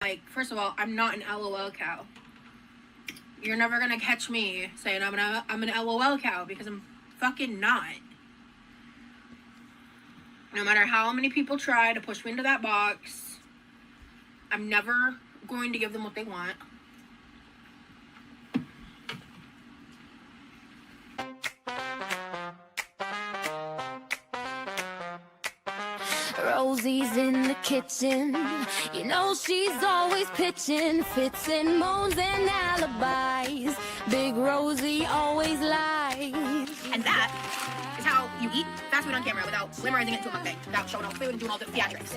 Like, first of all, I'm not an LOL cow. You're never gonna catch me saying I'm an LOL cow, because I'm fucking not. No matter how many people try to push me into that box, I'm never going to give them what they want. Rosie's in the kitchen, you know she's always pitching fits and moans and alibis. Big Rosie always lies. And that is how you eat fast food on camera without glamorizing it into a mukbang, without showing off food and doing all the theatrics.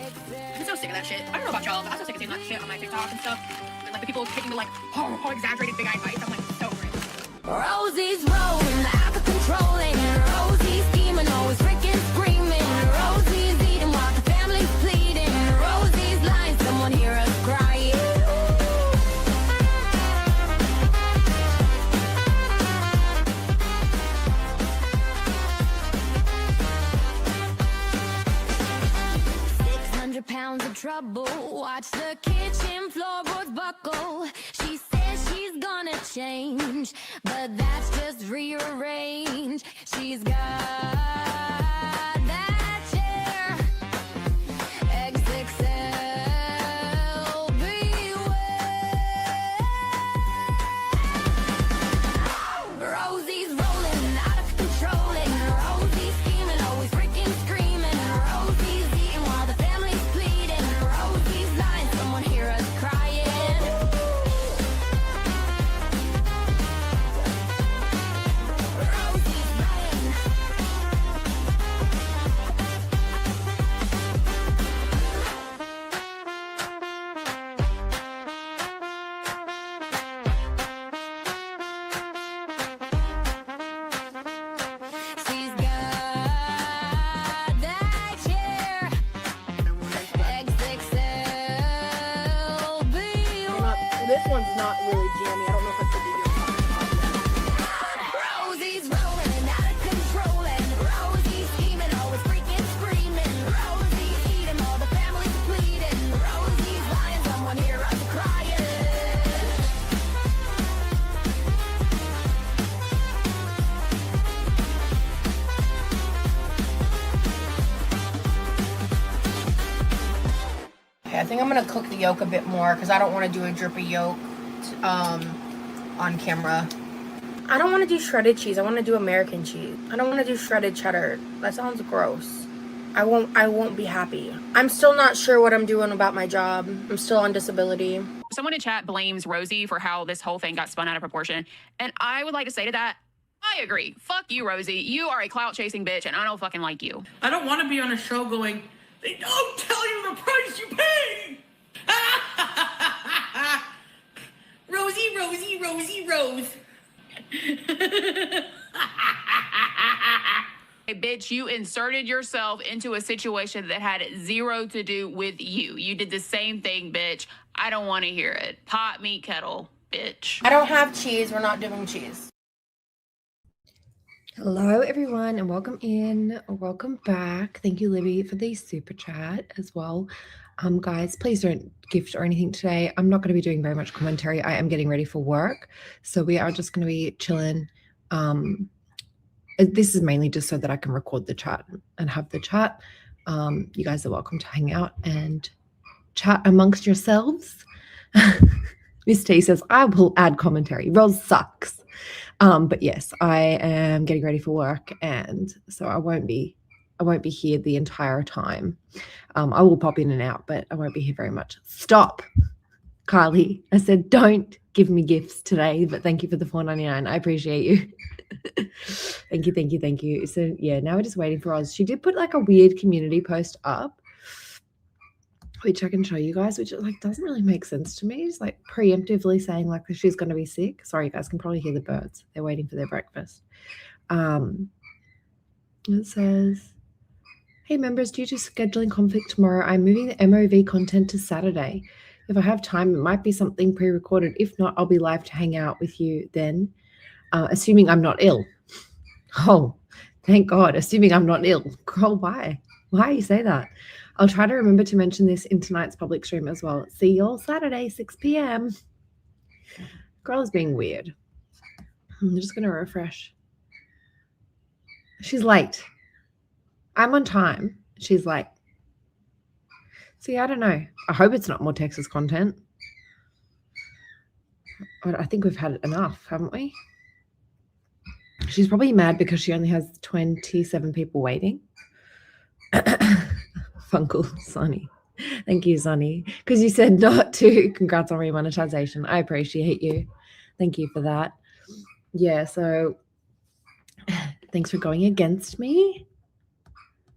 I'm so sick of that shit. I don't know about y'all, but I'm so sick of seeing that shit on my TikTok and stuff. And like the people taking the like, oh exaggerated big eyed bites. I'm like, so great. Rosie's rolling out of control, and Rosie's scheming, always freaking screaming. Rosie's eating while the family's pleading. Rosie's lying, someone hear us crying. £600 of trouble, watch the kitchen floorboards buckle. She says she's gonna change, but that's just rearrange. She's got that chair, XXL, beware. Rosie's rolling out of control, and Rosie's scheming, always freaking screaming. Rosie's eating while the family's pleading. Rosie's lying, someone hear us crying. Rosie's lying. She's got that chair, XXL, beware. This one's not really jammy. I don't know if it's the Rosie's rolling out of control, and Rosie's scheming, always freaking screaming. Rosie's eating, all the family's pleading. Rosie's lying, someone hear us crying. Okay, I think I'm gonna cook the yolk a bit more because I don't want to do a drippy yolk on camera. I don't want to do shredded cheese. I want to do American cheese. I don't want to do shredded cheddar. That sounds gross. I won't be happy. I'm still not sure what I'm doing about my job. I'm still on disability. Someone in chat blames Rosie for how this whole thing got spun out of proportion. And I would like to say to that, I agree. Fuck you, Rosie. You are a clout chasing bitch, and I don't fucking like you. I don't want to be on a show going, they don't tell you the price you pay. Rosie, Rosie, Rosie, Rose. Hey, bitch, you inserted yourself into a situation that had zero to do with you. You did the same thing, bitch. I don't want to hear it. Pot, meat, kettle, bitch. I don't have cheese. We're not doing cheese. Hello, everyone, and welcome in or welcome back. Thank you, Libby, for the super chat as well. Guys, please don't gift or anything today. I'm not going to be doing very much commentary. I am getting ready for work, so we are just going to be chilling. This is mainly just so that I can record the chat and have the chat. You guys are welcome to hang out and chat amongst yourselves. Miss T says, I will add commentary. Ros sucks. But yes, I am getting ready for work, and so I won't be here the entire time. I will pop in and out, but I won't be here very much. Stop, Kylie. I said don't give me gifts today, but thank you for the $4.99. I appreciate you. Thank you, thank you, thank you. So yeah, now we're just waiting for Oz. She did put like a weird community post up, which I can show you guys, which like doesn't really make sense to me. It's like preemptively saying like she's going to be sick. Sorry, you guys can probably hear the birds. They're waiting for their breakfast. It says, hey members, due to scheduling conflict tomorrow, I'm moving the MOV content to Saturday. If I have time, it might be something pre-recorded. If not, I'll be live to hang out with you then, assuming I'm not ill. Oh, thank God, assuming I'm not ill. Girl, why? Why you say that? I'll try to remember to mention this in tonight's public stream as well. See you all Saturday, 6 p.m. Girl is being weird. I'm just going to refresh. She's late. I'm on time. She's late. See, I don't know. I hope it's not more Texas content. But I think we've had enough, haven't we? She's probably mad because she only has 27 people waiting. Funkle, Sonny. Thank you, Sonny. Because you said not to. Congrats on remonetization. I appreciate you. Thank you for that. Yeah, so thanks for going against me.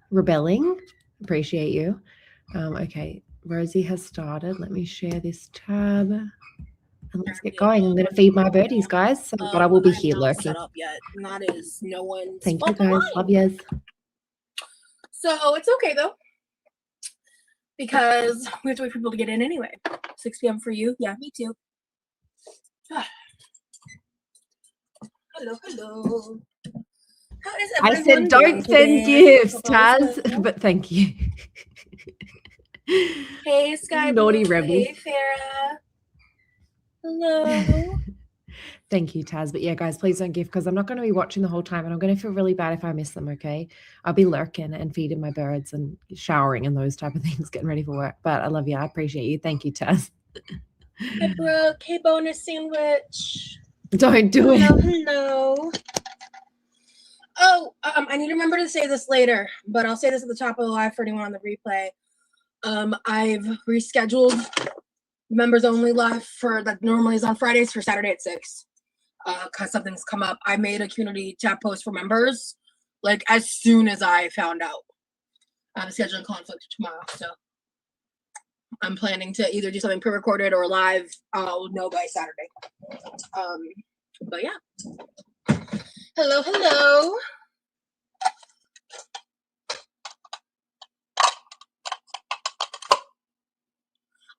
Rebelling. Appreciate you. Okay, Rosie has started. Let me share this tab. And let's get going. I'm going to feed my birdies, guys. But I will be here lurking. Set up yet. That is no one's. Thank you, guys. Love yous. So it's okay though, because we have to wait for people to get in anyway. 6 p.m. for you. Yeah, me too. Hello, hello. How is I everyone said don't send gifts, Taz, but thank you. Hey, Sky. Naughty Blue. rebel. Hey, Farah. Hello. Thank you, Taz. But yeah, guys, please don't gift because I'm not going to be watching the whole time and I'm going to feel really bad if I miss them, okay? I'll be lurking and feeding my birds and showering and those type of things, getting ready for work. But I love you. I appreciate you. Thank you, Taz. Hey, Brooke. Hey, bonus sandwich. Don't do it. Hello. Oh, I need to remember to say this later, but I'll say this at the top of the live for anyone on the replay. I've rescheduled members only live for that normally is on Fridays for Saturday at 6. Because something's come up. I made a community chat post for members like as soon as I found out. I'm scheduling conflict tomorrow, so I'm planning to either do something pre-recorded or live. I'll know by Saturday. But yeah. Hello, hello.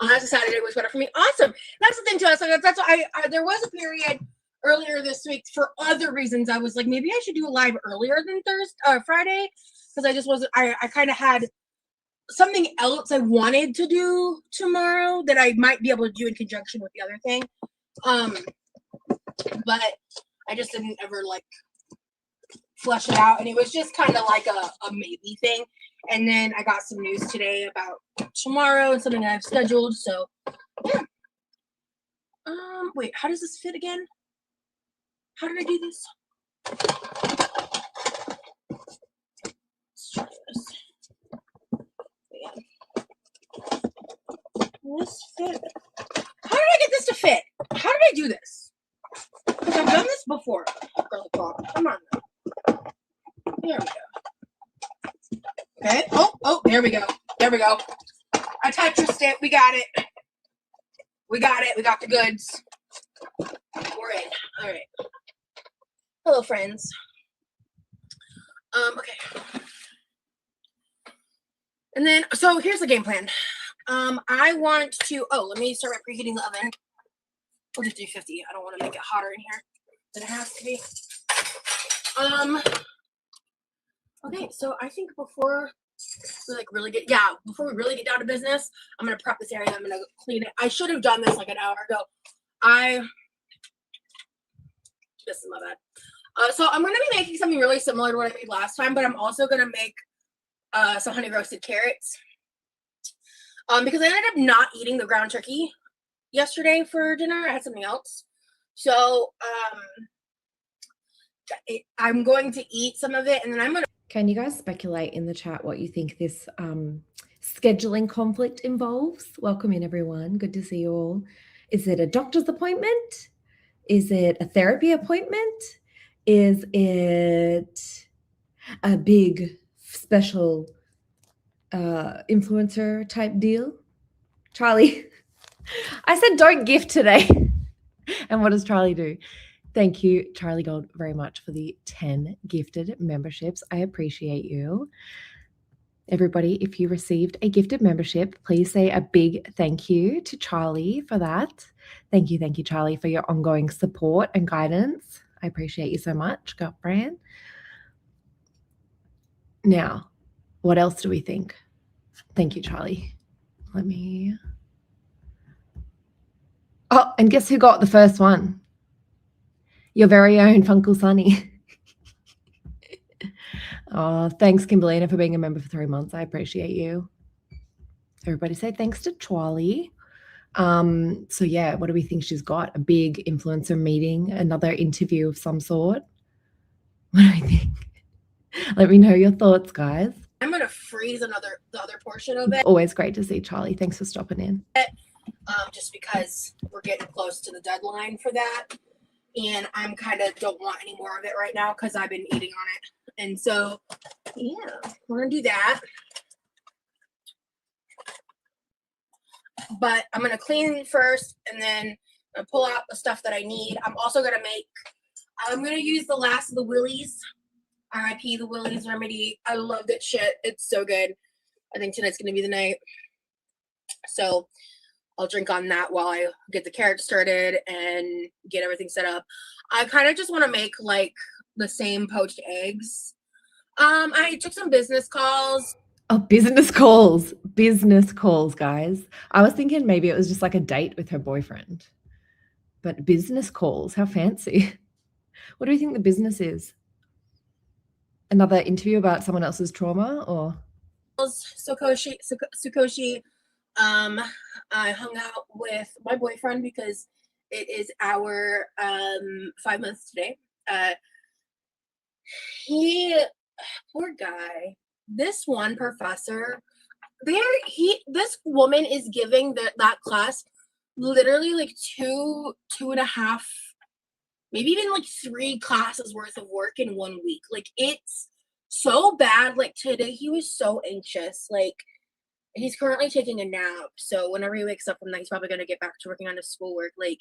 That's a Saturday was better for me. Awesome. That's the thing too. So that's why I there was a period earlier this week for other reasons. I was like, maybe I should do a live earlier than Friday, because I just wasn't. I kind of had something else I wanted to do tomorrow that I might be able to do in conjunction with the other thing. But I just didn't ever like flesh it out, and it was just kind of like a maybe thing. And then I got some news today about tomorrow and something I've scheduled. So yeah. Wait, how does this fit again? How did I do this? Let's try this. Yeah. This fit. How did I get this to fit? How did I do this? Because I've done this before. Girl talk. Come on now. There we go. Okay. Oh, there we go. There we go. I Tetrised it. We got it. We got it. We got the goods. We're in. All right. Hello, friends. Okay. And then, so here's the game plan. I want to, let me start by preheating the oven. We'll just do 50. I don't want to make it hotter in here than it has to be. Okay, so I think before we really get down to business, I'm gonna prep this area. I'm gonna clean it. I should have done this like an hour ago. This is my bad. So I'm gonna be making something really similar to what I made last time, but I'm also gonna make some honey roasted carrots. Because I ended up not eating the ground turkey yesterday for dinner. I had something else. So I'm going to eat some of it, and then I'm gonna. Can you guys speculate in the chat what you think this scheduling conflict involves? Welcome in, everyone. Good to see you all. Is it a doctor's appointment? Is it a therapy appointment? Is it a big special influencer type deal? Charlie, I said don't gift today. And what does Charlie do? Thank you, Charlie Gold, very much for the 10 gifted memberships. I appreciate you. Everybody, if you received a gifted membership, please say a big thank you to Charlie for that. Thank you, Charlie, for your ongoing support and guidance. I appreciate you so much, girlfriend. Now, what else do we think? Thank you, Charlie. Let me. Oh, and guess who got the first one? Your very own Funkle Sunny. Oh, thanks, Kimberlina, for being a member for 3 months. I appreciate you. Everybody say thanks to Charlie. So yeah, what do we think she's got? A big influencer meeting, another interview of some sort? What do we think? Let me know your thoughts, guys. I'm gonna freeze the other portion of it. Always great to see Charlie. Thanks for stopping in. Just because we're getting close to the deadline for that, and I'm kind of don't want any more of it right now because I've been eating on it, and so yeah, we're gonna do that. But I'm gonna clean first, and then I'm gonna pull out the stuff that I need. I'm also gonna use the last of the Willies. RIP the Willies remedy. I love that shit. It's so good. I think tonight's gonna be the night. So I'll drink on that while I get the carrots started and get everything set up. I kind of just want to make like the same poached eggs. I took some business calls. Oh, business calls. Business calls, guys. I was thinking maybe it was just like a date with her boyfriend. But business calls, how fancy. What do you think the business is? Another interview about someone else's trauma, or? Sukoshi. I hung out with my boyfriend because it is our 5 months today. Poor guy. This one professor, this woman is giving that class literally like two and a half, maybe even like 3 classes worth of work in 1 week. Like, it's so bad. Like, today he was so anxious. Like, he's currently taking a nap, so whenever he wakes up from that, he's probably going to get back to working on his schoolwork. Like,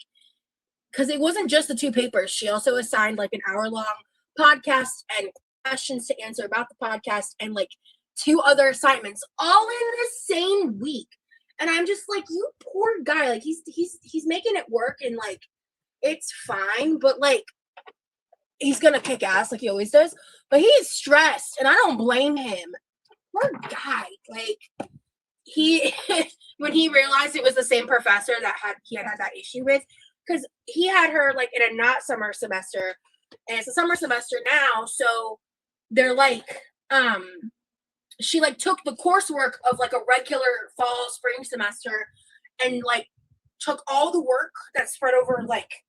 because it wasn't just the 2 papers. She also assigned like an hour-long podcast and questions to answer about the podcast and like 2 other assignments all in the same week. And I'm just like, you poor guy. Like, he's making it work, and like, it's fine, but like, he's gonna kick ass like he always does. But he is stressed, and I don't blame him. Poor guy. Like, he when he realized it was the same professor that he had that issue with, because he had her like in a not summer semester, and it's a summer semester now, so they're like she like took the coursework of like a regular fall spring semester and like took all the work that's spread over like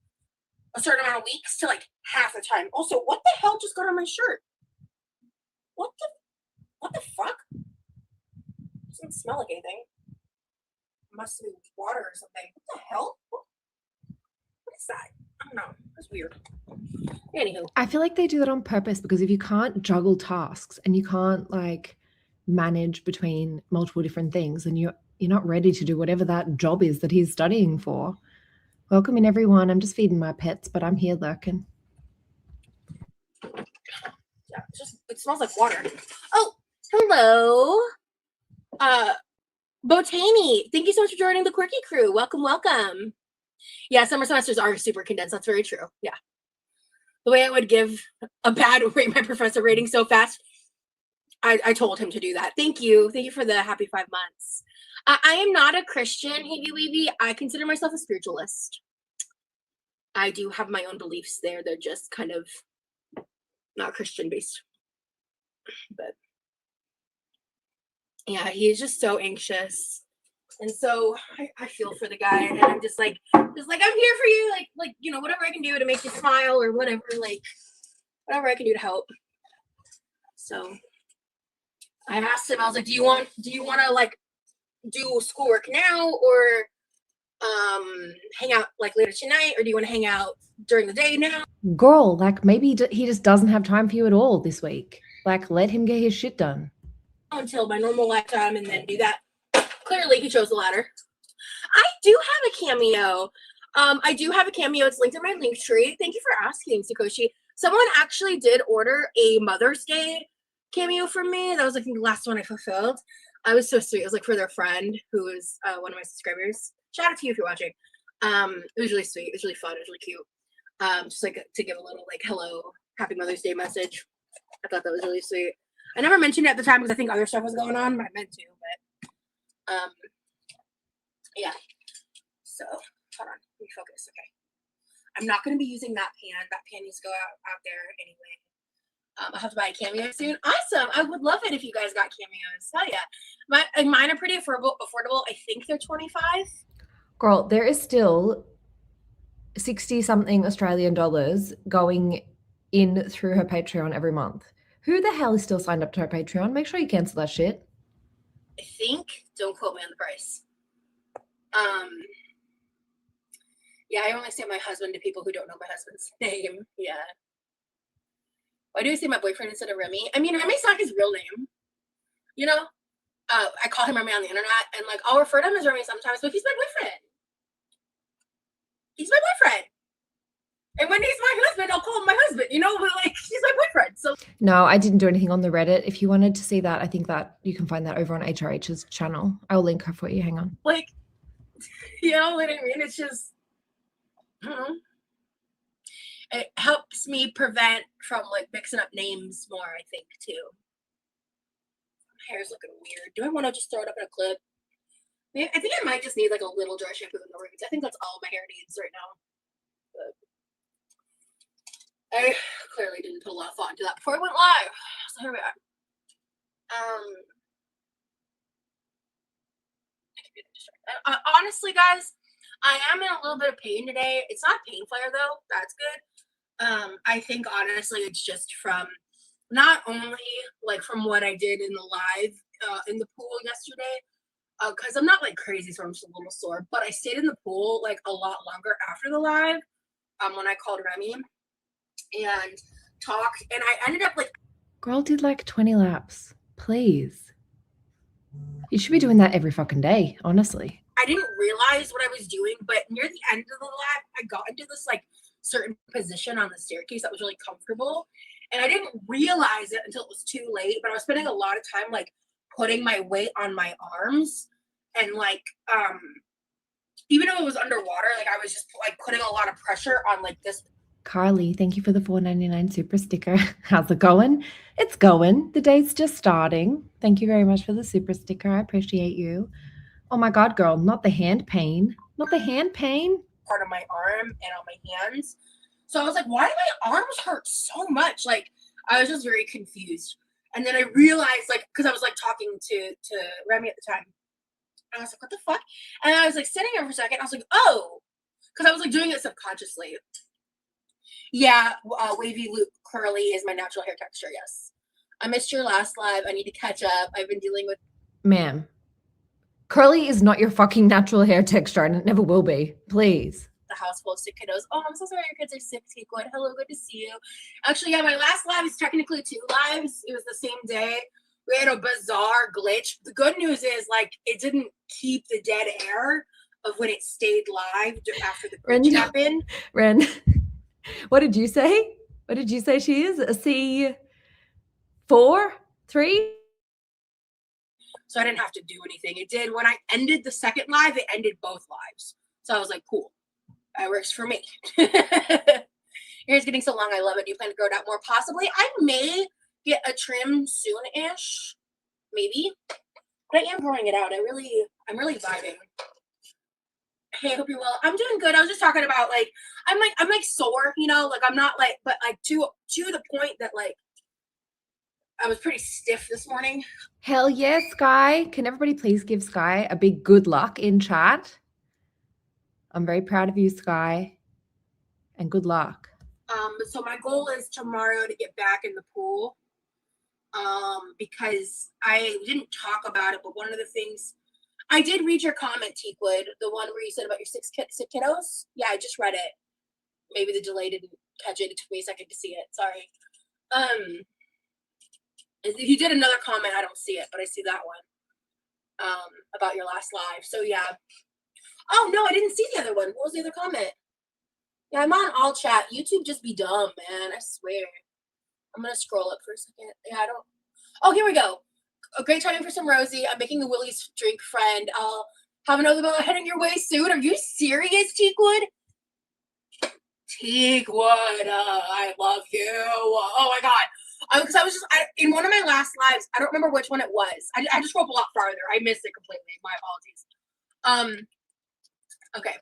a certain amount of weeks to like half the time. Also, what the hell just got on my shirt? What the fuck? Doesn't smell like anything. Must be water or something. What the hell? What is that? I don't know. That's weird. Anywho. I feel like they do that on purpose, because if you can't juggle tasks and you can't like manage between multiple different things, and you're not ready to do whatever that job is that he's studying for. Welcome in, everyone. I'm just feeding my pets, but I'm here lurking. Yeah, it smells like water. Oh, hello. Botany, thank you so much for joining the Quirky crew. Welcome. Yeah, summer semesters are super condensed. That's very true. Yeah. The way I would give a bad rate my professor rating so fast, I told him to do that. Thank you. Thank you for the happy 5 months. I am not a Christian, Higgy Weeby. I consider myself a spiritualist. I do have my own beliefs there. They're just kind of not Christian based. But yeah, he is just so anxious. And so I feel for the guy, and I'm just like I'm here for you, like you know, whatever I can do to make you smile or whatever, like whatever I can do to help. So I asked him, I was like, do you want to like do schoolwork now, or hang out like later tonight, or do you want to hang out during the day now? Girl, like maybe he just doesn't have time for you at all this week. Like, let him get his shit done until my normal lifetime, and then do that. Clearly he chose the latter. I do have a cameo. It's linked in my link tree. Thank you for asking, Sakoshi. Someone actually did order a Mother's Day cameo from me. That was like the last one I fulfilled. I was so sweet. It was like for their friend who is one of my subscribers. Shout out to you if you're watching. It was really sweet. It was really fun. It was really cute. Just like to give a little like hello, happy Mother's Day message. I thought that was really sweet. I never mentioned it at the time because I think other stuff was going on, but I meant to. Yeah. So hold on, let me focus. Okay. I'm not going to be using that pan. That pan needs to go out there anyway. I'll have to buy a cameo soon. Awesome. I would love it if you guys got cameos. Hell yeah. Mine are pretty affordable. I think they're 25. Girl, there is still 60 something Australian dollars going in through her Patreon every month. Who the hell is still signed up to her Patreon? Make sure you cancel that shit. I think, don't quote me on the price. Yeah, I only say my husband to people who don't know my husband's name. Yeah. Why do I say my boyfriend instead of Remy? I mean, Remy's not his real name. You know? I call him Remy on the internet, and like I'll refer to him as Remy sometimes, but he's my boyfriend. He's my boyfriend. And when he's my husband, I'll call him my husband, you know, but like he's my boyfriend. So no, I didn't do anything on the Reddit. If you wanted to see that, I think that you can find that over on HRH's channel. I'll link her for you. Hang on. like, you know what I mean? It's just, it helps me prevent from like mixing up names more, I think, too. My hair's looking weird. Do I want to just throw it up in a clip? I think I might just need like a little dry shampoo in the roots. I think that's all my hair needs right now. But I clearly didn't put a lot of thought into that before I went live. So here we are. Honestly, guys, I am in a little bit of pain today. It's not pain flare though. That's good. I think honestly it's just from not only like from what I did in the live in the pool yesterday, because I'm not like crazy, so I'm just a little sore, but I stayed in the pool like a lot longer after the live when I called Remy and talked, and I ended up like, girl did like 20 laps. Please. You should be doing that every fucking day, honestly. I didn't realize what I was doing, but near the end of the live, I got into this like certain position on the staircase that was really comfortable, and I didn't realize it until it was too late, but I was spending a lot of time like putting my weight on my arms, and like even though it was underwater, like I was just like putting a lot of pressure on like this. Carly, thank you for the $4.99 super sticker. How's it going? It's going. The day's just starting. Thank you very much for the super sticker. I appreciate you. Oh my God, girl, not the hand pain. Not the hand pain. Part of my arm and on my hands. So I was like, why do my arms hurt so much? Like I was just very confused. And then I realized, like, because I was like talking to Remy at the time. And I was like, what the fuck? And I was like sitting there for a second. I was like, oh, because I was like doing it subconsciously. Yeah, wavy loop curly is my natural hair texture. Yes. I missed your last live. I need to catch up. I've been dealing with. Ma'am, curly is not your fucking natural hair texture, and it never will be. Please. The house full of sick kiddos. Oh, I'm so sorry your kids are sick, Teakwood. Hello, good to see you. Actually, yeah, my last live is technically 2 lives. It was the same day. We had a bizarre glitch. The good news is, like, it didn't keep the dead air of when it stayed live after the glitch happened. Ren, what did you say? What did you say she is? A C4? 3? So I didn't have to do anything. It did. When I ended the second live, it ended both lives. So I was like, cool. That works for me. Your hair's getting so long. I love it. Do you plan to grow it out more? Possibly. I may get a trim soon-ish. Maybe. But I am growing it out. I'm really vibing. Hey, I hope you're well. I'm doing good. I was just talking about like I'm like sore, you know, like I'm not like, but like to the point that like I was pretty stiff this morning. Hell yeah, Sky. Can everybody please give Sky a big good luck in chat? I'm very proud of you, Sky. And good luck. So my goal is tomorrow to get back in the pool. Because I didn't talk about it, but one of the things I did read your comment, Teakwood, the one where you said about your sick kiddos. Yeah, I just read it. Maybe the delay didn't catch it. It took me a second to see it. Sorry. If you did another comment, I don't see it, but I see that one. About your last live. So yeah. Oh no, I didn't see the other one. What was the other comment? Yeah, I'm on all chat. YouTube just be dumb, man. I swear. I'm gonna scroll up for a second. Yeah, I don't. Oh, here we go. A great timing for some Rosie. I'm making a Willie's drink, friend. I'll have another bill heading your way soon. Are you serious, Teakwood? Teakwood, I love you. Oh my God. Because I was just in one of my last lives. I don't remember which one it was. I had to scroll up a lot farther. I missed it completely. My apologies. Okay.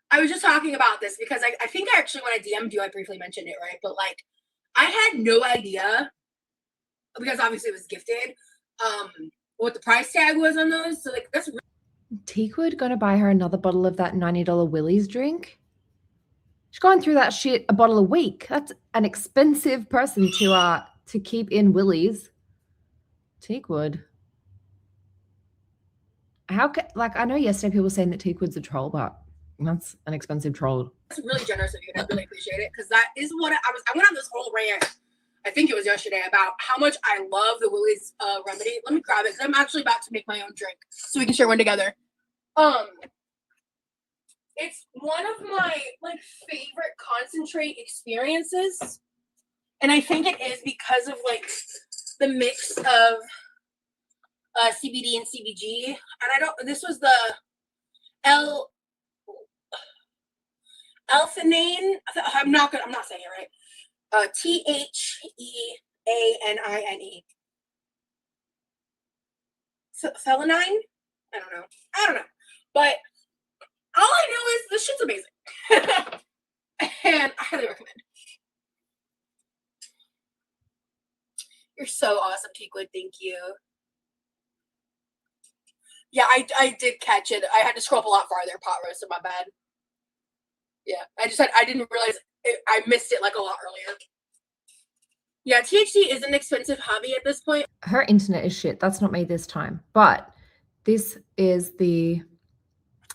I was just talking about this because I think I actually, when I DM'd you, I briefly mentioned it, right? But like, I had no idea, because obviously it was gifted, what the price tag was on those. So like, that's Teakwood gonna buy her another bottle of that $90 Willie's drink. She's going through that shit a bottle a week. That's an expensive person to keep in Willie's. Teakwood. How can, like, I know yesterday people were saying that Teakwood's a troll, but that's an expensive troll. That's really generous of you, and I really appreciate it, because that is what I went on this whole rant, I think it was yesterday, about how much I love the Willie's remedy. Let me grab it, because I'm actually about to make my own drink, so we can share one together. It's one of my like favorite concentrate experiences, and I think it is because of like the mix of CBD and CBG. And this was the L-theanine. I'm not saying it right. THEANINE. Theanine? I don't know. But all I know is this shit's amazing. And I highly recommend. You're so awesome, Teakwood. Thank you. Yeah, I did catch it. I had to scroll up a lot farther, pot roast, my bad. Yeah, I didn't realize I missed it like a lot earlier. Yeah, THC is an expensive hobby at this point. Her internet is shit. That's not me this time. But this is the...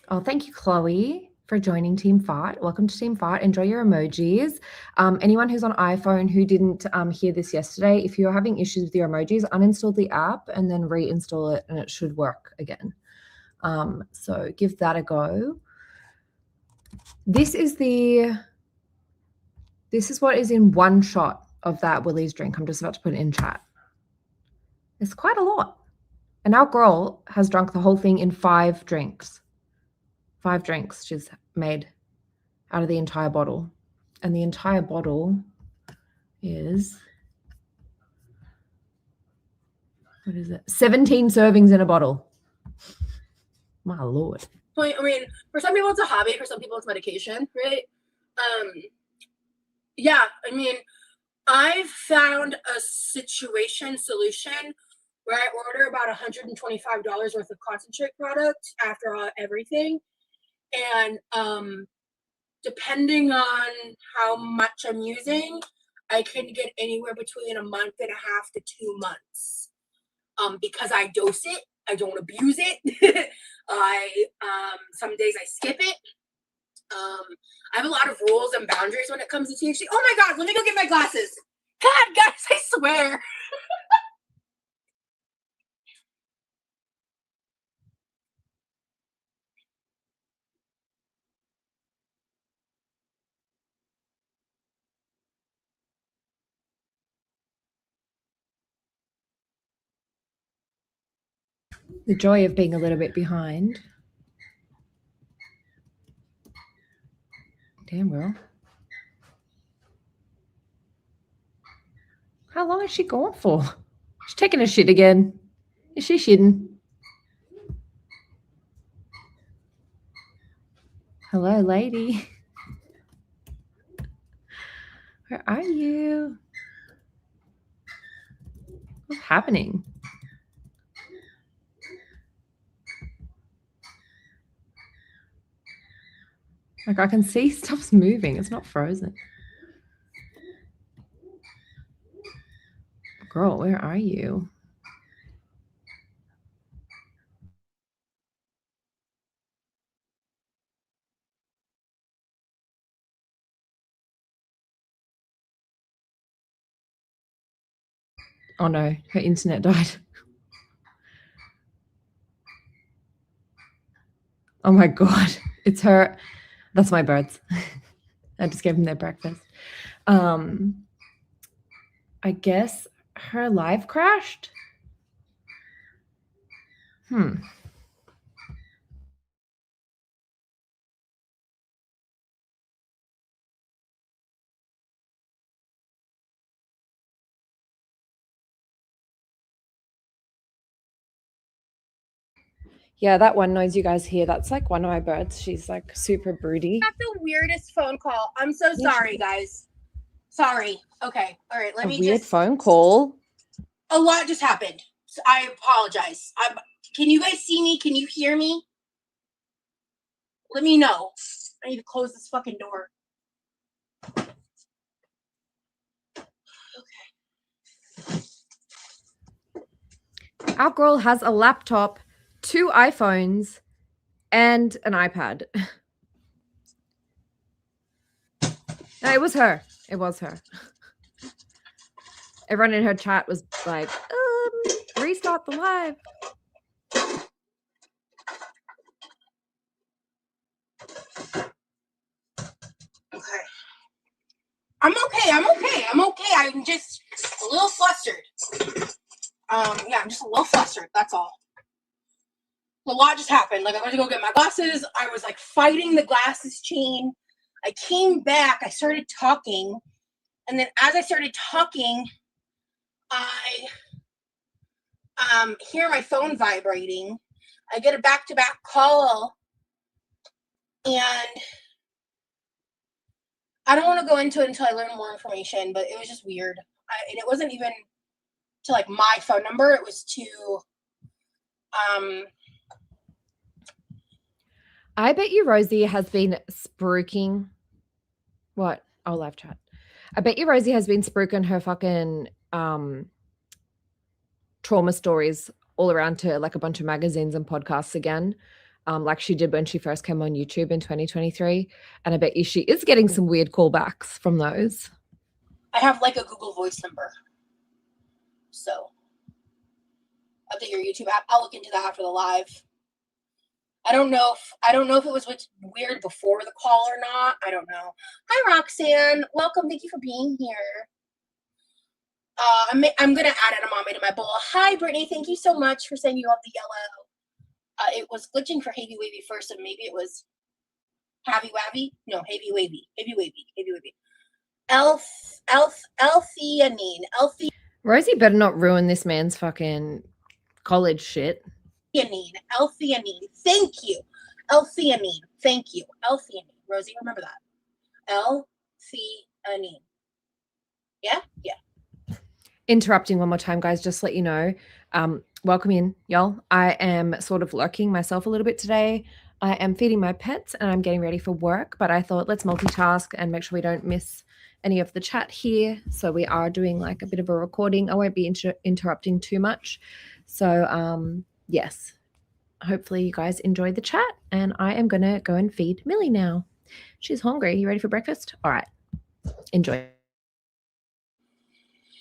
Oh, thank you, Chloe, for joining Team Fart. Welcome to Team Fart. Enjoy your emojis. Anyone who's on iPhone who didn't hear this yesterday, if you're having issues with your emojis, uninstall the app and then reinstall it and it should work again. So give that a go. This is what is in one shot of that Willie's drink. I'm just about to put it in chat. It's quite a lot. And our girl has drunk the whole thing in 5 drinks. 5 drinks she's made out of the entire bottle. And the entire bottle is, what is it? 17 servings in a bottle. My Lord. I mean, for some people it's a hobby, for some people it's medication, right? Yeah, I mean, I've found a solution where I order about $125 worth of concentrate product after everything. And depending on how much I'm using, I can get anywhere between a month and a half to 2 months. Because I dose it, I don't abuse it. Some days I skip it. I have a lot of rules and boundaries when it comes to THC. Oh my God, let me go get my glasses. God, guys, I swear. The joy of being a little bit behind. Damn, girl. How long is she going for? She's taking a shit again. Is she shitting? Hello, lady. Where are you? What's happening? Like, I can see stuff's moving. It's not frozen. Girl, where are you? Oh no, her internet died. Oh my God, it's her. That's my birds. I just gave them their breakfast. I guess her live crashed. Yeah, that one noise you guys hear, that's like one of my birds. She's like super broody. Got the weirdest phone call. I'm so sorry, guys. Sorry. Okay. All right. Let A me weird just. phone call. A lot just happened. So I apologize. Can you guys see me? Can you hear me? Let me know. I need to close this fucking door. Our girl has a laptop, 2 iPhones, and an iPad. No, it was her. It was her. Everyone in her chat was like, restart the live. Okay. I'm okay. I'm just a little flustered. Yeah, I'm just a little flustered. That's all. A lot just happened. Like, I went to go get my glasses. I was like fighting the glasses chain. I came back. I started talking. And then as I started talking, I hear my phone vibrating. I get a back-to-back call. And I don't want to go into it until I learn more information, but it was just weird. And it wasn't even to like my phone number. It was to I bet you Rosie has been spruiking. What? Oh, live chat. I bet you Rosie has been spruiking her fucking trauma stories all around to like a bunch of magazines and podcasts again, like she did when she first came on YouTube in 2023. And I bet you she is getting some weird callbacks from those. I have like a Google Voice number. So update your YouTube app. I'll look into that after the live. I don't know if it was weird before the call or not. I don't know. Hi Roxanne, welcome. Thank you for being here. I'm gonna add edamame to my bowl. Hi Brittany, thank you so much for sending you all the yellow. It was glitching for Heavy Wavy first, and maybe it was Heavy Wavy. No, Heavy Wavy. L-theanine. Rosie better not ruin this man's fucking college shit. L-theanine. Thank you. L-theanine. Thank you. L-theanine. Rosie, remember that. L-theanine. Yeah? Yeah. Interrupting one more time, guys, just to let you know. Welcome in, y'all. I am sort of lurking myself a little bit today. I am feeding my pets and I'm getting ready for work, but I thought let's multitask and make sure we don't miss any of the chat here. So we are doing like a bit of a recording. I won't be interrupting too much. So yes, hopefully you guys enjoyed the chat, and I am going to go and feed Millie now. She's hungry. You ready for breakfast? All right. Enjoy.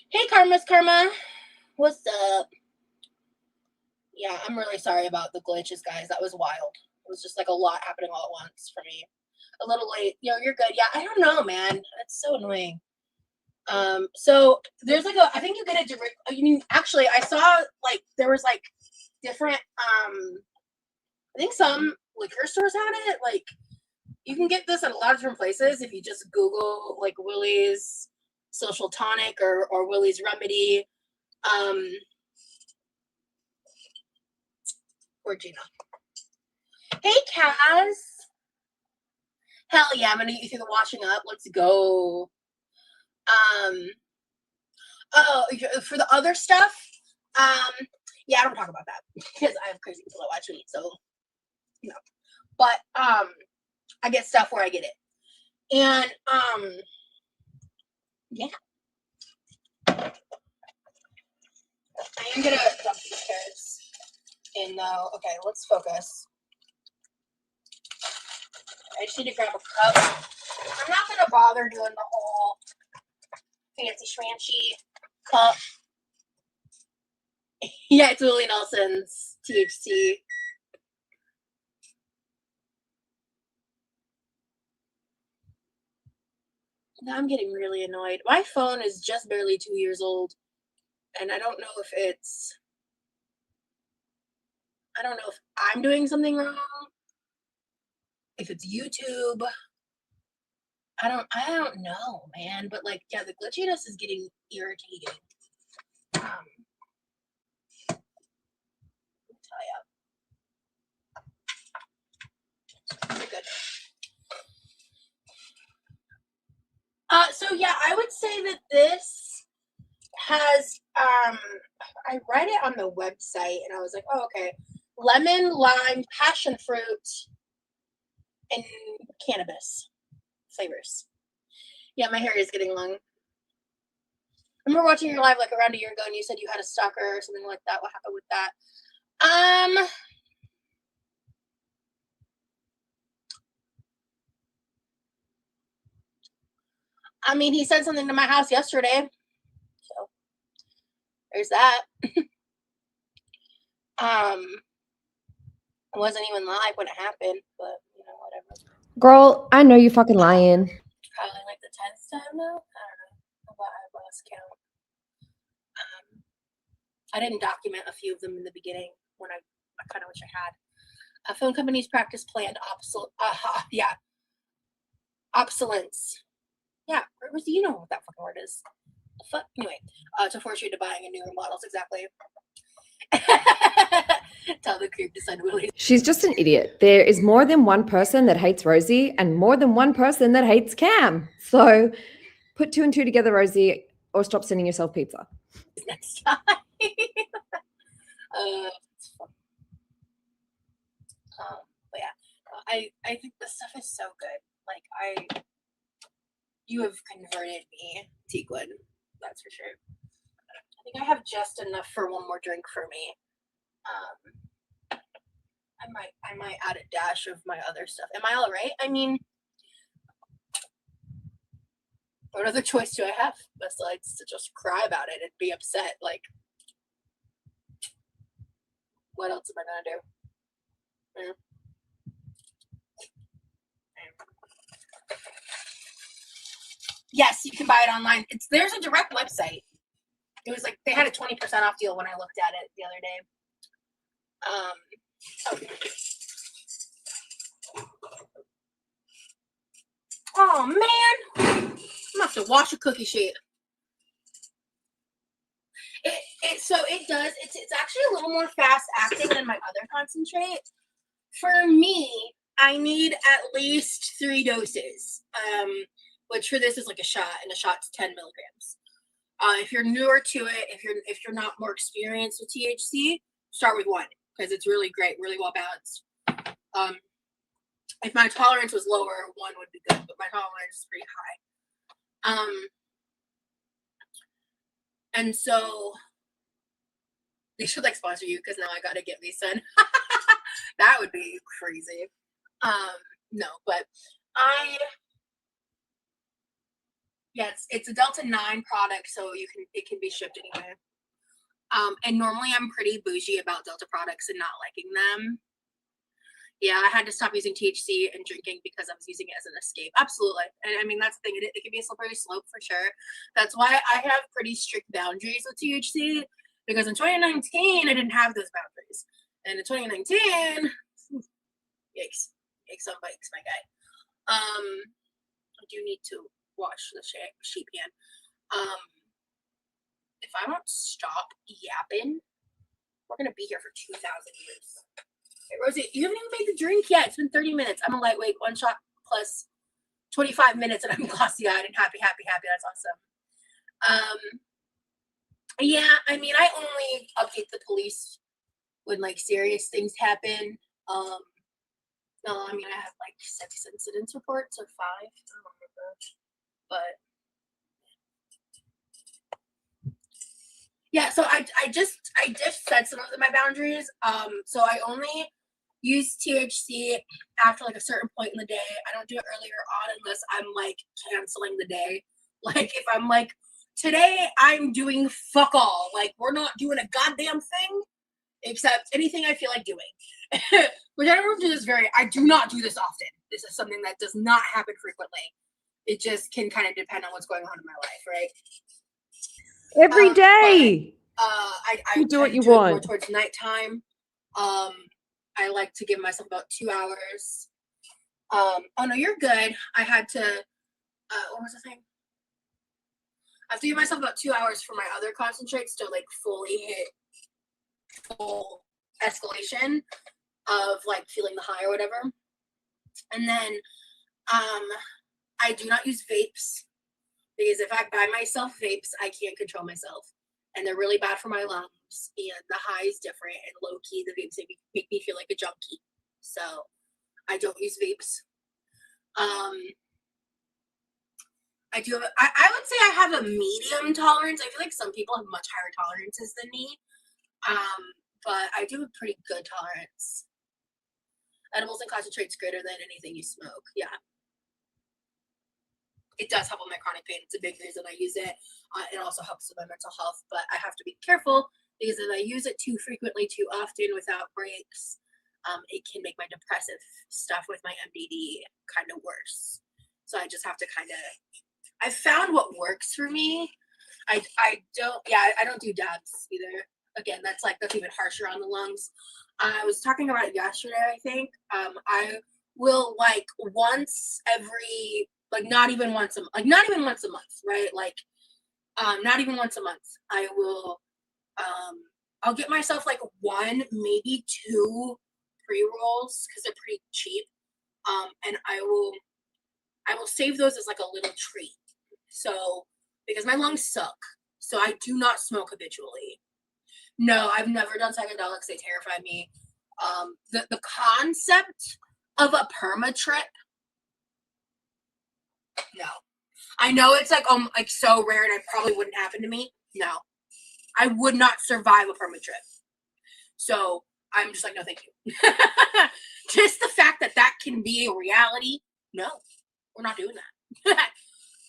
Hey, Karma. What's up? Yeah, I'm really sorry about the glitches, guys. That was wild. It was just like a lot happening all at once for me. A little late. You're good. Yeah, I don't know, man. It's so annoying. So there's like I think you get a different, actually, I saw like there was like different, I think some liquor stores had it. Like, you can get this at a lot of different places if you just Google like Willie's Social Tonic or Willie's Remedy. Or Gina. Hey, Kaz. Hell yeah, I'm gonna get you through the washing up. Let's go. Oh, for the other stuff, yeah, I don't talk about that because I have crazy people that watch me, so no. But I get stuff where I get it, and yeah. I am gonna dump these carrots in though. Okay, let's focus. I just need to grab a cup. I'm not gonna bother doing the whole fancy schmancy cup. Yeah, it's Willie Nelson's THC. Now I'm getting really annoyed. My phone is just barely 2 years old, and I don't know if I'm doing something wrong, if it's YouTube. I don't know, man. But like, yeah, the glitchiness is getting irritating. Let me tell ya. So yeah, I would say that this has I read it on the website and I was like, oh okay. Lemon, lime, passion fruit, and cannabis flavors. Yeah, my hair is getting long. I remember watching your live like around a year ago and you said you had a stalker or something like that. What happened with that? I mean, he said something to my house yesterday. So there's that. It wasn't even live when it happened, but you know, whatever. Girl, I know you fucking lying. Probably like the 10th time now. I don't know. I lost count. I didn't document a few of them in the beginning when I kind of wish I had. A phone company's practice planned obsolescence. Yeah, you know what that fucking word is. Anyway, to force you to buying a newer models, exactly. Tell the creep to send Willie. She's just an idiot. There is more than one person that hates Rosie and more than one person that hates Cam. So put 2 and 2 together, Rosie, or stop sending yourself pizza. Next time. It's fun. But yeah, I think this stuff is so good. Like you have converted me, Tequin. That's for sure. I think I have just enough for one more drink for me. I might add a dash of my other stuff. Am I all right? I mean, what other choice do I have besides to just cry about it and be upset? Like, what else am I gonna do? Yeah. Yes, you can buy it online. There's a direct website. It was like they had a 20% off deal when I looked at it the other day. Oh man, I'm gonna have to wash a cookie sheet. So it does. It's actually a little more fast acting than my other concentrate. For me, I need at least 3 doses. Which for this is like a shot, and a shot's 10 milligrams. If you're newer to it, if you're not more experienced with THC, start with 1 because it's really great, really well balanced. If my tolerance was lower, 1 would be good, but my tolerance is pretty high. And so they should like sponsor you because now I gotta get me some. That would be crazy. No, but yes, it's a Delta 9 product, so it can be shipped anywhere. And normally I'm pretty bougie about Delta products and not liking them. Yeah, I had to stop using THC and drinking because I was using it as an escape. Absolutely. And I mean, that's the thing. It can be a slippery slope for sure. That's why I have pretty strict boundaries with THC because in 2019, I didn't have those boundaries. And in 2019, yikes. Yikes on bikes, my guy. I do need to wash the sheet pan. If I don't stop yapping, we're going to be here for 2,000 years. Hey, Rosie, you haven't even made the drink yet. It's been 30 minutes. I'm a lightweight, 1 shot plus 25 minutes, and I'm glossy-eyed and happy. That's awesome. Yeah, I mean, I only update the police when, like, serious things happen. No, I mean, I have, like, 6 incidents reports or 5. I don't remember. But yeah, so I just said some of my boundaries. So I only use THC after like a certain point in the day. I don't do it earlier on unless I'm like canceling the day. Like if I'm like, today I'm doing fuck all. Like we're not doing a goddamn thing except anything I feel like doing. Which I don't do this I do not do this often. This is something that does not happen frequently. It just can kind of depend on what's going on in my life, right? Every day. I do what you do it want. more towards nighttime. I like to give myself about 2 hours. Oh no, you're good. I had to. What was the thing? I have to give myself about 2 hours for my other concentrates to like fully hit full escalation of like feeling the high or whatever. And then I do not use vapes. because if I buy myself vapes, I can't control myself, and they're really bad for my lungs. And the high is different, and low key, the vapes make me feel like a junkie. So I don't use vapes. I do have, I would say I have a medium tolerance. I feel like some people have much higher tolerances than me. But I do have a pretty good tolerance. Edibles and concentrates greater than anything you smoke. Yeah. It does help with my chronic pain. It's a big reason I use it. It also helps with my mental health, but I have to be careful because if I use it too frequently, too often, without breaks, it can make my depressive stuff with my MDD kind of worse. So I just have to kind of, I found what works for me. I don't do dabs either. Again, that's even harsher on the lungs. I was talking about it yesterday, I think. I will once every, not even once a month, right? Not even once a month. I will, I'll get myself one, maybe two pre-rolls because they're pretty cheap. And I will save those as a little treat. So, because my lungs suck, so I do not smoke habitually. No, I've never done psychedelics. They terrify me. The concept of a perma trip, no. I know it's so rare and it probably wouldn't happen to me. No, I would not survive a perma trip. So I'm just no, thank you. Just the fact that can be a reality. No, we're not doing that.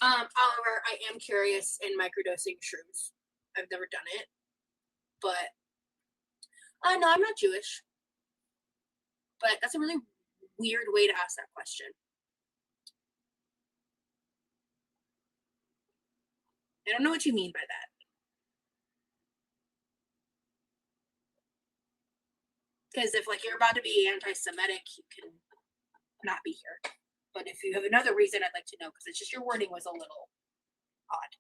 However, I am curious in microdosing shrooms. I've never done it, but no, I'm not Jewish. But that's a really weird way to ask that question. I don't know what you mean by that. Because if you're about to be anti-Semitic, you can not be here. But if you have another reason, I'd like to know, because it's just your wording was a little odd.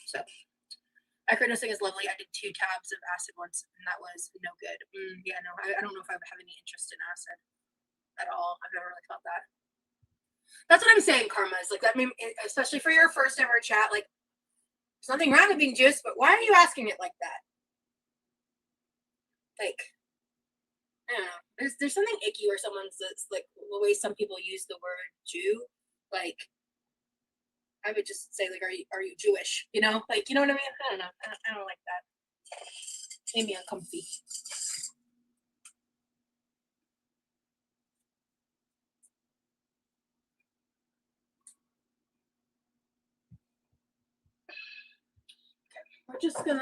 So, microdosing is lovely. I did 2 tabs of acid once, and that was no good. Yeah, no, I don't know if I have any interest in acid at all. I've never really felt that. That's what I'm saying, Karma, is that, especially for your first ever chat, there's nothing wrong with being Jewish, but why are you asking it like that? I don't know. There's something icky where someone's the way some people use the word Jew. I would just say are you Jewish? You know what I mean? I don't know. I don't like that. It made me uncomfy. Okay, we're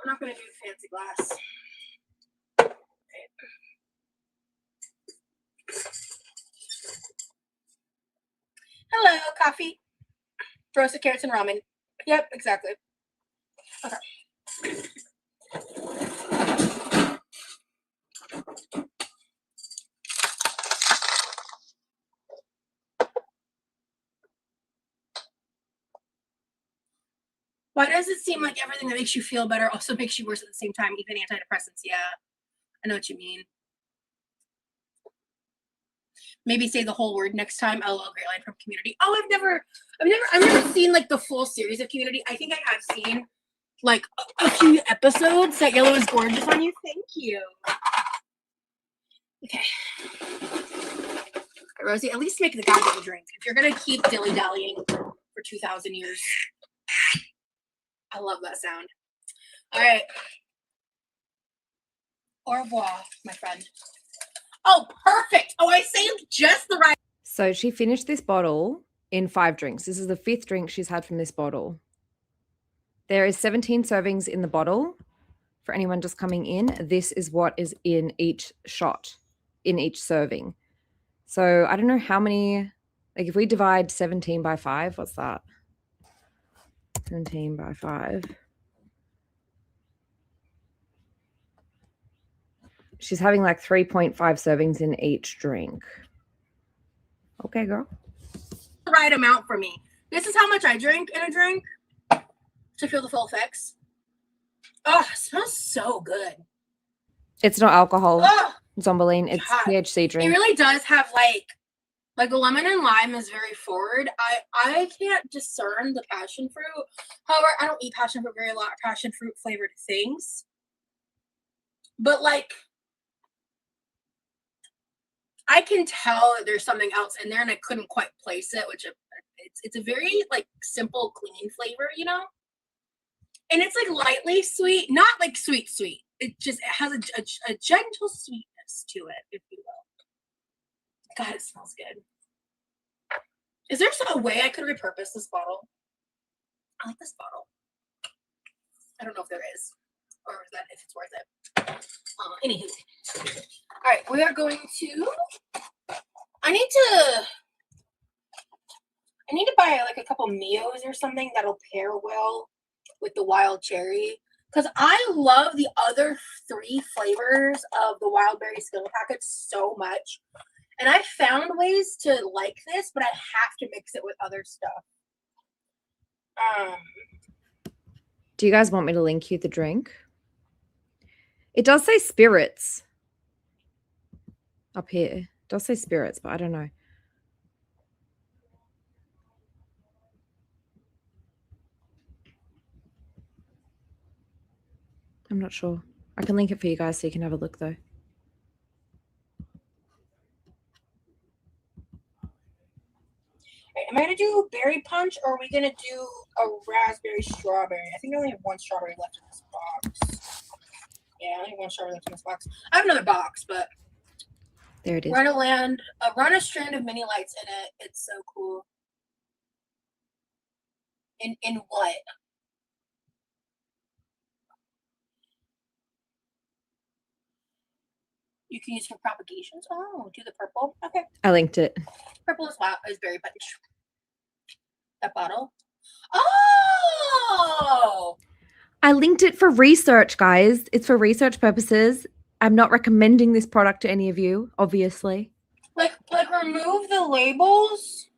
not gonna do fancy glass. Hello, coffee. Roasted carrots and ramen. Yep, exactly. Okay. Why does it seem like everything that makes you feel better also makes you worse at the same time, even antidepressants? Yeah, I know what you mean. Maybe say the whole word next time. LOL, great line from Community. Oh, I've never seen the full series of Community. I think I have seen a few episodes. That yellow is gorgeous on you. Thank you. Okay. Rosie, at least make the goddamn drink. If you're gonna keep dilly-dallying for 2,000 years. I love that sound. All right. Au revoir, my friend. Oh, perfect. Oh, I saved just the right. So she finished this bottle in 5 drinks. This is the 5th drink she's had from this bottle. There is 17 servings in the bottle. For anyone just coming in, this is what is in each shot, in each serving. So I don't know how many, if we divide 17 by 5, what's that? 17 by 5. She's having 3.5 servings in each drink. Okay, girl. The right amount for me. This is how much I drink in a drink to feel the full effects. Oh, it smells so good. It's not alcohol, Zomboline. It's THC drink. It really does have Like the lemon and lime is very forward. I can't discern the passion fruit. However, I don't eat passion fruit very lot, passion fruit flavored things. But like, I can tell that there's something else in there, and I couldn't quite place it. Which it's a very like simple, clean flavor, you know. And it's like lightly sweet, not like sweet. It has a gentle sweetness to it, if you will. God, it smells good. Is there some way I could repurpose this bottle? I like this bottle. I don't know if there is, or that if it's worth it. Anywho, all right, we are going to. I need to buy like a couple Mios or something that'll pair well with the wild cherry, because I love the other 3 flavors of the wild berry Skittle packets so much. And I found ways to like this, but I have to mix it with other stuff. Do you guys want me to link you the drink? It does say spirits up here. It does say spirits, but I don't know. I'm not sure. I can link it for you guys so you can have a look though. Right, am I gonna do berry punch, or are we gonna do a raspberry strawberry? I think I only have 1 strawberry left in this box. Yeah, I only have 1 strawberry left in this box. I have another box, but There it is. run a strand of mini lights in it. It's so cool. In what? You can use for propagations. Oh, do the purple. Okay. I linked it. Purple is berry punch. That bottle. Oh! I linked it for research, guys. It's for research purposes. I'm not recommending this product to any of you, obviously. Like remove the labels.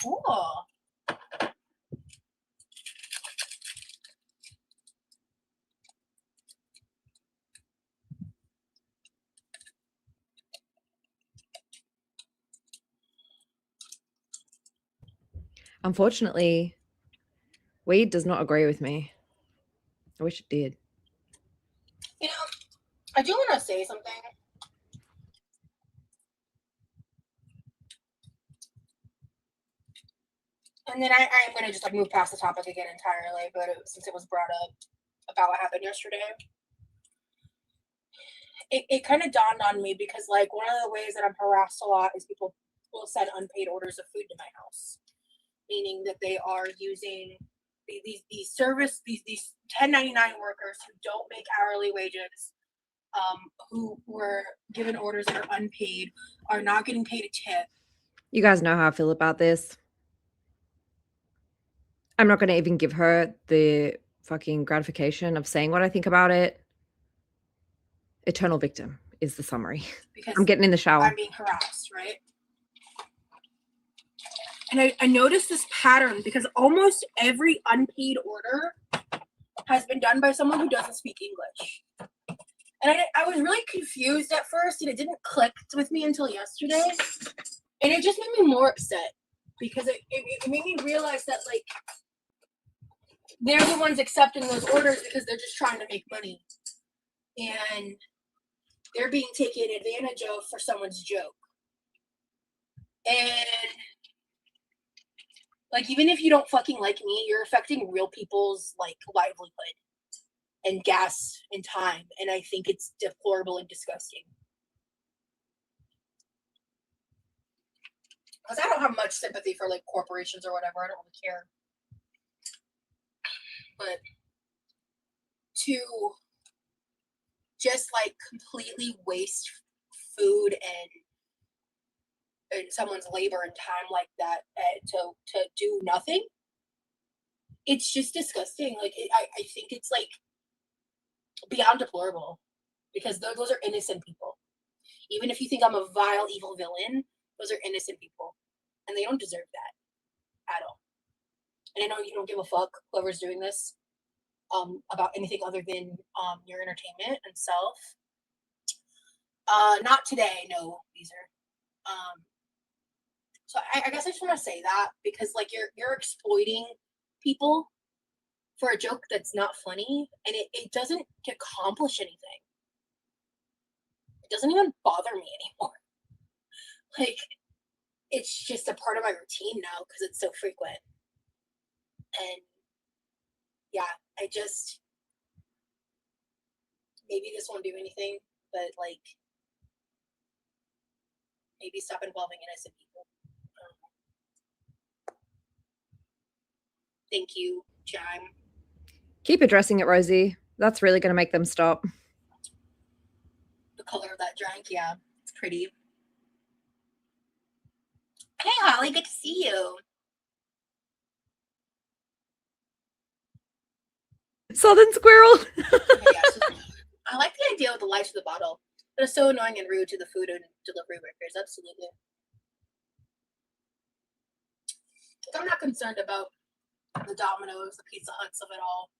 Cool. Unfortunately, weed does not agree with me. I wish it did. You know, I do want to say something. And then I'm going to just like move past the topic again entirely, but since it was brought up about what happened yesterday, it kind of dawned on me, because like one of the ways that I'm harassed a lot is people will send unpaid orders of food to my house, meaning that they are using these 1099 workers who don't make hourly wages, who were given orders that are unpaid, are not getting paid a tip. You guys know how I feel about this. I'm not going to even give her the fucking gratification of saying what I think about it. Eternal victim is the summary. Because I'm getting in the shower. I'm being harassed, right? And I noticed this pattern because almost every unpaid order has been done by someone who doesn't speak English. And I was really confused at first, and it didn't click with me until yesterday. And it just made me more upset, because it made me realize that, like, they're the ones accepting those orders because they're just trying to make money. And they're being taken advantage of for someone's joke. And like, even if you don't fucking like me, you're affecting real people's like livelihood and gas and time. And I think it's deplorable and disgusting. Because I don't have much sympathy for like corporations or whatever. I don't really care. But to just like completely waste food and someone's labor and time like that, to do nothing, it's just disgusting. Like I think it's like beyond deplorable, because those are innocent people. Even if you think I'm a vile, evil villain, those are innocent people, and they don't deserve that at all. And I know you don't give a fuck, whoever's doing this. about anything other than your entertainment and self. Not today, no, Beezer. So I guess I just want to say that because like you're exploiting people for a joke that's not funny, and it doesn't accomplish anything. It doesn't even bother me anymore. Like, it's just a part of my routine now because it's so frequent. And yeah, I just, maybe this won't do anything, but like, maybe stop involving innocent people. Thank you, Chime. Keep addressing it, Rosie. That's really going to make them stop. The color of that drink, yeah, it's pretty. Hey, Holly, good to see you. Southern squirrel. I like the idea of the lights of the bottle, but it's so annoying and rude to the food and delivery workers. Absolutely. I'm not concerned about the Domino's, the Pizza Huts of it all.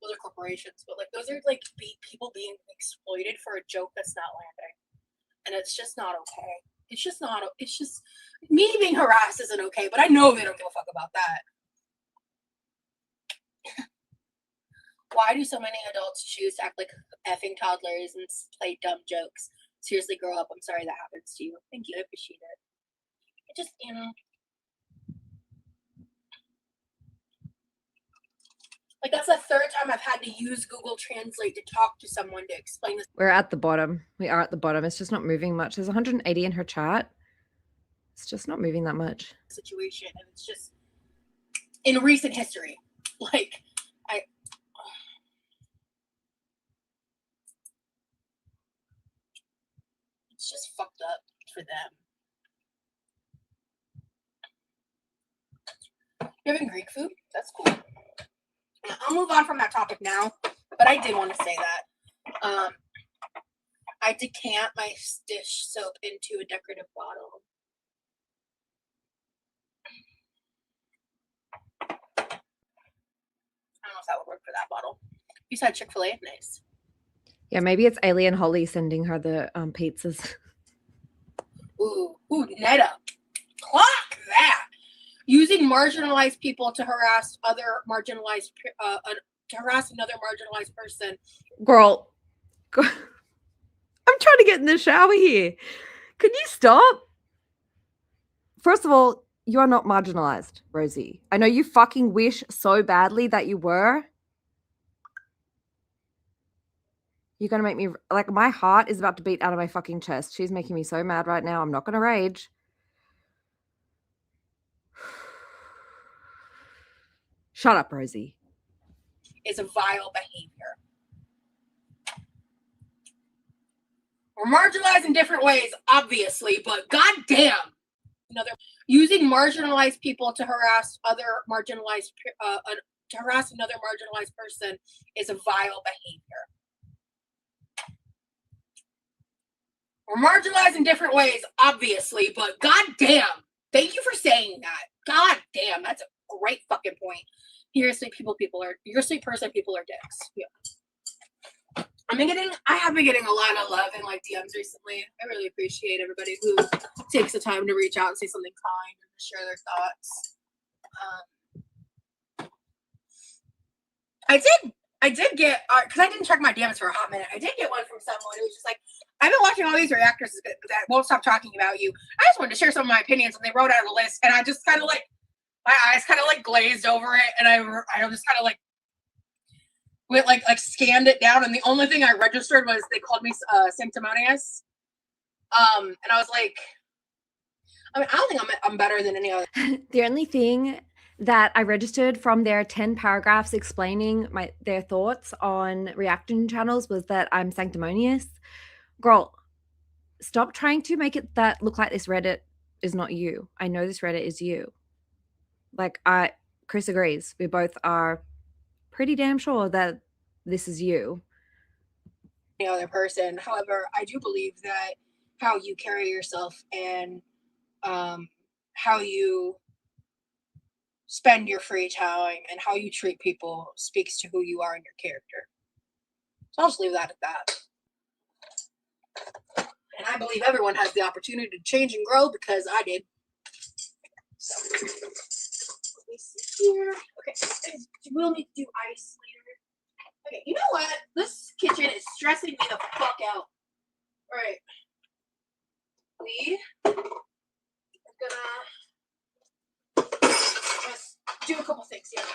Those are corporations, but like those are like people being exploited for a joke that's not landing, and it's just not okay. It's just not. It's just me being harassed isn't okay, but I know they don't give a fuck about that. Why do so many adults choose to act like effing toddlers and play dumb jokes? Seriously, grow up. I'm sorry that happens to you. Thank you. I appreciate it. It just, you know. Like, that's the third time I've had to use Google Translate to talk to someone to explain this. We're at the bottom. We are at the bottom. It's just not moving much. There's 180 in her chat. It's just not moving that much. Situation, and it's just in recent history. Like, it's just fucked up for them. You're having Greek food? That's cool. I'll move on from that topic now, but I did want to say that. I decant my dish soap into a decorative bottle. I don't know if that would work for that bottle. You said Chick-fil-A? Nice. Yeah, maybe it's Alien Holly sending her the pizzas. Ooh, Netta. Clock that. Using marginalized people to harass other marginalized, to harass another marginalized person. Girl, I'm trying to get in the shower here. Could you stop? First of all, you are not marginalized, Rosie. I know you fucking wish so badly that you were. You're going to make me, like, my heart is about to beat out of my fucking chest. She's making me so mad right now. I'm not going to rage. Shut up, Rosie. Is a vile behavior. We're marginalized in different ways, obviously, but goddamn, using marginalized people to harass other marginalized, to harass another marginalized person is a vile behavior. We're marginalized in different ways, obviously, but goddamn, thank you for saying that. Goddamn, that's a great fucking point. You're a sweet you're a sweet person, people are dicks. Yeah. I have been getting a lot of love in like DMs recently. I really appreciate everybody who takes the time to reach out and say something kind and share their thoughts. I did get, because I didn't check my DMs for a hot minute. I did get one from someone who was just like, I've been watching all these reactors that won't stop talking about you. I just wanted to share some of my opinions, and they wrote out a list, and I just kind of like, my eyes kind of like glazed over it, and I just kind of like went like scanned it down, and the only thing I registered was they called me sanctimonious. And I was like, I mean, I don't think I'm better than any other. The only thing that I registered from their 10 paragraphs explaining their thoughts on reaction channels was that I'm sanctimonious. Girl, stop trying to make it that look like this Reddit is not you. I know this Reddit is you. Like, Chris agrees. We both are pretty damn sure that this is you. Any other person. However, I do believe that how you carry yourself and how you spend your free time, and how you treat people speaks to who you are and your character. So I'll just leave that at that. And I believe everyone has the opportunity to change and grow because I did. So, let me see here. Okay, we'll need to do ice later. Okay, you know what? This kitchen is stressing me the fuck out. All right. We are gonna just do a couple things here.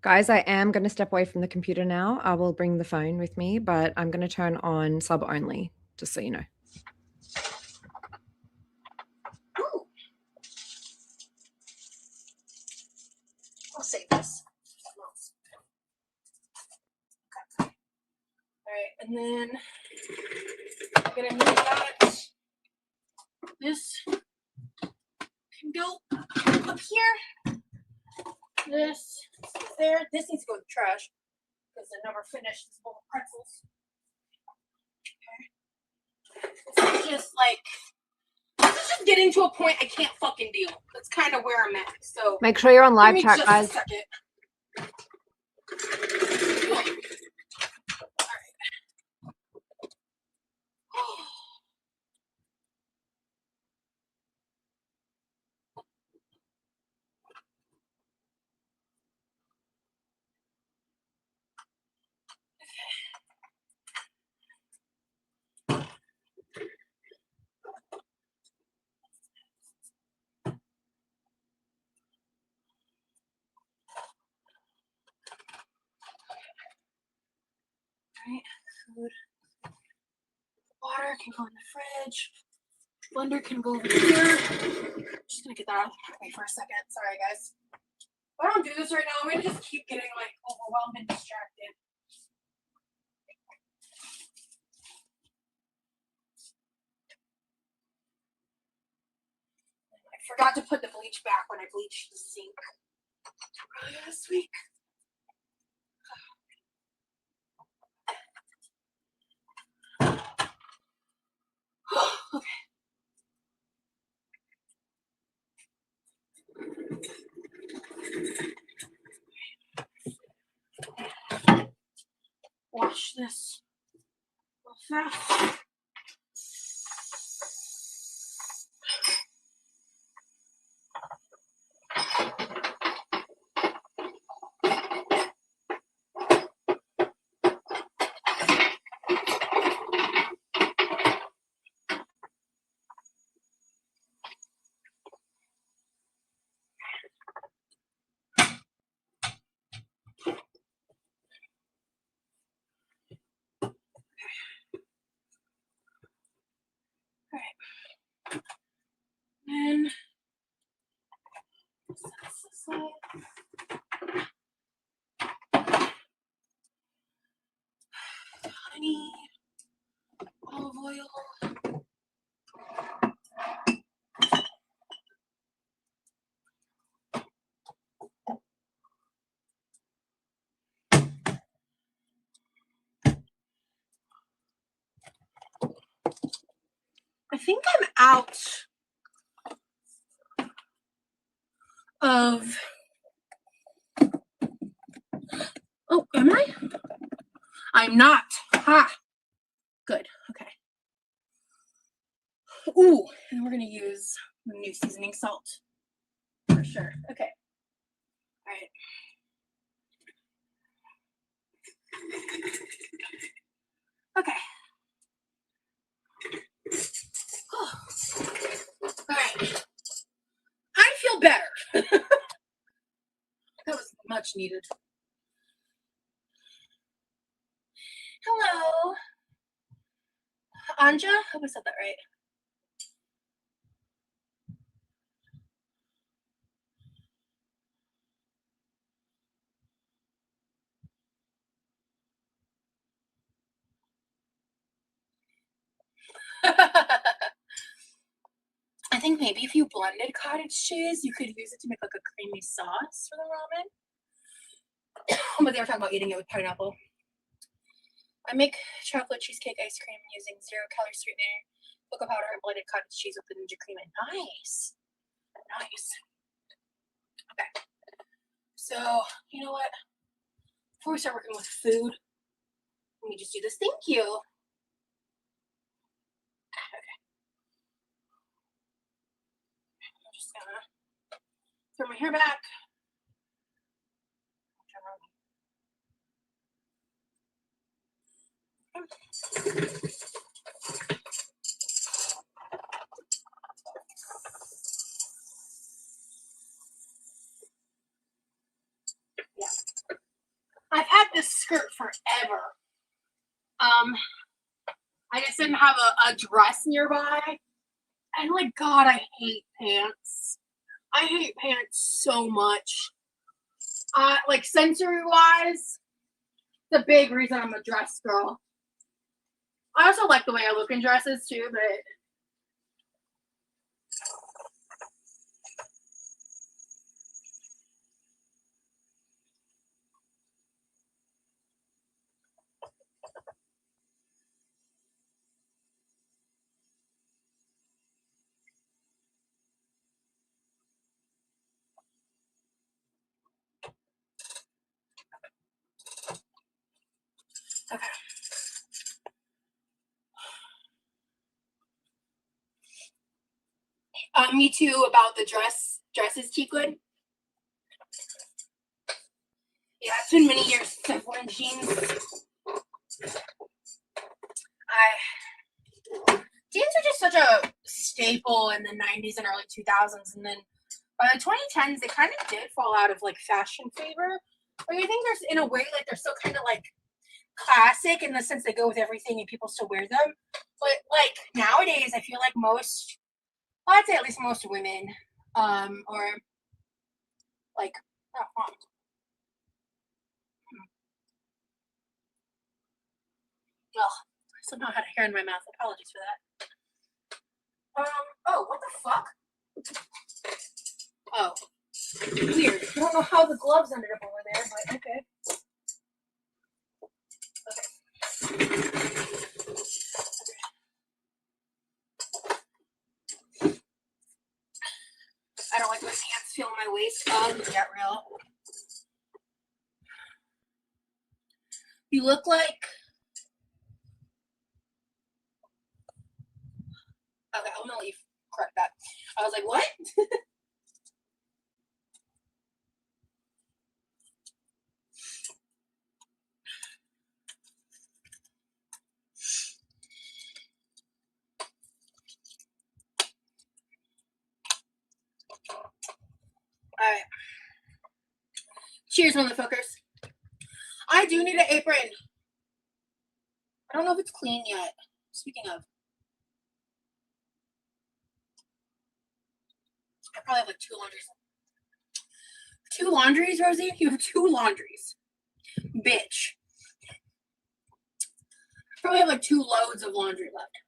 Guys, I am going to step away from the computer now. I will bring the phone with me, but I'm going to turn on sub only, just so you know. Ooh. I'll save this. Okay. All right, and then I'm gonna need that. This can go up here. This is there. This needs to go in the trash because I never finished this bowl of pretzels. Okay. This is just like, this is just getting to a point I can't fucking deal. That's kind of where I'm at. So Make sure you're on live give me chat, just guys. a second. Alright, food. Water can go in the fridge. Blender can go over here. Just gonna get that out of the way for a second. Sorry, guys. If I don't do this right now, I'm gonna just keep getting like overwhelmed and distracted. I forgot to put the bleach back when I bleached the sink earlier this week. Okay. Wash this real fast. Alright. And set this aside. Honey, olive oil. I think I'm out of. Oh, am I? I'm not. Ha. Good. Okay. Ooh, and we're gonna use the new seasoning salt for sure. Okay. All right. Okay. Oh. All right. I feel better. That was much needed. Hello. Anja? I hope I said that right. I think maybe if you blended cottage cheese, you could use it to make like a creamy sauce for the ramen. But they were talking about eating it with pineapple. I make chocolate cheesecake ice cream using 0-calorie sweetener, cocoa powder, and blended cottage cheese with the ninja cream. Nice. Nice. Okay. So, you know what? Before we start working with food, let me just do this. Thank you. Okay. I'm just gonna throw my hair back. Yeah. I've had this skirt forever. I just didn't have a dress nearby. And like, God, I hate pants. I hate pants so much. Like sensory wise, the big reason I'm a dress girl. I also like the way I look in dresses too, but okay. Me too about the dresses, Teakwood. Yeah, it's been many years since I've worn jeans. Jeans are just such a staple in the 90s and early 2000s, and then by the 2010s, they kind of did fall out of like fashion favor. But I think there's, in a way, like they're still kind of like classic in the sense they go with everything and people still wear them. But like nowadays, I feel like most, well, I'd say at least most women, or like, oh, ugh, I somehow had a hair in my mouth. Apologies for that. Oh, what the fuck? Oh, weird. I don't know how the gloves ended up over there, but okay. I don't like my pants feeling my waist. Get real. You look like. Okay, I'm gonna leave. Correct that. I was like, what? Alright. Cheers, motherfuckers. I do need an apron. I don't know if it's clean yet. Speaking of. I probably have like 2 laundries. 2 laundries, Rosie? You have 2 laundries. Bitch. Probably have like 2 loads of laundry left.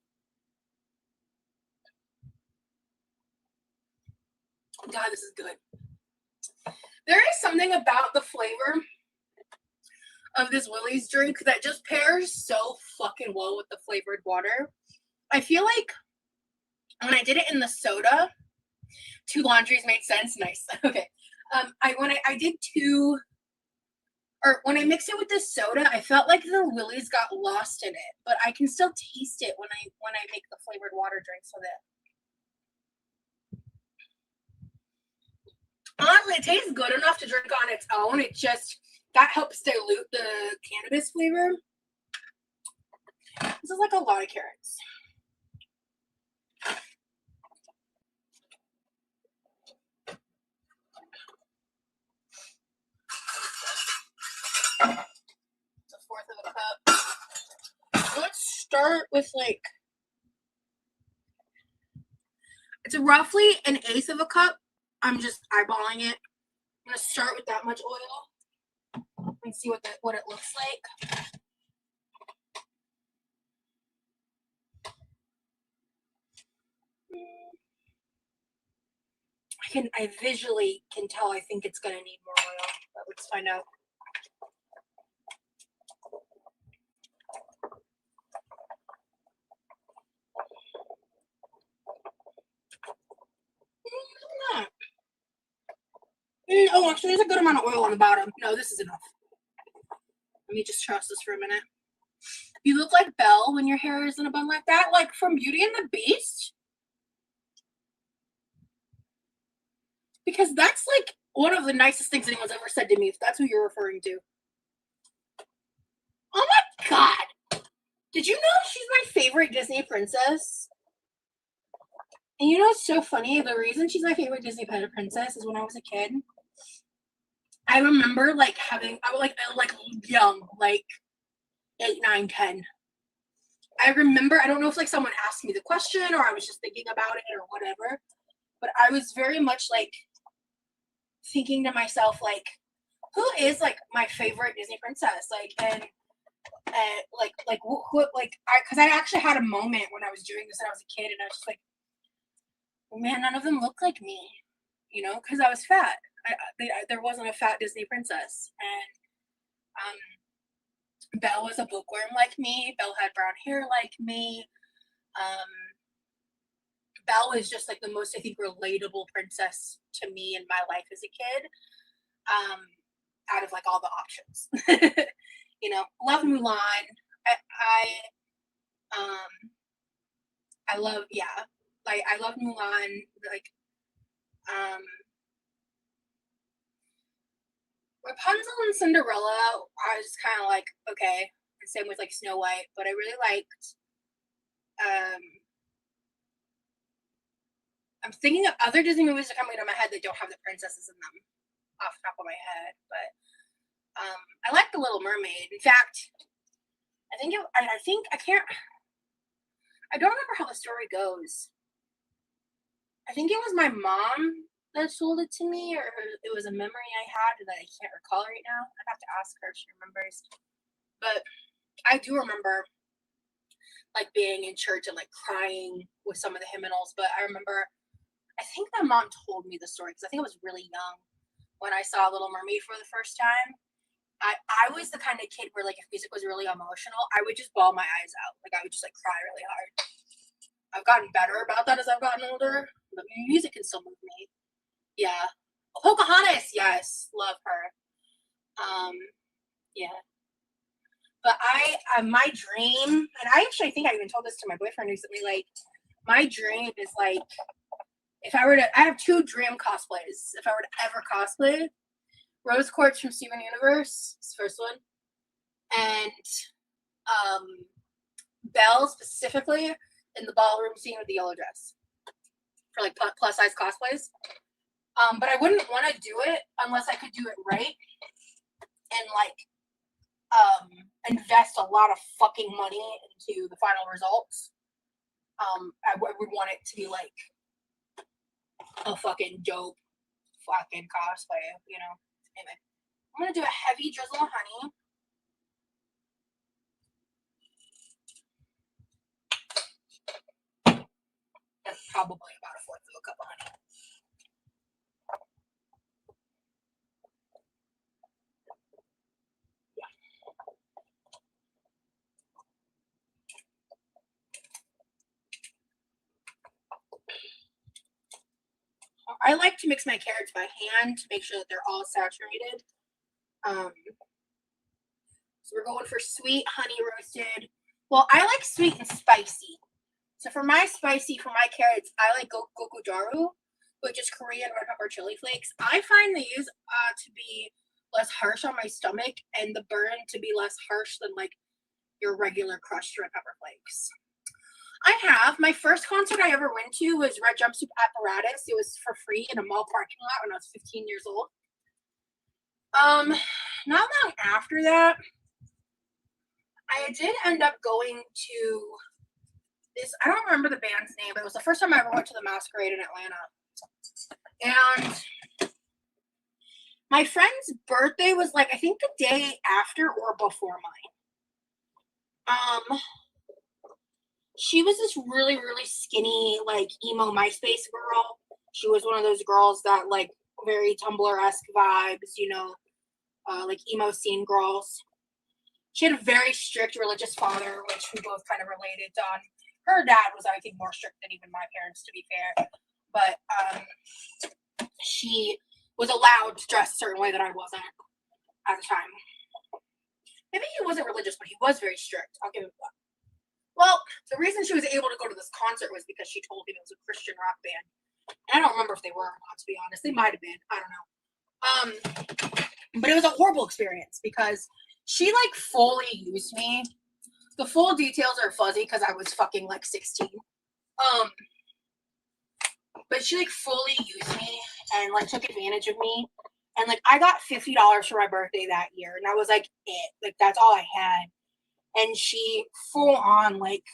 God, this is good. There is something about the flavor of this Willie's drink that just pairs so fucking well with the flavored water. I feel like when I did it in the soda, 2 laundries made sense. Nice. Okay. When I did 2, or when I mixed it with this soda, I felt like the Willie's got lost in it, but I can still taste it when I make the flavored water drinks with it. Honestly, it tastes good enough to drink on its own. It just, that helps dilute the cannabis flavor. This is like a lot of carrots. It's a 1/4 of a cup. Let's start with like, it's roughly an 1/8 of a cup. I'm just eyeballing it. I'm gonna start with that much oil and see what it looks like. I visually can tell. I think it's gonna need more oil, but let's find out. Oh, actually, there's a good amount of oil on the bottom. No, this is enough. Let me just trust this for a minute. You look like Belle when your hair is in a bun like that, like from Beauty and the Beast. Because that's like one of the nicest things anyone's ever said to me, if that's who you're referring to. Oh my God. Did you know she's my favorite Disney princess? And you know what's so funny? The reason she's my favorite Disney princess is when I was a kid, I remember like having, I was like young, like 8, 9, 10. I remember, I don't know if like someone asked me the question or I was just thinking about it or whatever, but I was very much like thinking to myself, like, who is like my favorite Disney princess? Like, and who, like, because I actually had a moment when I was doing this and I was a kid and I was just like, man, none of them look like me, you know, because I was fat. There wasn't a fat Disney princess. And Belle was a bookworm like me. Belle had brown hair like me. Belle was just like the most, I think, relatable princess to me in my life as a kid, out of like all the options. You know, love Mulan. I love, yeah. Like, I love Mulan, like, Rapunzel and Cinderella, I was just kind of like, okay, and same with, like, Snow White, but I really liked, I'm thinking of other Disney movies that are coming into my head that don't have the princesses in them, off the top of my head, but, I like The Little Mermaid. In fact, I don't remember how the story goes. I think it was my mom that told it to me, or it was a memory I had that I can't recall right now. I'd have to ask her if she remembers. But I do remember like being in church and like crying with some of the hymnals. But I remember, I think my mom told me the story because I think I was really young when I saw Little Mermaid for the first time. I was the kind of kid where like if music was really emotional, I would just bawl my eyes out. Like I would just like cry really hard. I've gotten better about that as I've gotten older, but music can still move me. Yeah. Pocahontas, yes, love her. Yeah. But my dream, and I think I even told this to my boyfriend recently, like, my dream is like, if I were to, I have 2 dream cosplays. If I were to ever cosplay, Rose Quartz from Steven Universe, is the first one, and Belle specifically in the ballroom scene with the yellow dress for like plus size cosplays. But I wouldn't want to do it unless I could do it right and like invest a lot of fucking money into the final results. I would want it to be like a fucking dope fucking cosplay, you know. Anyway, I'm gonna do a heavy drizzle of honey. That's probably about a 1/4 of a cup of honey. I like to mix my carrots by hand to make sure that they're all saturated. So we're going for sweet honey roasted. Well, I like sweet and spicy. So for my spicy, for my carrots, I like gokujaru, which is Korean red pepper chili flakes. I find these to be less harsh on my stomach and the burn to be less harsh than like your regular crushed red pepper flakes. My first concert I ever went to was Red Jumpsuit Apparatus. It was for free in a mall parking lot when I was 15 years old. Not long after that, I did end up going to this, I don't remember the band's name, but it was the first time I ever went to the Masquerade in Atlanta. And my friend's birthday was like, I think the day after or before mine. She was this really, really skinny, like, emo MySpace girl. She was one of those girls that, like, very Tumblr-esque vibes, you know, like, emo scene girls. She had a very strict religious father, which we both kind of related on. Her dad was, I think, more strict than even my parents, to be fair. But she was allowed to dress a certain way that I wasn't at the time. Maybe he wasn't religious, but he was very strict. I'll give him that. Well, the reason she was able to go to this concert was because she told him it was a Christian rock band. And I don't remember if they were or not, to be honest. They might have been. I don't know. But it was a horrible experience because she like fully used me. The full details are fuzzy because I was fucking like 16. But she like fully used me and like took advantage of me. And like I got $50 for my birthday that year, and that was like it. Like that's all I had. And she full on like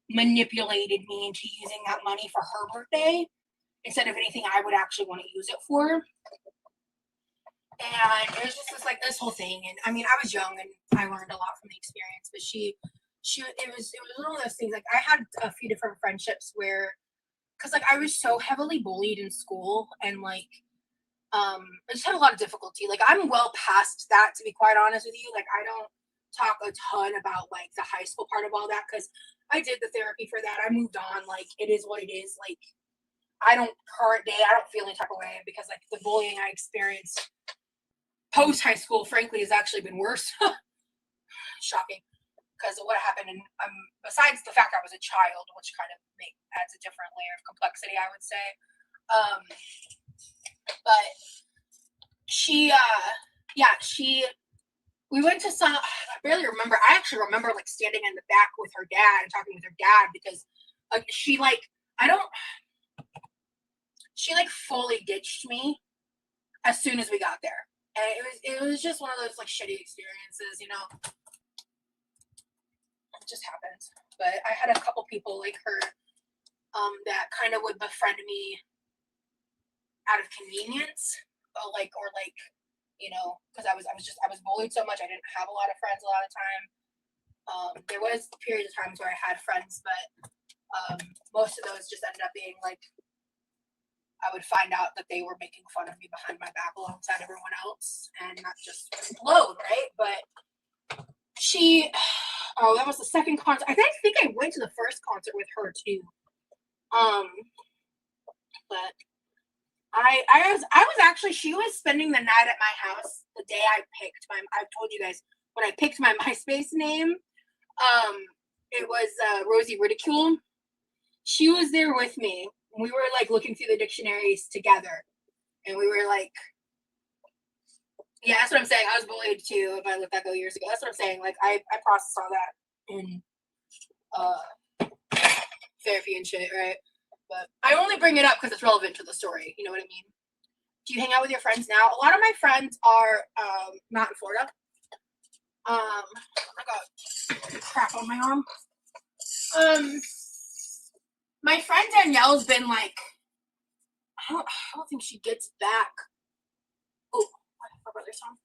manipulated me into using that money for her birthday instead of anything I would actually want to use it for. And it was just like this whole thing. And I mean, I was young and I learned a lot from the experience. But it was one of those things. Like I had a few different friendships where, because like I was so heavily bullied in school and like I just had a lot of difficulty. Like I'm well past that, to be quite honest with you. Like I don't talk a ton about like the high school part of all that because I did the therapy for that. I moved on. Like it is what it is. Like I don't feel any type of way because like the bullying I experienced post high school, frankly, has actually been worse. Shocking, because of what happened. And besides the fact I was a child, which kind of adds a different layer of complexity, I would say. But we went to some, I barely remember. I actually remember like standing in the back with her dad and talking with her dad because she fully ditched me as soon as we got there. And it was just one of those like shitty experiences, you know. It just happens. But I had a couple people like her that kind of would befriend me out of convenience, or you know, because I was bullied so much. I didn't have a lot of friends a lot of time. There was periods of times where I had friends, but most of those just ended up being like I would find out that they were making fun of me behind my back alongside everyone else, and that just explode, right? But that was the second concert. I think I went to the first concert with her too. But I was actually, she was spending the night at my house the day I told you guys when I picked my MySpace name. It was Rosie Ridicule. She was there with me. We were like looking through the dictionaries together, and we were like, yeah, that's what I'm saying. I was bullied too. If I look back years ago, that's what I'm saying. Like I processed all that in therapy and shit, right? But I only bring it up because it's relevant to the story. You know what I mean? Do you hang out with your friends now? A lot of my friends are not in Florida. I got crap on my arm. My friend Danielle's been like, I don't think she gets back. Oh, my brother's on.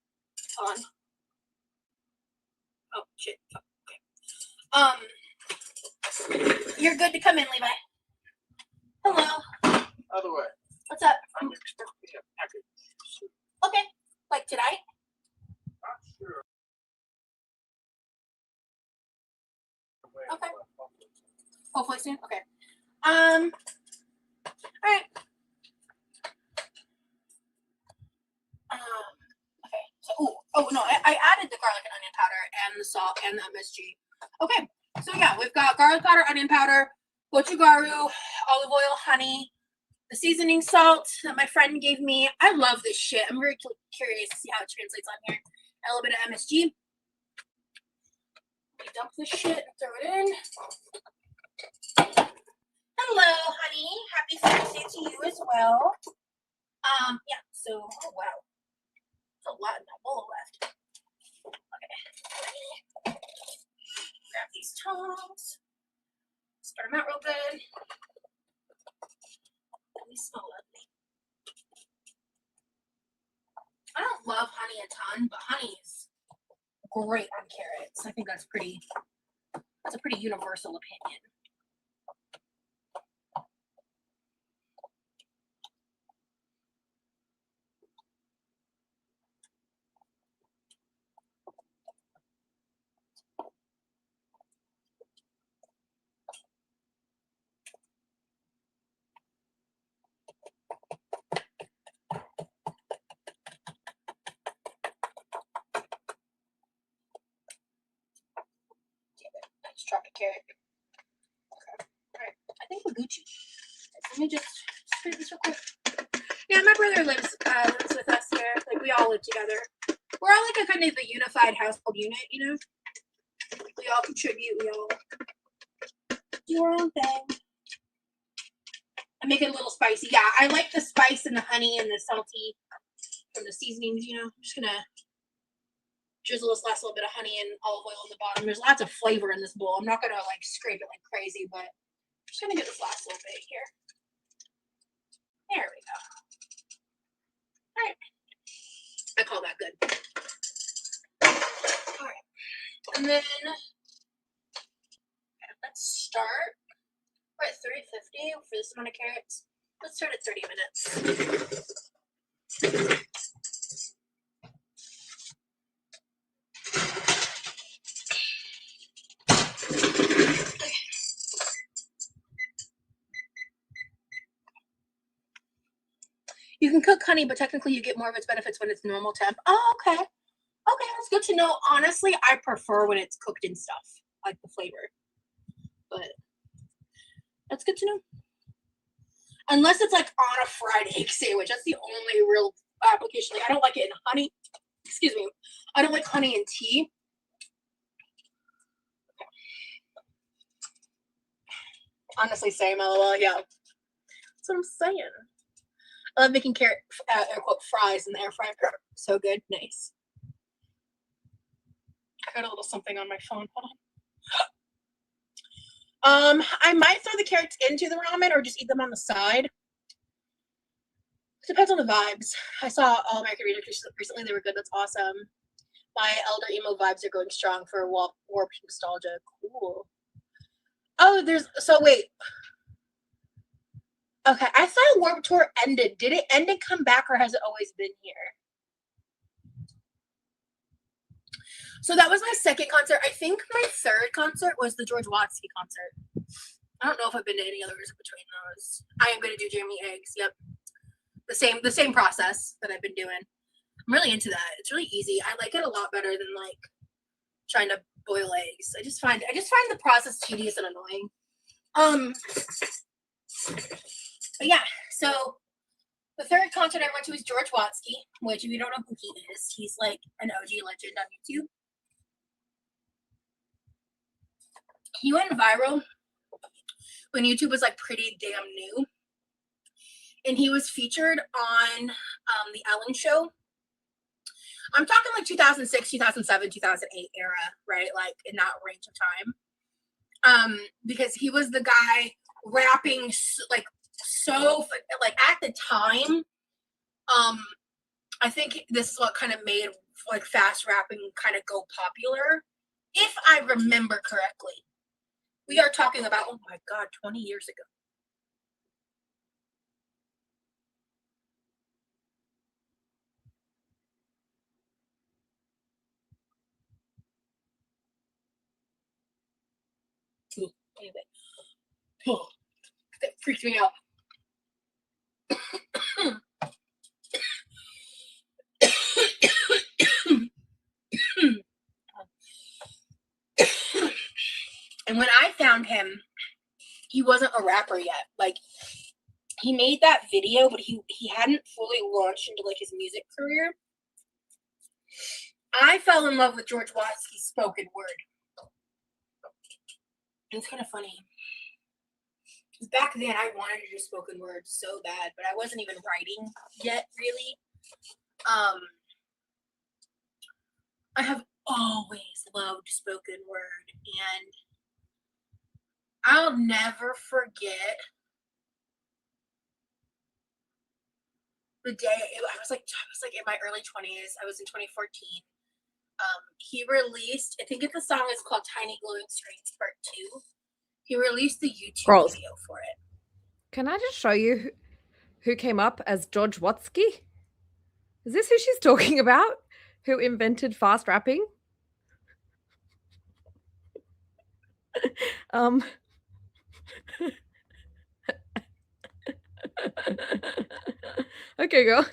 Hold on. Oh shit. Okay. You're good to come in, Levi. Hello. Other way. What's up? I'm expecting a package. Okay. Like tonight? Not sure. Okay. Hopefully soon. Okay. All right. Okay. So, I added the garlic and onion powder and the salt and the MSG. Okay. So yeah, we've got garlic powder, onion powder, gochugaru, olive oil, honey, the seasoning salt that my friend gave me. I love this shit. I'm very curious to see how it translates on here. A little bit of MSG. Dump this shit and throw it in. Hello, honey. Happy Thursday to you as well. Yeah, so, oh wow. There's a lot in that bowl left. Okay. Grab these tongs. Spread them out real good. They smell lovely. I don't love honey a ton, but honey is great on carrots. I think that's a pretty universal opinion. carrot. Okay. All right. I think we're Gucci. Let me just do this real quick. Yeah, my brother lives with us here. Like, we all live together. We're all like a kind of a unified household unit, you know? We all contribute. We all do our own thing. I make it a little spicy. Yeah, I like the spice and the honey and the salty from the seasonings, you know? I'm just gonna drizzle this last little bit of honey and olive oil on the bottom. There's lots of flavor in this bowl. I'm not gonna like scrape it like crazy, but I'm just gonna get this last little bit here. There we go. All right. I call that good. All right. And then let's start. We're at 350 for this amount of carrots. Let's start at 30 minutes. You can cook honey, but technically you get more of its benefits when it's normal temp. Oh, okay. Okay, that's good to know. Honestly, I prefer when it's cooked in stuff, like the flavor. But that's good to know. Unless it's like on a fried egg sandwich. That's the only real application. Like, I don't like it in honey. Excuse me. I don't like honey in tea. Honestly, same, lol. Yeah. That's what I'm saying. I love making carrot, air quote, fries in the air fryer. So good. Nice. I got a little something on my phone. Hold on. I might throw the carrots into the ramen or just eat them on the side. Depends on the vibes. I saw All American Readers recently. They were good. That's awesome. My elder emo vibes are going strong for warped nostalgia. Cool. Oh, wait. Okay, I thought Warped Tour ended. Did it end and come back, or has it always been here? So that was my second concert. I think my third concert was the George Watsky concert. I don't know if I've been to any others in between those. I am going to do Jeremy Eggs. Yep, the same process that I've been doing. I'm really into that. It's really easy. I like it a lot better than like trying to boil eggs. I just find the process tedious and annoying. But yeah, so the third concert I went to was George Watsky, which if you don't know who he is, he's like an OG legend on YouTube. He went viral when YouTube was like pretty damn new. And he was featured on the Ellen Show. I'm talking like 2006, 2007, 2008 era, right? Like in that range of time. Because he was the guy rapping like at the time. I think this is what kind of made like fast rapping kind of go popular, if I remember correctly. We are talking about, oh my God, 20 years ago. Anyway. Oh, that freaked me out. And when I found him, he wasn't a rapper yet. Like, he made that video, but he hadn't fully launched into like his music career. I fell in love with George Watsky's spoken word. It's kind of funny. Back then, I wanted to do spoken word so bad, but I wasn't even writing yet, really. I have always loved spoken word, and I'll never forget the day. I was like in my early 20s. I was in 2014. He released, I think the song is called Tiny Glowing Screens Part 2. He released the YouTube video for it. Can I just show you who came up as George Watsky? Is this who she's talking about? Who invented fast rapping? Okay, girl.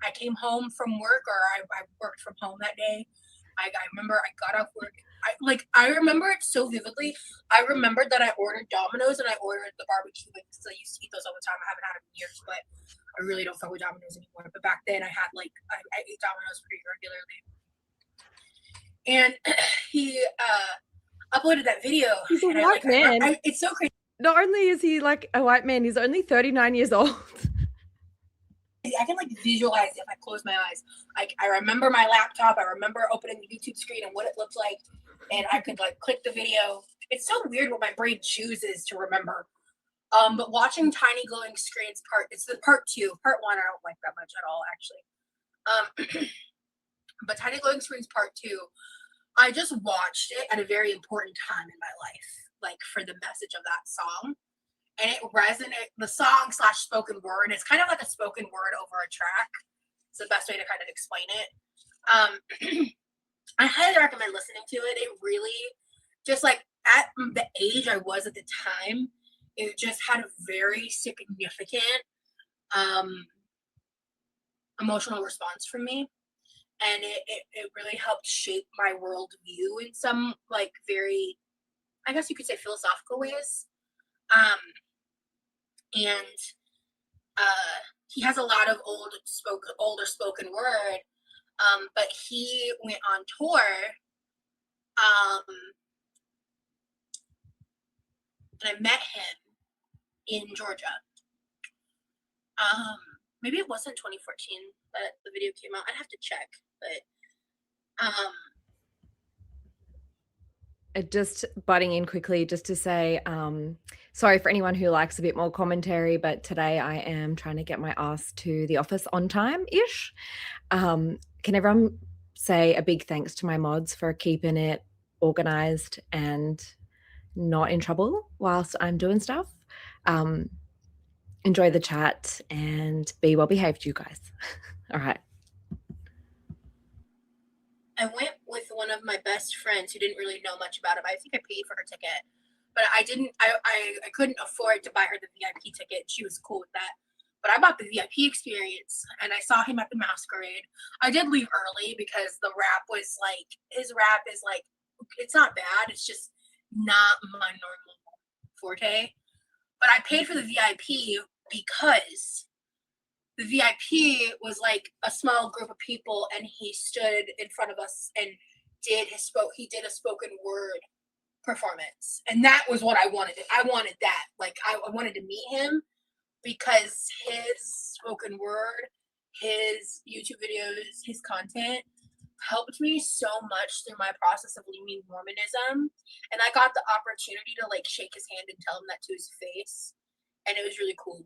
I came home from work, or I worked from home that day. I remember I got off work I remember it so vividly. I remembered that I ordered Domino's and I ordered the barbecue wings because I used to eat those all the time. I haven't had them in years, but I really don't fuck with Domino's anymore. But back then I had I ate Domino's pretty regularly. And he uploaded that video. He's a and white man. It's so crazy. Not only is he like a white man, he's only 39 years old. I can visualize it if I close my eyes. I remember my laptop. I remember opening the YouTube screen and what it looked like, and I could click the video. It's so weird what my brain chooses to remember. But watching Tiny Glowing Screens it's the part 2. Part 1 I don't like that much at all actually. But Tiny Glowing Screens part 2, I just watched it at a very important time in my life, for the message of that song. And it resonated, the song / spoken word. It's kind of like a spoken word over a track. It's the best way to kind of explain it. I highly recommend listening to it. It really, just at the age I was at the time, it just had a very significant emotional response from me. And it really helped shape my worldview in some very, I guess you could say, philosophical ways. And he has a lot of older spoken word, but he went on tour, and I met him in Georgia. Maybe it wasn't 2014 that the video came out. I'd have to check, but Just butting in quickly just to say, sorry for anyone who likes a bit more commentary, but today I am trying to get my ass to the office on time-ish. Can everyone say a big thanks to my mods for keeping it organized and not in trouble whilst I'm doing stuff? Enjoy the chat and be well behaved, you guys. All right. I went with one of my best friends who didn't really know much about it. I think I paid for her ticket, but I couldn't afford to buy her the VIP ticket. She was cool with that, but I bought the VIP experience, and I saw him at the masquerade. I did leave early because the rap was his rap is it's not bad. It's just not my normal forte. But I paid for the VIP because the VIP was a small group of people, and he stood in front of us and did a spoken word performance, and that was what I wanted. I wanted that. I wanted to meet him because his spoken word, his YouTube videos, his content helped me so much through my process of leaving Mormonism, and I got the opportunity to shake his hand and tell him that to his face, and it was really cool.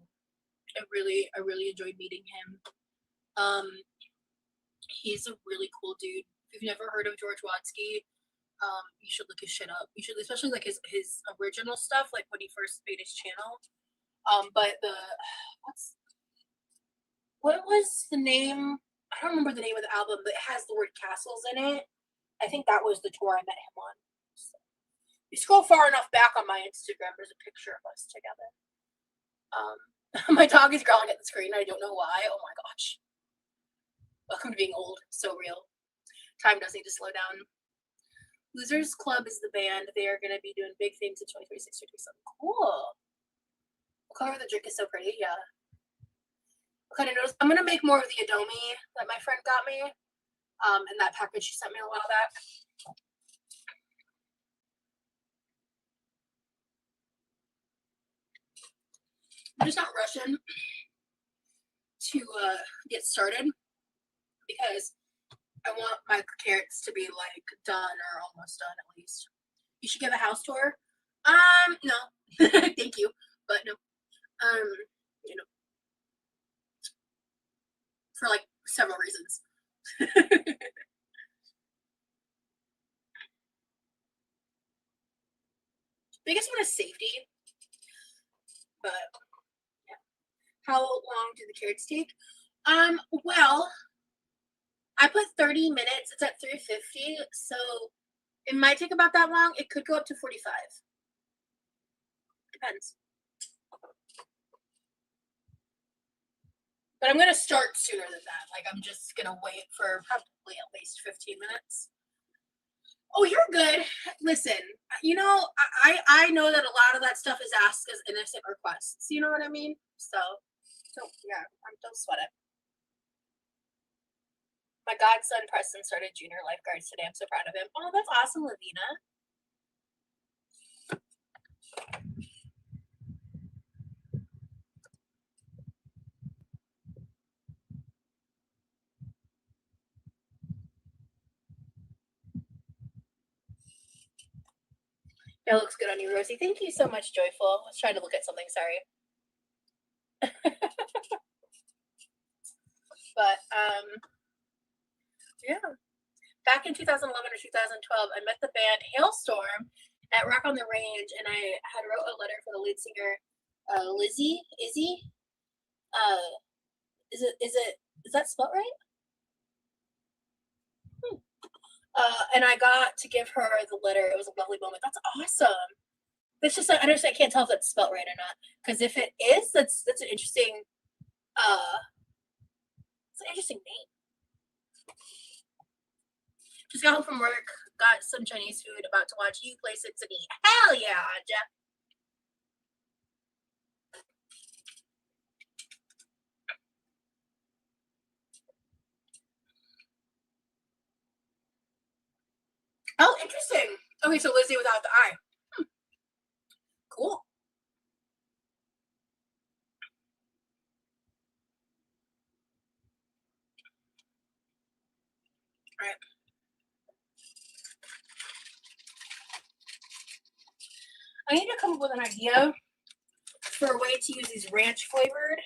I really enjoyed meeting him. He's a really cool dude. If you've never heard of George Watsky, you should look his shit up. You should, especially his original stuff, when he first made his channel. But what was the name? I don't remember the name of the album, but it has the word castles in it. I think that was the tour I met him on. So, you scroll far enough back on my Instagram, there's a picture of us together. My dog is growling at the screen. I don't know why. Oh my gosh. Welcome to being old. So real. Time does need to slow down. Losers Club is the band. They are going to be doing big things in 2026 or 2027. Cool. The color of the drink is so pretty. Yeah. What kind of notice? I'm going to make more of the Adomi that my friend got me. In that package she sent me a while back. I'm just not rushing to get started because I want my carrots to be done or almost done at least. You should give a house tour. No. Thank you. But no. For several reasons. Biggest one is safety. But how long do the carrots take? Well, I put 30 minutes. It's at 350, so it might take about that long. It could go up to 45. Depends. But I'm going to start sooner than that. I'm just going to wait for probably at least 15 minutes. Oh, you're good. Listen, you know, I know that a lot of that stuff is asked as innocent requests. You know what I mean? So yeah, don't sweat it. My godson Preston started junior lifeguards today. I'm so proud of him. Oh, that's awesome, Lavina. That looks good on you, Rosie. Thank you so much, Joyful. I was trying to look at something, sorry. But yeah. Back in 2011 or 2012, I met the band Hailstorm at Rock on the Range, and I had wrote a letter for the lead singer, Izzy. Is that spelled right? And I got to give her the letter. It was a lovely moment. That's awesome. It's just I can't tell if that's spelled right or not. Because if it is, that's an interesting it's an interesting name. Just got home from work, got some Chinese food, about to watch You Play Sits and Eat. Hell yeah, Jeff. Oh, interesting. Okay, so Lizzie without the I. Cool. All right. I need to come up with an idea for a way to use these ranch flavored.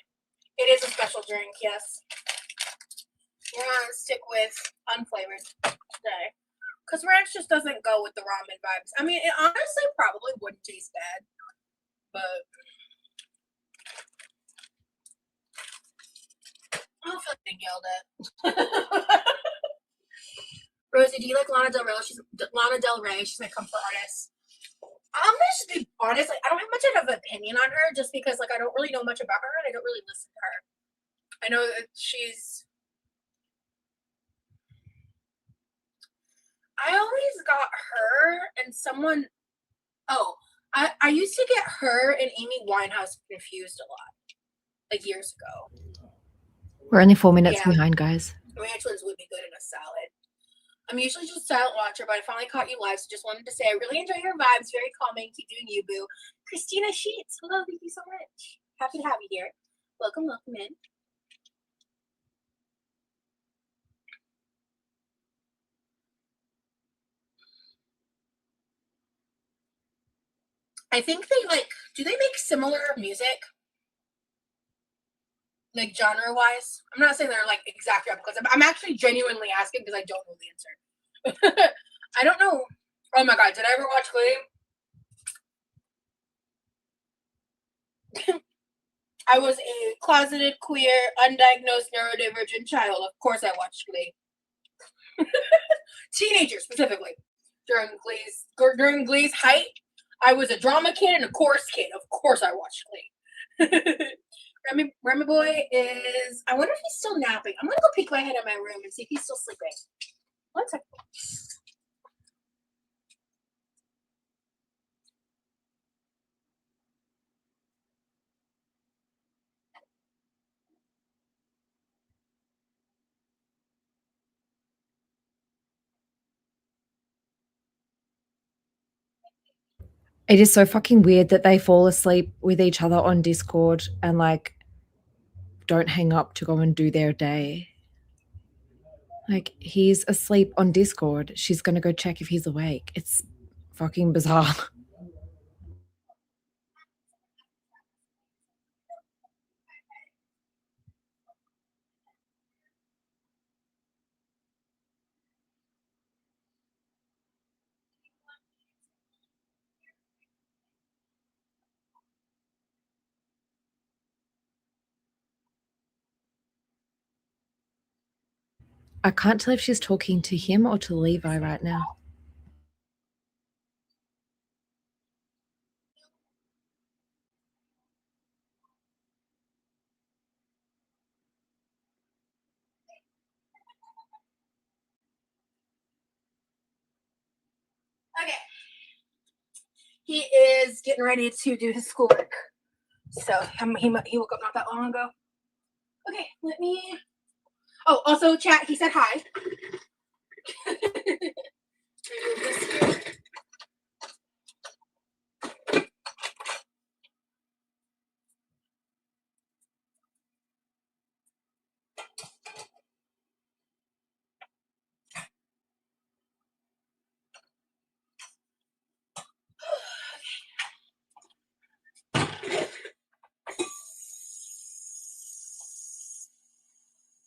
It is a special drink, yes. We're gonna stick with unflavored today. Because ranch just doesn't go with the ramen vibes. I mean, it honestly probably wouldn't taste bad. But I don't feel like being yelled at. Rosie, do you like Lana Del Rey? She's my comfort artist. I'm gonna just be honest, like I don't have much of an opinion on her just because like I don't really know much about her and I don't really listen to her. I know that I always got her and someone I used to get her and Amy Winehouse confused a lot. Like years ago. We're only 4 minutes behind, guys. Ranch ones would be good in a salad. I'm usually just a silent watcher, but I finally caught you live, so just wanted to say I really enjoy your vibes. Very calming. Keep doing you, boo. Christina Sheets. Hello, thank you so much. Happy to have you here. Welcome in. I think they do they make similar music? Like genre wise? I'm not saying they're like exact replicas. I'm actually genuinely asking because I don't know the answer. I don't know. Oh my god, did I ever watch Glee? I was a closeted, queer, undiagnosed, neurodivergent child. Of course I watched Glee. Teenager specifically. During Glee's height, I was a drama kid and a chorus kid. Of course I watched Glee. Remy boy is, I wonder if he's still napping. I'm gonna go peek my head in my room and see if he's still sleeping. 1 second. It is so fucking weird that they fall asleep with each other on Discord and like don't hang up to go and do their day. Like he's asleep on Discord. She's going to go check if he's awake. It's fucking bizarre. I can't tell if she's talking to him or to Levi right now. He is getting ready to do his schoolwork. So he woke up not that long ago. Okay, let me. Oh, also, chat. He said hi.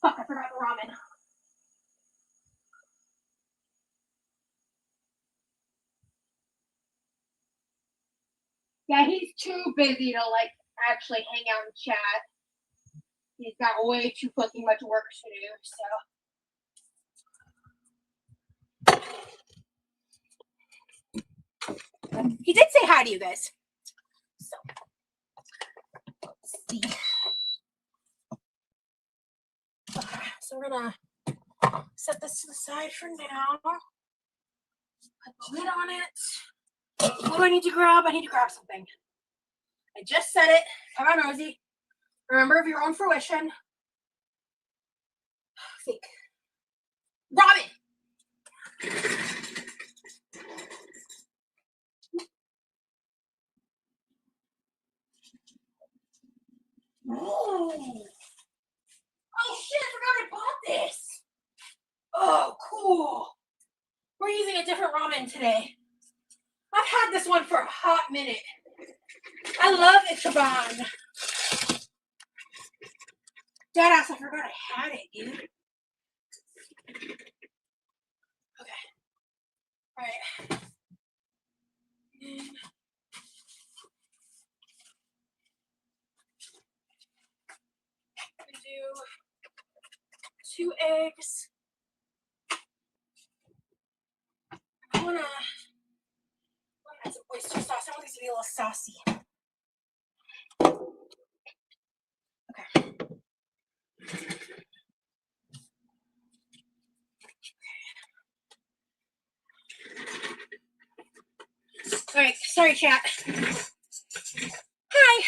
Fuck, I forgot the ramen. Yeah, he's too busy to like actually hang out and chat. He's got way too fucking much work to do, so. He did say hi to you guys. So, let's see. Okay, so we're gonna set this to the side for now. Put the lid on it. What do I need to grab? I need to grab something. I just said it. Come on, Rosie. Remember of your own fruition. Think. Ramen! Oh shit, I forgot I bought this. Oh, cool. We're using a different ramen today. I've had this one for a hot minute. I love Ichiban. Deadass, I forgot I had it, dude. Okay. Alright. Do 2 eggs. I wanna add some oyster sauce. I want these to be a little saucy. Okay. All right, sorry, chat. Hi.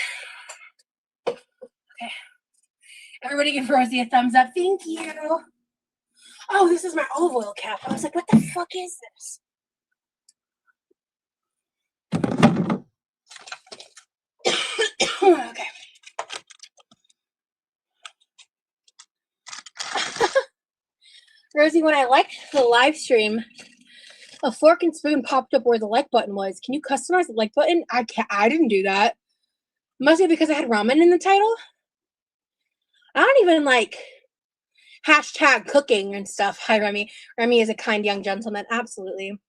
Okay. Everybody give Rosie a thumbs up. Thank you. Oh, this is my olive oil cap. I was like, what the fuck is this? Okay. Rosie, when I liked the live stream, a fork and spoon popped up where the like button was. Can you customize the like button? I didn't do that. Must be because I had ramen in the title. I don't even like hashtag cooking and stuff. Hi, Remy. Remy is a kind young gentleman. Absolutely.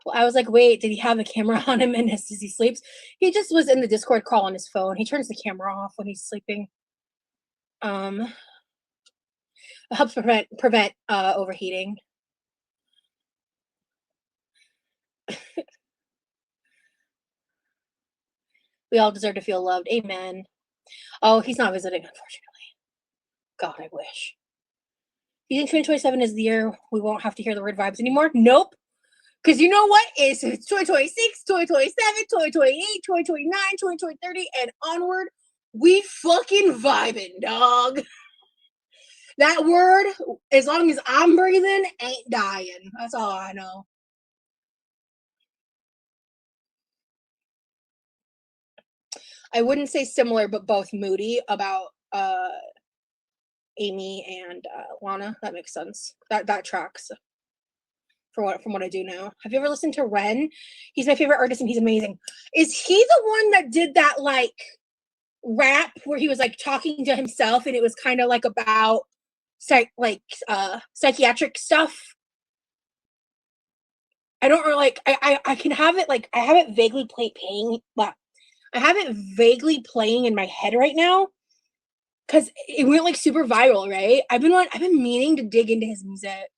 Well, I was like, wait, did he have a camera on him and as he sleeps? He just was in the Discord call on his phone. He turns the camera off when he's sleeping. It helps prevent overheating. We all deserve to feel loved. Amen. Oh, he's not visiting, unfortunately. God, I wish. You think 2027 is the year we won't have to hear the word vibes anymore? Nope. Because you know what? It's 2026, 2027, 2028, 2029, 2030, and onward. We fucking vibing, dog. That word, as long as I'm breathing, ain't dying. That's all I know. I wouldn't say similar, but both moody about Amy and Lana. That makes sense. That tracks from what I do now. Have you ever listened to Ren? He's my favorite artist and he's amazing. Is he the one that did that like rap where he was like talking to himself and it was kind of like about psychiatric stuff? I don't really like I can have it like I have it vaguely playing, but I have it vaguely playing in my head right now because it went like super viral, right? I've been meaning to dig into his music.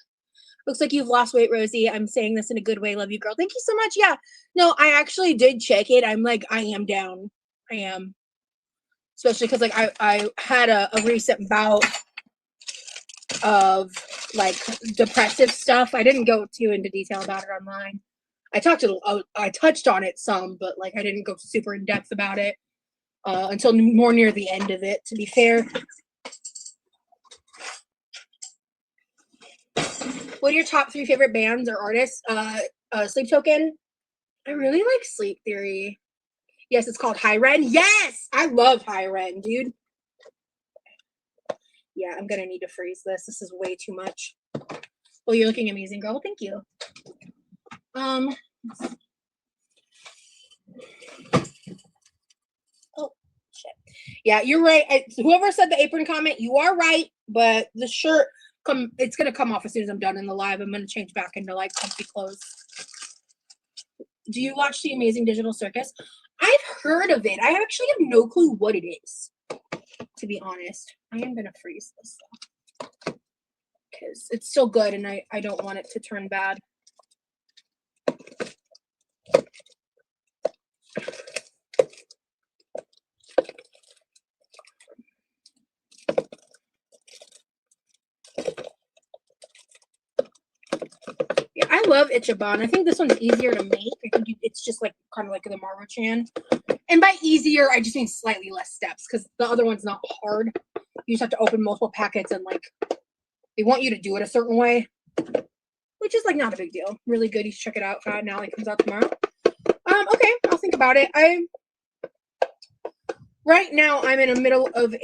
Looks like you've lost weight, Rosie. I'm saying this in a good way. Love you, girl. Thank you so much. Yeah. No, I actually did check it. I'm like, I am down. I am. Especially because like I had a recent bout of like depressive stuff. I didn't go too into detail about it online. I touched on it some, but like I didn't go super in depth about it until more near the end of it, to be fair. What are your top 3 favorite bands or artists? Sleep Token. I really like Sleep Theory. Yes, it's called High Ren. Yes! I love High Ren, dude. Yeah, I'm gonna need to freeze this. This is way too much. Well, you're looking amazing, girl. Thank you. Oh, shit. Yeah, you're right. Whoever said the apron comment, you are right. But the shirt, it's gonna come off as soon as I'm done in the live. I'm gonna change back into like comfy clothes. Do you watch The Amazing Digital Circus? I've heard of it. I actually have no clue what it is, to be honest. I am gonna freeze this though, because it's still good and I don't want it to turn bad. Yeah, I love Ichiban. I think this one's easier to make. I think it's just like kind of like the Maruchan. And by easier, I just mean slightly less steps because the other one's not hard. You just have to open multiple packets and like they want you to do it a certain way, which is like not a big deal. Really good. You should check it out. Fat and Alley comes out tomorrow. Okay, I'll think about it. Right now I'm in the middle of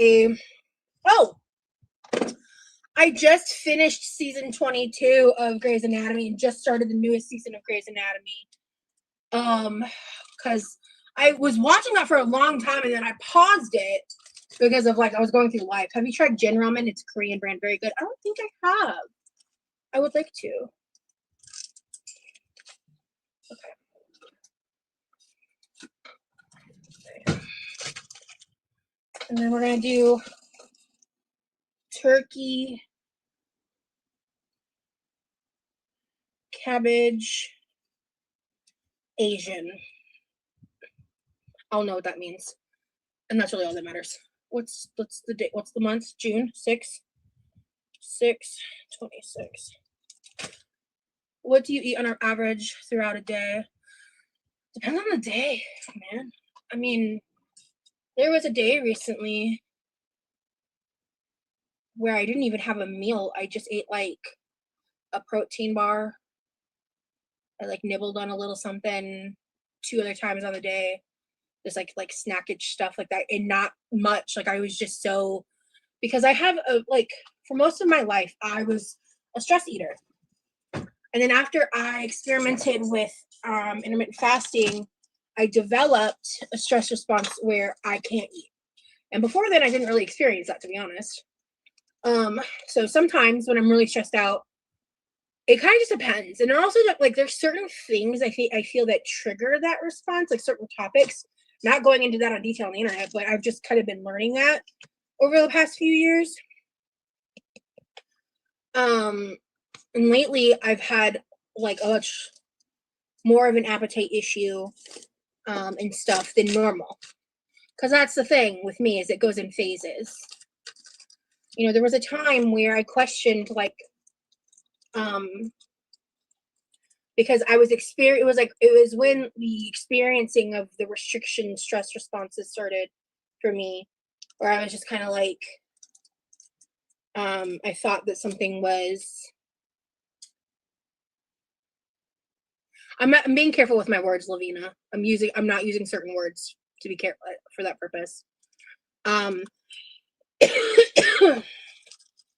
I just finished season 22 of Grey's Anatomy and just started the newest season of Grey's Anatomy. Because I was watching that for a long time and then I paused it because of like I was going through life. Have you tried Jin Ramen? It's a Korean brand, very good. I don't think I have. I would like to. Okay. And then we're gonna do turkey, cabbage, Asian. I'll know what that means. And that's really all that matters. What's the date? What's the month? June 6th. 6/26. What do you eat on average throughout a day? Depends on the day, man. I mean, there was a day recently where I didn't even have a meal. I just ate like a protein bar. I like nibbled on a little something 2 other times on the day. Just like snackage stuff like that, and not much. Like I was just so, because I have for most of my life I was a stress eater. And then after I experimented with intermittent fasting, I developed a stress response where I can't eat. And before then, I didn't really experience that, to be honest. So sometimes when I'm really stressed out, it kind of just depends. And also, like, there's certain things I feel that trigger that response, like certain topics. Not going into that on detail on the internet, but I've just kind of been learning that over the past few years. And lately I've had like a much more of an appetite issue and stuff than normal. Because that's the thing with me, is it goes in phases. You know, there was a time where I questioned because I was it was when the experiencing of the restriction stress responses started for me, where I was just kind of like, I thought that something was, I'm being careful with my words, Lavina. I'm not using certain words to be careful for that purpose.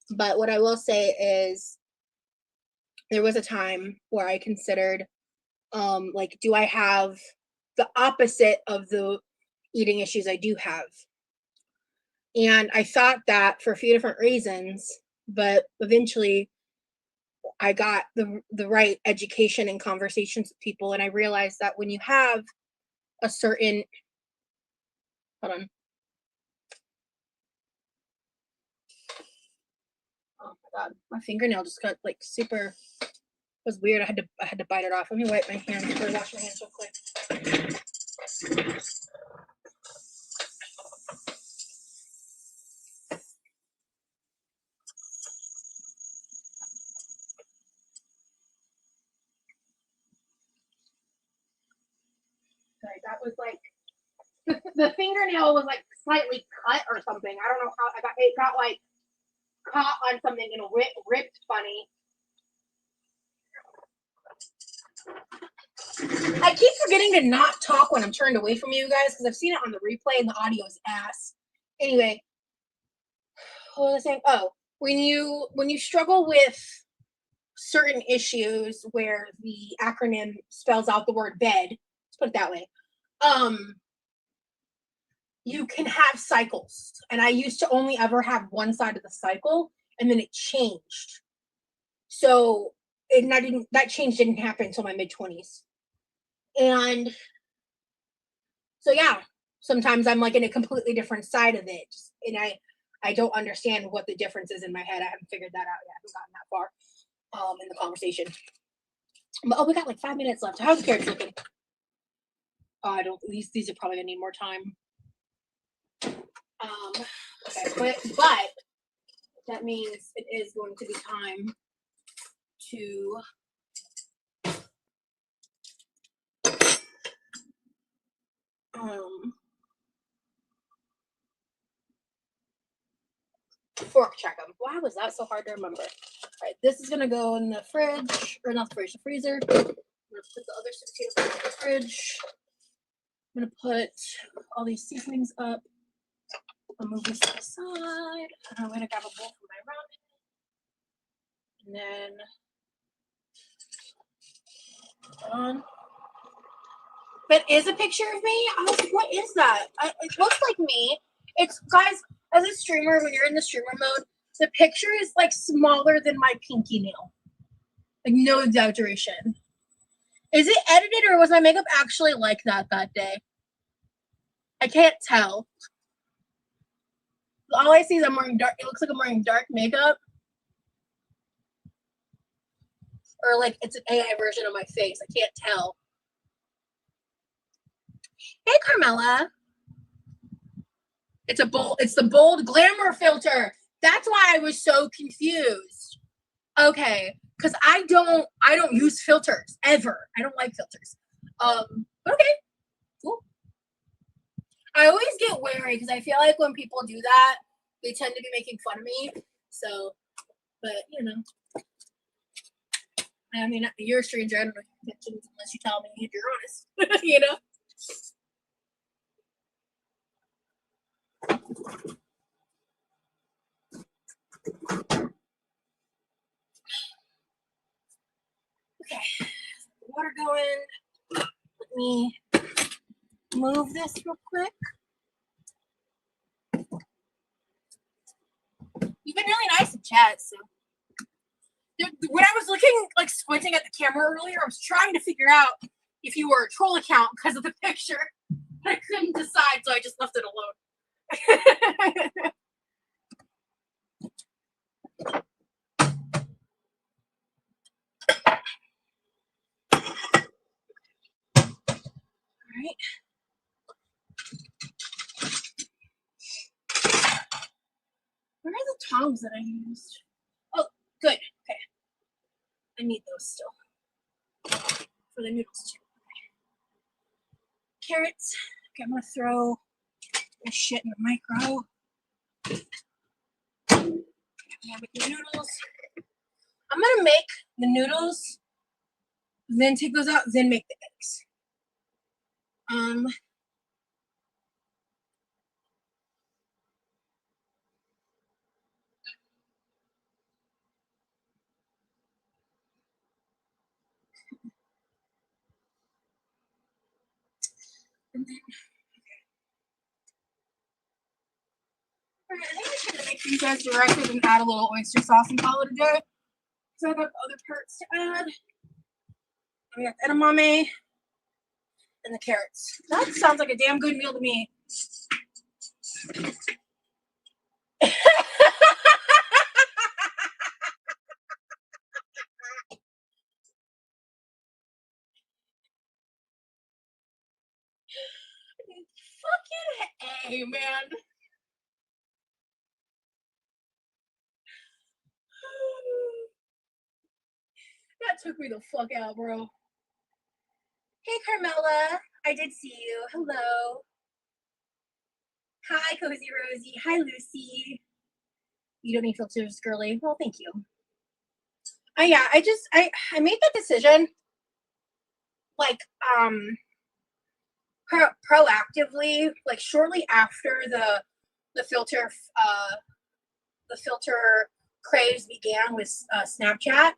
But what I will say is there was a time where I considered, like, do I have the opposite of the eating issues I do have? And I thought that for a few different reasons, but eventually I got the right education and conversations with people, and I realized that when you have a certain, hold on. Oh my god, my fingernail just got like super, it was weird. I had to bite it off. Let me wipe my hands or wash my hands real quick. the fingernail was like slightly cut or something. I don't know how it got like caught on something and ripped funny. I keep forgetting to not talk when I'm turned away from you guys because I've seen it on the replay and the audio is ass. Anyway, what was I saying? Oh, when you struggle with certain issues where the acronym spells out the word bed, let's put it that way, you can have cycles. And I used to only ever have one side of the cycle, and then it changed. So that change didn't happen until my mid-20s. And so yeah, sometimes I'm like in a completely different side of it. And I don't understand what the difference is in my head. I haven't figured that out yet. I haven't gotten that far in the conversation. But, we got like 5 minutes left. How's the carrots looking? Oh, I don't. These are probably gonna need more time. Okay, but that means it is going to be time to fork check them. Why was that so hard to remember? All right, this is gonna go in the fridge, or not the fridge, the freezer. I'm gonna put the other potatoes in the fridge. I'm gonna put all these seasonings up. I'll move this to the side. And I'm gonna grab a bowl for my ramen. And then on. That is a picture of me. I was like, what is that? It looks like me. It's, guys, as a streamer, when you're in the streamer mode, the picture is like smaller than my pinky nail. Like, no exaggeration. Is it edited or was my makeup actually like that day? I can't tell. All I see is I'm wearing dark. It looks like I'm wearing dark makeup. Or like it's an AI version of my face. I can't tell. Hey, Carmela. It's the bold glamour filter. That's why I was so confused. Okay, because I don't use filters ever. I don't like filters. Okay, cool. I always get wary because I feel like when people do that, they tend to be making fun of me. So, but you know, I mean, you're a stranger. I don't know your intentions unless you tell me if you're honest. You know. Okay, water going. Let me move this real quick. You've been really nice in chat, so. When I was looking, like squinting at the camera earlier, I was trying to figure out if you were a troll account because of the picture. I couldn't decide, so I just left it alone. All right. Where are the tongs that I used? Oh, good. Okay. I need those still for the noodles too. Okay. Carrots. Okay, I'm gonna throw this shit in the micro. I'm gonna make the noodles. I'm gonna make the noodles, then take those out, then make the eggs. And then, okay. I think I'm gonna make these guys directly and add a little oyster sauce and call it a day. So I got other parts to add. We got edamame and the carrots. That sounds like a damn good meal to me. Fucking A, man. That took me the fuck out, bro. Hey, Carmela. I did see you. Hello. Hi, Cozy Rosie. Hi, Lucy. You don't need filters, girly. Well, thank you. Yeah, I made that decision like proactively, like shortly after the filter craze began with Snapchat.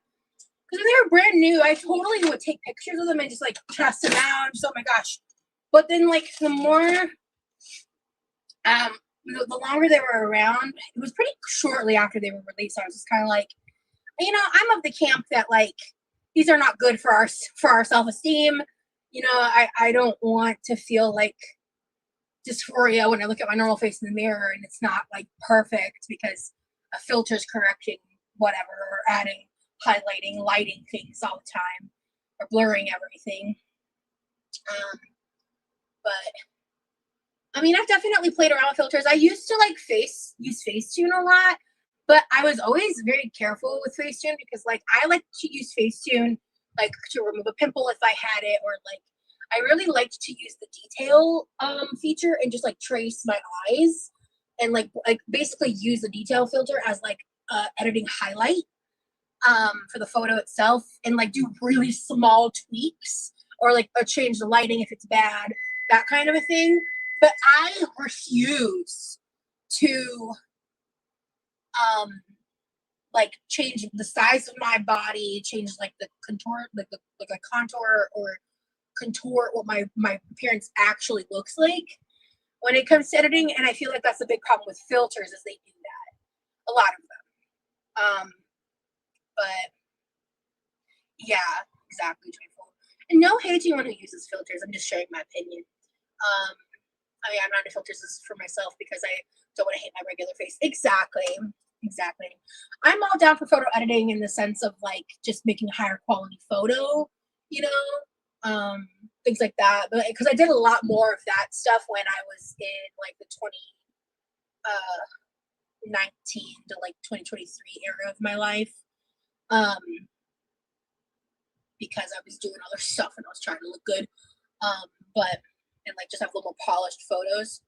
Because when they were brand new, I totally would take pictures of them and just like test them out. Just, oh my gosh. But then like the more the longer they were around, it was pretty shortly after they were released. I was just kind of like, you know, I'm of the camp that like these are not good for our self-esteem. You know, I don't want to feel like dysphoria when I look at my normal face in the mirror and it's not like perfect because a filter's correcting whatever or adding, highlighting, lighting things all the time or blurring everything. But I mean, I've definitely played around with filters. I used to like use Facetune a lot, but I was always very careful with Facetune because like I like to use Facetune like to remove a pimple if I had it, or like I really liked to use the detail feature and just like trace my eyes and like basically use the detail filter as like editing highlight for the photo itself and like do really small tweaks or like or change the lighting if it's bad, that kind of a thing. But I refuse to like change the size of my body, change like the contour, like a contour or contour what my appearance actually looks like when it comes to editing. And I feel like that's a big problem with filters is they do that, a lot of them. But yeah, exactly, joyful. And no hate to anyone who uses filters. I'm just sharing my opinion. I mean, I'm not into filters for myself because I don't want to hate my regular face. Exactly. I'm all down for photo editing in the sense of like just making a higher quality photo, you know, things like that. But because I did a lot more of that stuff when I was in like the 2019 to like 2023 era of my life, because I was doing other stuff and I was trying to look good, and like just have a little more polished photos.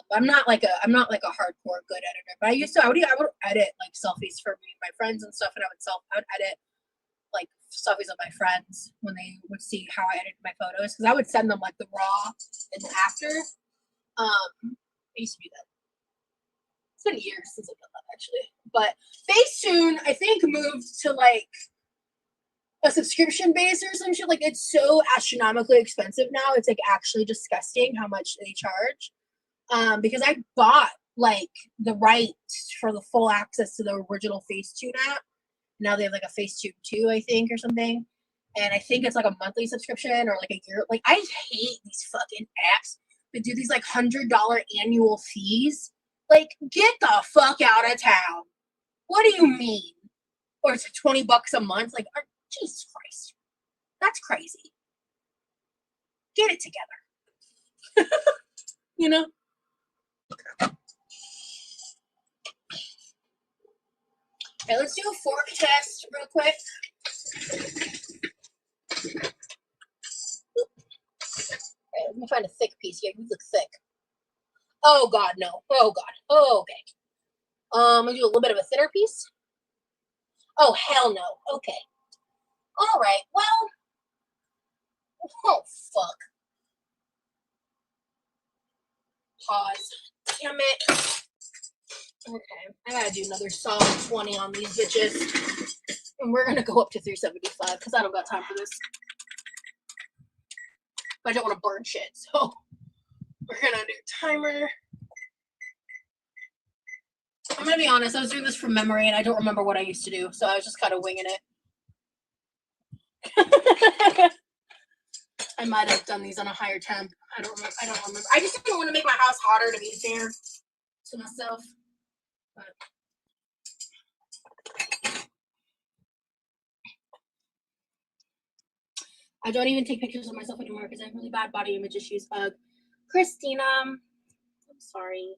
But I'm not like a hardcore good editor. But I would edit like selfies for me and my friends and stuff, and I would edit like selfies of my friends when they would see how I edited my photos, because I would send them like the raw and the after. I used to do that. It's been years since I've done that actually. But Facetune, I think, moved to like a subscription base or some shit. Like it's so astronomically expensive now. It's like actually disgusting how much they charge. Because I bought like the rights for the full access to the original Facetune app. Now they have like a Facetune 2, I think, or something. And I think it's like a monthly subscription or like a year. Like I hate these fucking apps that do these like $100 annual fees. Like get the fuck out of town. What do you mean? Or it's $20 a month? Like, Jesus Christ. That's crazy. Get it together. You know? Okay, let's do a fork test real quick. Okay, let me find a thick piece here. You look thick. Oh God, no. Oh God. Oh, okay. I'm gonna do a little bit of a thinner piece. Oh hell no. Okay. All right. Well. Oh fuck. Pause. Damn it. Okay. I gotta do another solid 20 on these bitches. And we're gonna go up to 375 because I don't got time for this. But I don't want to burn shit, so we're gonna do timer. I'm gonna be honest, I was doing this from memory and I don't remember what I used to do, so I was just kind of winging it. I might have done these on a higher temp. I don't remember. I just didn't want to make my house hotter to be fair to myself. But I don't even take pictures of myself anymore because I have really bad body image issues. Christina, I'm sorry.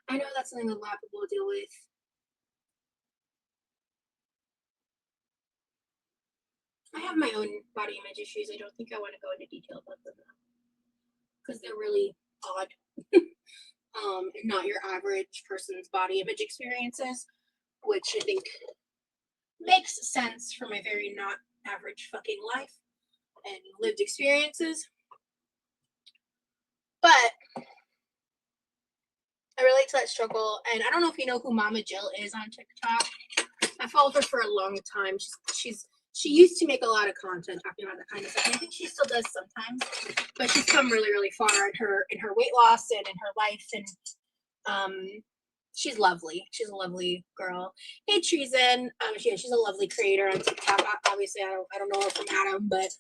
I know that's something that a lot of people deal with. I have my own body image issues. I don't think I want to go into detail about them because they're really odd. And not your average person's body image experiences, which I think makes sense for my very not average fucking life and lived experiences. But I relate to that struggle, and I don't know if you know who Mama Jill is on TikTok. I followed her for a long time. She used to make a lot of content talking about that kind of stuff. And I think she still does sometimes, but she's come really, really far in her weight loss and in her life, and she's lovely. She's a lovely girl. Hey Treason, she's a lovely creator on TikTok. Obviously, I don't know her from Adam, but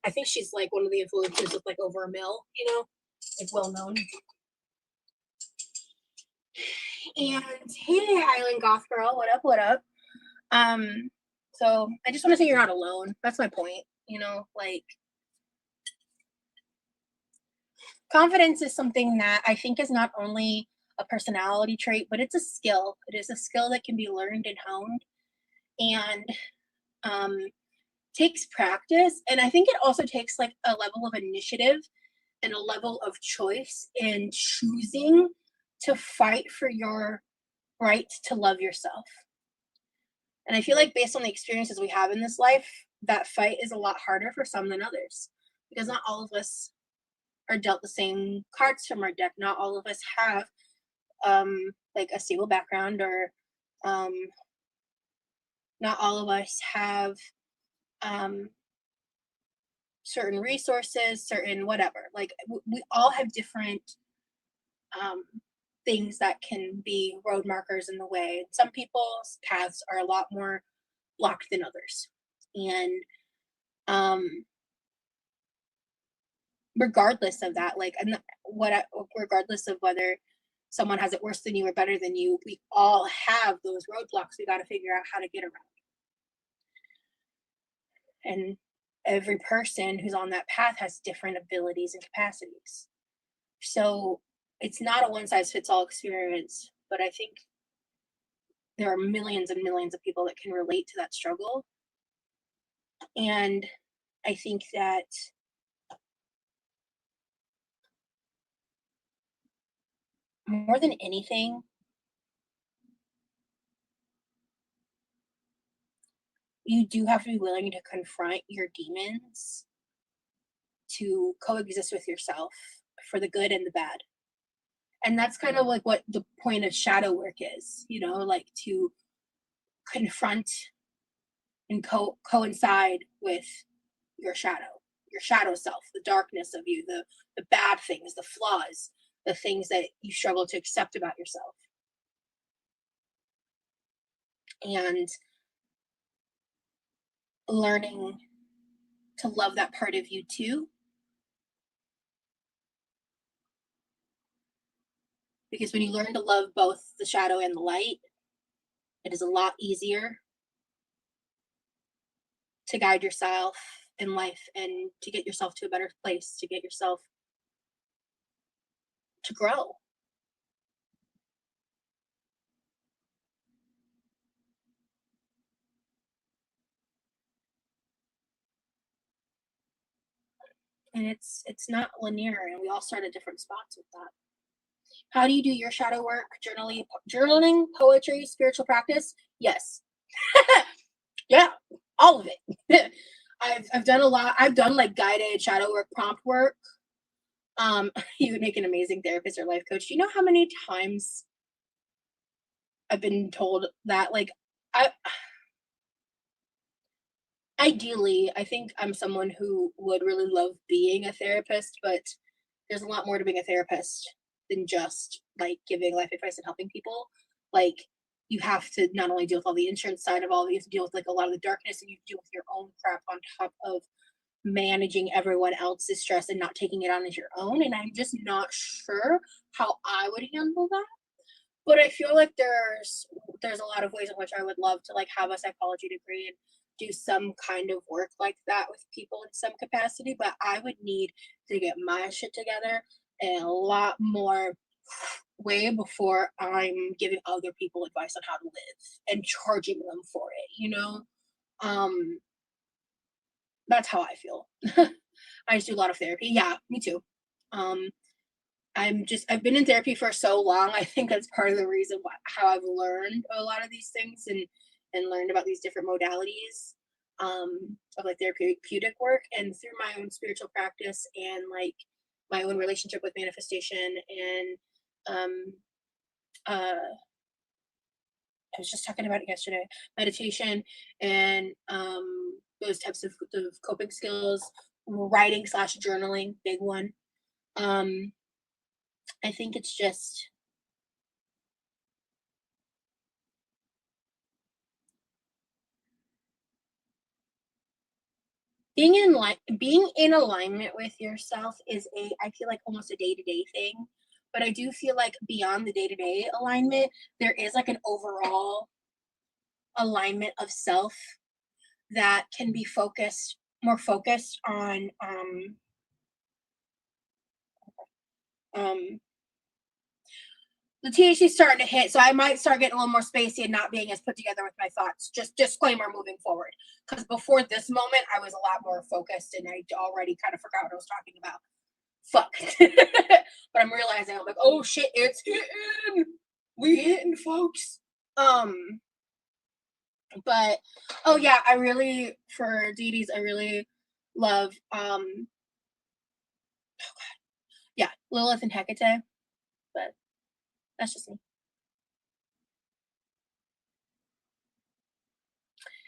I think she's like one of the influencers with like over 1 mil, like well known. And hey, Island Goth Girl, what up? What up? So I just want to say you're not alone. That's my point. Like confidence is something that I think is not only a personality trait, but it's a skill. It is a skill that can be learned and honed, and takes practice. And I think it also takes like a level of initiative and a level of choice in choosing to fight for your right to love yourself. And I feel like based on the experiences we have in this life, that fight is a lot harder for some than others, because not all of us are dealt the same cards from our deck. Not all of us have like a stable background, or not all of us have certain resources, certain whatever. Like we all have different things that can be road markers in the way. Some people's paths are a lot more blocked than others, and regardless of that, like regardless of whether someone has it worse than you or better than you, we all have those roadblocks we got to figure out how to get around. And every person who's on that path has different abilities and capacities. So it's not a one-size-fits-all experience, but I think there are millions and millions of people that can relate to that struggle. And I think that more than anything, you do have to be willing to confront your demons, to coexist with yourself for the good and the bad. And that's kind of like what the point of shadow work is, like to confront and coincide with your shadow self, the darkness of you, the bad things, the flaws, the things that you struggle to accept about yourself. And learning to love that part of you too. Because when you learn to love both the shadow and the light, it is a lot easier to guide yourself in life and to get yourself to a better place, to get yourself to grow. And it's not linear, and we all start at different spots with that. How do you do your shadow work? Journaling, poetry, spiritual practice? Yes. Yeah, all of it. I've done a lot. I've done like guided shadow work, prompt work. You would make an amazing therapist or life coach. Do you know how many times I've been told that? Like, ideally, I think I'm someone who would really love being a therapist, but there's a lot more to being a therapist than just like giving life advice and helping people. Like, you have to not only deal with all the insurance side of all of it, you have to deal with like a lot of the darkness, and you deal with your own crap on top of managing everyone else's stress and not taking it on as your own. And I'm just not sure how I would handle that. But I feel like there's a lot of ways in which I would love to like have a psychology degree and do some kind of work like that with people in some capacity. But I would need to get my shit together and a lot more way before I'm giving other people advice on how to live and charging them for it, that's how I feel. I just do a lot of therapy. Yeah, me too. I've been in therapy for so long. I think that's part of the reason how I've learned a lot of these things and learned about these different modalities of like therapeutic work, and through my own spiritual practice and like my own relationship with manifestation and um uh I was just talking about it yesterday, meditation and those types of coping skills, writing slash journaling, big one. um I think it's just being in alignment with yourself is I feel like almost a day-to-day thing. But I do feel like beyond the day-to-day alignment, there is like an overall alignment of self that can be more focused on um the THC's starting to hit, so I might start getting a little more spacey and not being as put together with my thoughts. Just disclaimer moving forward. Because before this moment, I was a lot more focused and I already kind of forgot what I was talking about. Fuck. But I'm realizing, I'm like, oh shit, it's hitting. We hitting, folks. But oh yeah, I really, for deities, I really love yeah, Lilith and Hecate. But that's just me.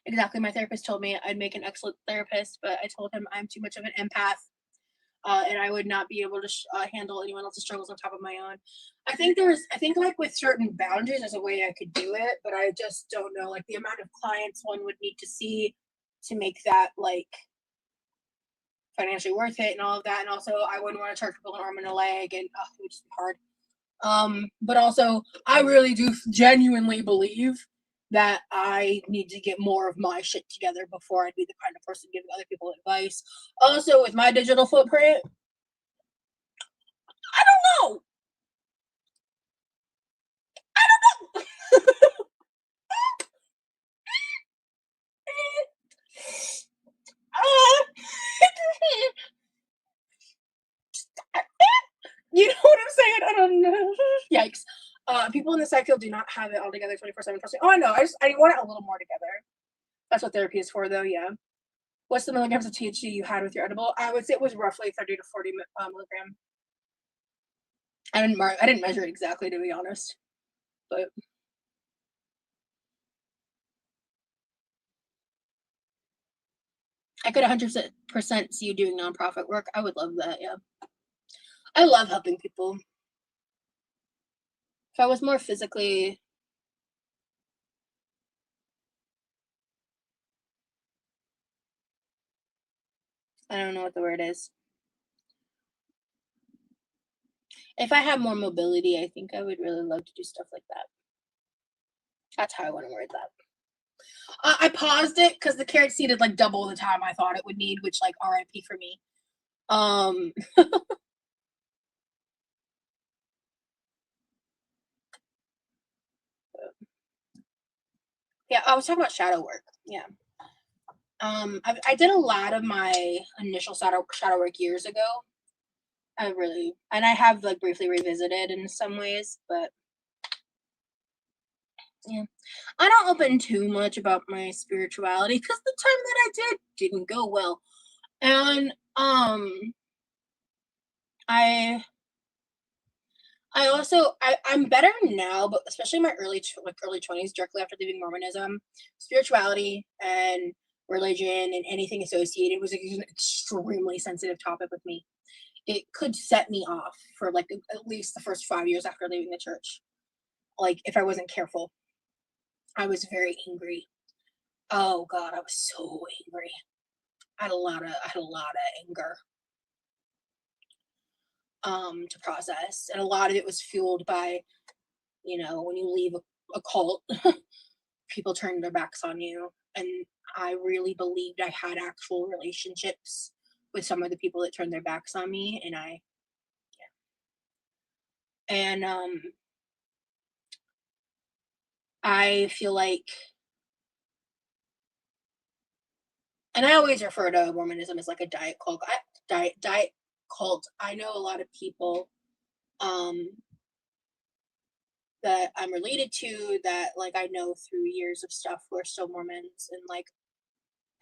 Exactly. My therapist told me I'd make an excellent therapist, but I told him I'm too much of an empath, and I would not be able to handle anyone else's struggles on top of my own. I think like with certain boundaries, there's a way I could do it, but I just don't know like the amount of clients one would need to see to make that like financially worth it and all of that. And also, I wouldn't want to charge people an arm and a leg, and it would just be hard. But also, I really do genuinely believe that I need to get more of my shit together before I'd be the kind of person giving other people advice. Also, with my digital footprint, I don't know. You know what I'm saying? I don't know. Yikes. People in the psych field do not have it all together 24/7. Oh, I know. I want it a little more together. That's what therapy is for, though. Yeah. What's the milligrams of THC you had with your edible? I would say it was roughly 30 to 40 milligram. I didn't measure it exactly, to be honest, but I could 100% see you doing nonprofit work. I would love that. Yeah, I love helping people. If I was more physically, I don't know what the word is. If I had more mobility, I think I would really love to do stuff like that. That's how I want to word that. I paused it because the carrot needed like double the time I thought it would need, which like RIP for me. Yeah, I was talking about shadow work. Yeah. I did a lot of my initial shadow work years ago. And I have like briefly revisited in some ways, but yeah, I don't open too much about my spirituality because the time that I didn't go well, and I I'm better now, but especially in my early 20s, directly after leaving Mormonism, spirituality and religion and anything associated was an extremely sensitive topic with me. It could set me off for like at least the first 5 years after leaving the church. Like if I wasn't careful, I was very angry. Oh God, I was so angry. I had a lot of anger to process, and a lot of it was fueled by, when you leave a cult, people turn their backs on you, and I really believed I had actual relationships with some of the people that turned their backs on me, and I feel like, and I always refer to Mormonism as like a diet cult. I know a lot of people that I'm related to, that like I know through years of stuff who are still Mormons, and like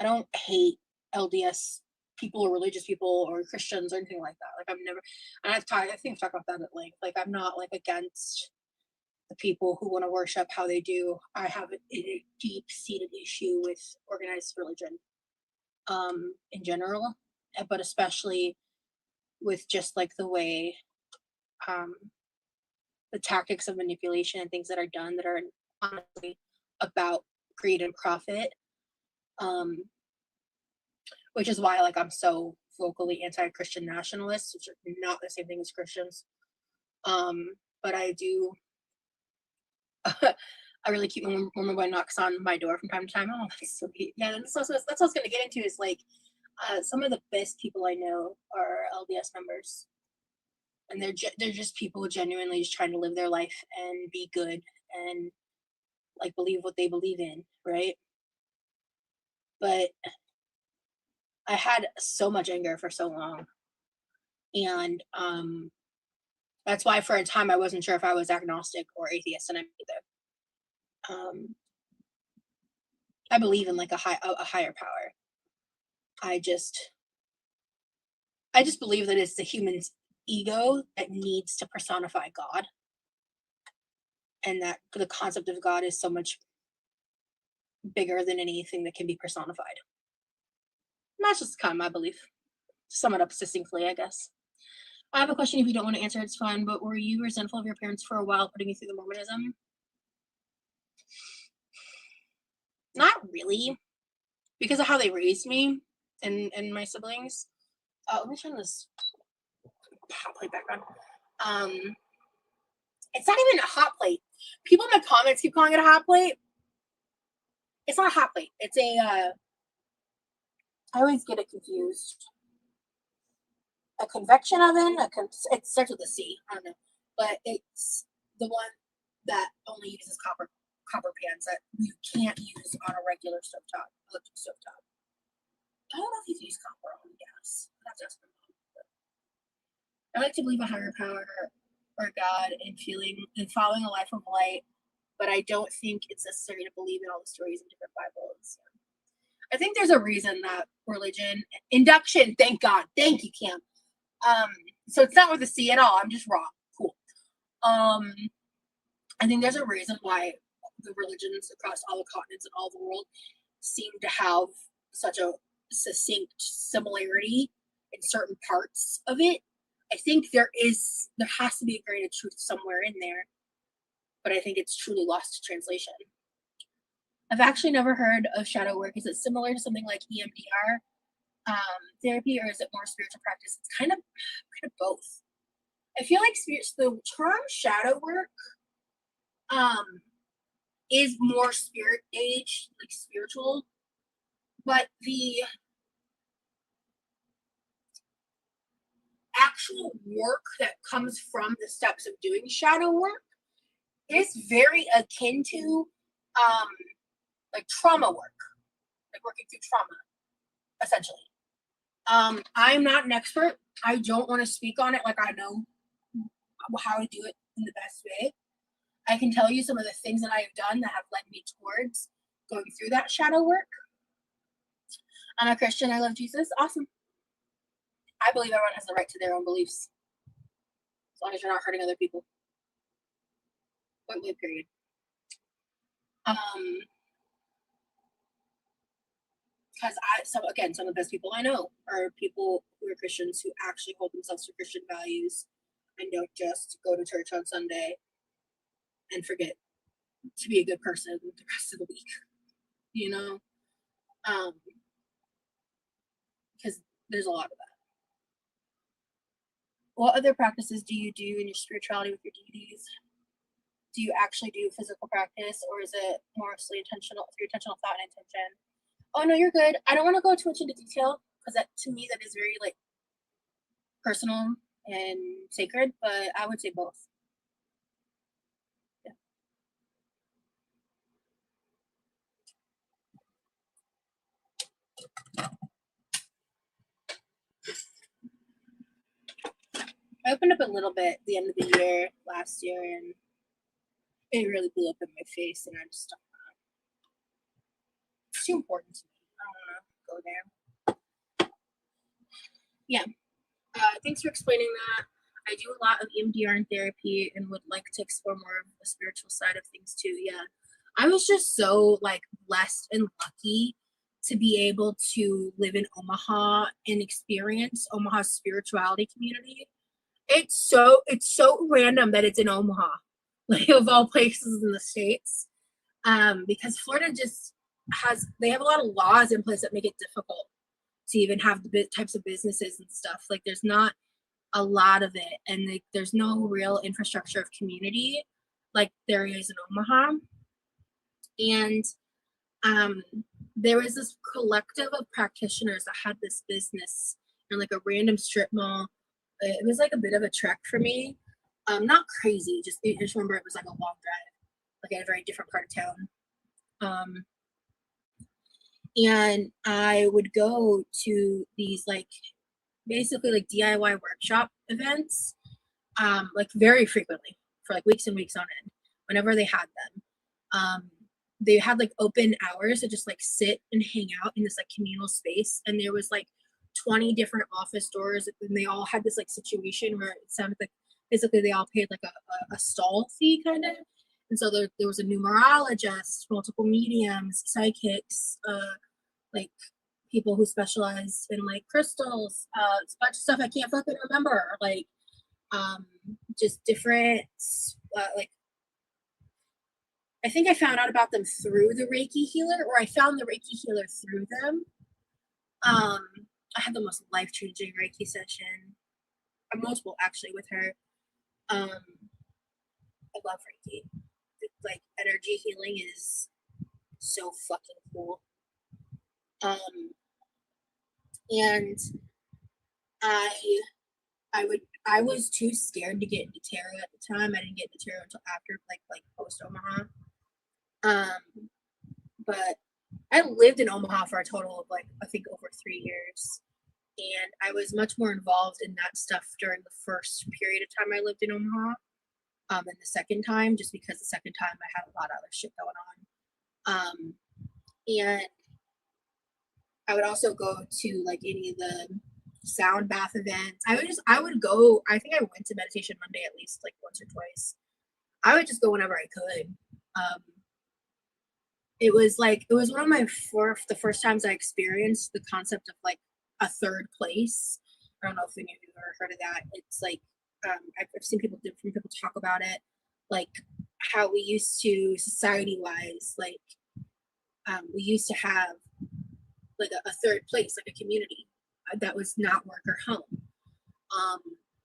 I don't hate LDS people or religious people or Christians or anything like that. Like I've never, and I think I've talked about that at length. Like I'm not like against the people who want to worship how they do. I have a deep-seated issue with organized religion, in general, but especially with just like the way, the tactics of manipulation and things that are done that are honestly about greed and profit. Which is why like I'm so vocally anti-Christian nationalists, which are not the same thing as Christians. But I do I really keep my Mormon boy knocks on my door from time to time. Oh, that's so cute. Yeah, that's what I was gonna get into, is like some of the best people I know are LDS members. And they're just people genuinely just trying to live their life and be good and like believe what they believe in, right? But I had so much anger for so long, and that's why for a time I wasn't sure if I was agnostic or atheist, and I'm neither. I believe in like a higher power. I just believe that it's the human's ego that needs to personify God, and that the concept of God is so much bigger than anything that can be personified. And that's just kind of my belief. To sum it up succinctly, I guess. I have a question. If you don't want to answer, it's fine. But were you resentful of your parents for a while putting you through the Mormonism? Not really, because of how they raised me and my siblings. Let me turn this hot plate back on. It's not even a hot plate. People in the comments keep calling it a hot plate. It's not a hot plate. It's a. I always get it confused. A convection oven. It starts with a C. I don't know, but it's the one that only uses copper pans that you can't use on a regular stovetop, electric stovetop. I don't know if you can use copper on gas. That's just my mom. I like to believe a higher power or God and following a life of light, but I don't think it's necessary to believe in all the stories in different Bibles. I think there's a reason that religion induction. Thank God. Thank you, Cam. So it's not with a C at all. I'm just wrong. Cool. I think there's a reason why the religions across all the continents and all the world seem to have such a succinct similarity in certain parts of it. I think there has to be a grain of truth somewhere in there, but I think it's truly lost to translation. I've actually never heard of shadow work. Is it similar to something like EMDR therapy, or is it more spiritual practice? It's kind of both. I feel like the term shadow work is more spirit age, like spiritual, but the actual work that comes from the steps of doing shadow work is very akin to like trauma work, like working through trauma, essentially. I'm not an expert. I don't want to speak on it like I know how to do it in the best way. I can tell you some of the things that I have done that have led me towards going through that shadow work. I'm a Christian. I love Jesus. Awesome. I believe everyone has the right to their own beliefs, as long as you're not hurting other people. Point blank period. Because some of the best people I know are people who are Christians who actually hold themselves to Christian values and don't just go to church on Sunday and forget to be a good person the rest of the week, you know? Because there's a lot of that. What other practices do you do in your spirituality with your deities? Do you actually do physical practice, or is it mostly intentional, through intentional thought and intention? Oh no, you're good. I don't want to go too much into detail, because that, to me, that is very like personal and sacred, but I would say both. Yeah. I opened up a little bit at the end of the year last year, and it really blew up in my face, and I just don't know. It's too important to me. I don't want to go there. Yeah. Thanks for explaining that. I do a lot of EMDR and therapy and would like to explore more of the spiritual side of things too. Yeah. I was just so like blessed and lucky to be able to live in Omaha and experience Omaha's spirituality community. It's so random that it's in Omaha, like of all places in the States. Because Florida just they have a lot of laws in place that make it difficult to even have the types of businesses and stuff. Like there's not a lot of it, and like there's no real infrastructure of community like there is in Omaha. And there was this collective of practitioners that had this business in like a random strip mall. It was like a bit of a trek for me. Not crazy, I just remember it was like a long drive, like in a very different part of town. And I would go to these like basically like DIY workshop events, like very frequently for like weeks and weeks on end, whenever they had them. They had like open hours to just like sit and hang out in this like communal space, and there was like 20 different office doors, and they all had this like situation where it sounded like basically they all paid like a stall fee kind of. And so there was a numerologist, multiple mediums, psychics, like people who specialize in like crystals, a bunch of stuff I can't fucking remember, like just different like I think I found out about them through the Reiki healer, or I found the Reiki healer through them. I had the most life-changing Reiki session, multiple actually, with her. I love Reiki. Like energy healing is so fucking cool. And I was too scared to get into tarot at the time. I didn't get into tarot until after like post Omaha. But I lived in Omaha for a total of like I think over 3 years, and I was much more involved in that stuff during the first period of time I lived in Omaha, and the second time, just because the second time I had a lot of other shit going on. And I would also go to like any of the sound bath events. I would go, I think I went to Meditation Monday at least like once or twice. I would just go whenever I could. It was one of my the first times I experienced the concept of like a third place. I don't know if any of you have ever heard of that. It's like I've seen different people talk about it, like how we used to society-wise, like we used to have like a third place, like a community that was not work or home,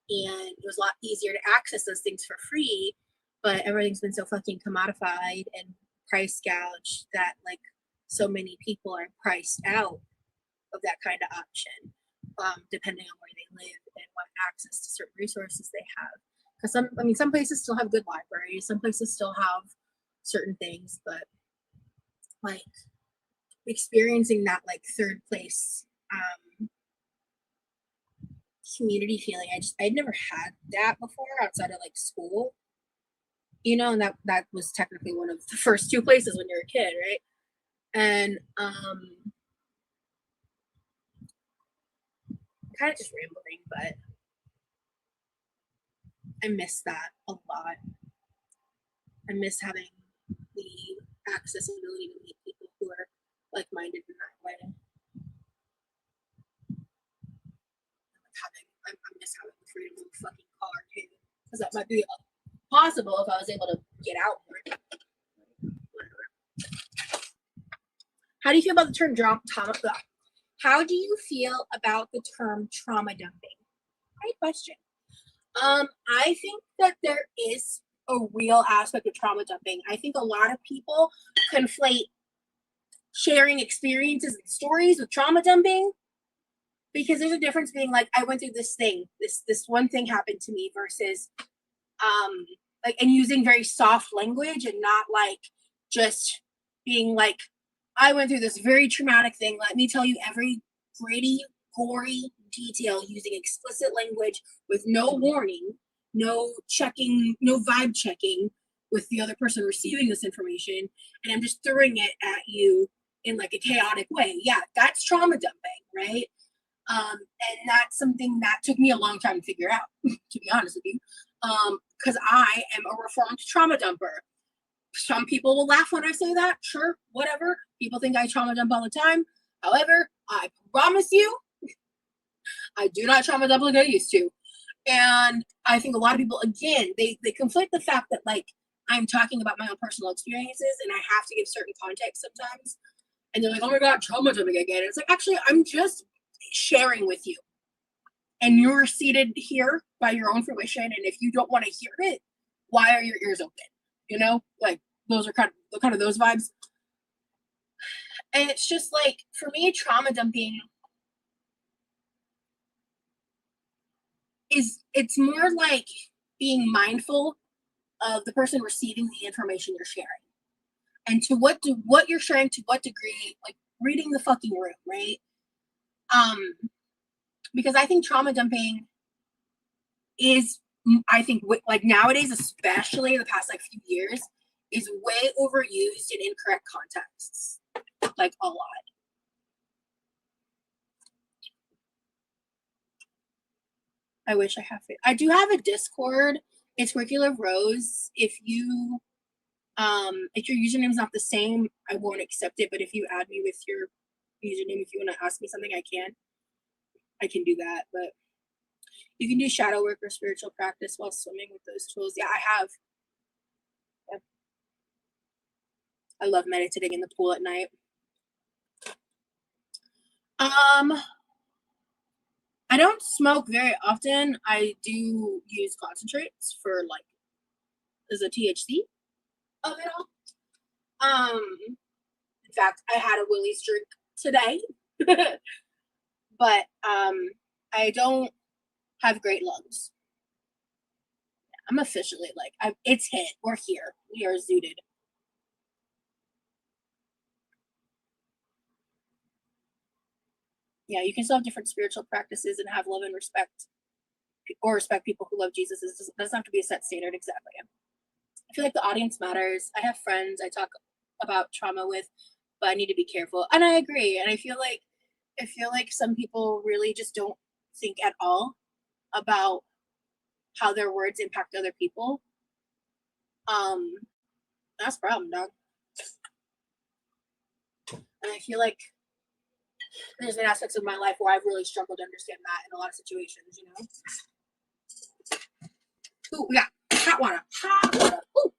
and it was a lot easier to access those things for free. But everything's been so fucking commodified and price gouged that like so many people are priced out of that kind of option, depending on where they live and what access to certain resources they have. Because some places still have good libraries, some places still have certain things, but like experiencing that like third place community feeling, I'd never had that before outside of like school, you know, and that was technically one of the first two places when you're a kid, right? And kind of just rambling, but I miss that a lot. I miss having the accessibility to meet people who are like-minded in that way. I miss having the freedom of a fucking car too, because that might be possible if I was able to get out more. Whatever. How do you feel about the term trauma? How do you feel about the term trauma dumping? Great question. I think that there is a real aspect of trauma dumping. I think a lot of people conflate sharing experiences and stories with trauma dumping, because there's a difference being like, I went through this thing, this one thing happened to me, versus like, and using very soft language and not like just being like, I went through this very traumatic thing. Let me tell you every gritty, gory, detail using explicit language with no warning, no checking, no vibe checking with the other person receiving this information, and I'm just throwing it at you in like a chaotic way. Yeah, that's trauma dumping, right? And that's something that took me a long time to figure out, to be honest with you, because I am a reformed trauma dumper. Some people will laugh when I say that. Sure, whatever. People think I trauma dump all the time. However, I promise you, I do not trauma dump like I used to. And I think a lot of people, again, they conflate the fact that like I'm talking about my own personal experiences and I have to give certain context sometimes. And they're like, oh my God, trauma dumping again. And it's like, actually, I'm just sharing with you. And you're seated here by your own fruition. And if you don't want to hear it, why are your ears open? You know, like those are kind of those vibes. And it's just like, for me, trauma dumping it's more like being mindful of the person receiving the information you're sharing. And to what you're sharing, to what degree, like reading the fucking room, right? Because I think trauma dumping is, I think like nowadays, especially the past like few years, is way overused in incorrect contexts, like a lot. I wish I have it. I do have a Discord. It's Regular Rose. If your username is not the same, I won't accept it. But if you add me with your username, if you want to ask me something, I can do that. But you can do shadow work or spiritual practice while swimming with those tools. Yeah, I have. Yeah. I love meditating in the pool at night. I don't smoke very often. I do use concentrates for like as a THC of it all. In fact, I had a Willie's drink today, but I don't have great lungs. I'm officially like, it's hit. We're here. We are zooted. Yeah, you can still have different spiritual practices and have love and respect, or respect people who love Jesus. It doesn't have to be a set standard. Exactly. I feel like the audience matters. I have friends I talk about trauma with, but I need to be careful. And I agree. And I feel like some people really just don't think at all about how their words impact other people. That's a problem, dog. And I feel like there's been aspects of my life where I've really struggled to understand that in a lot of situations, you know? Ooh, we got hot water. Hot water. Ooh.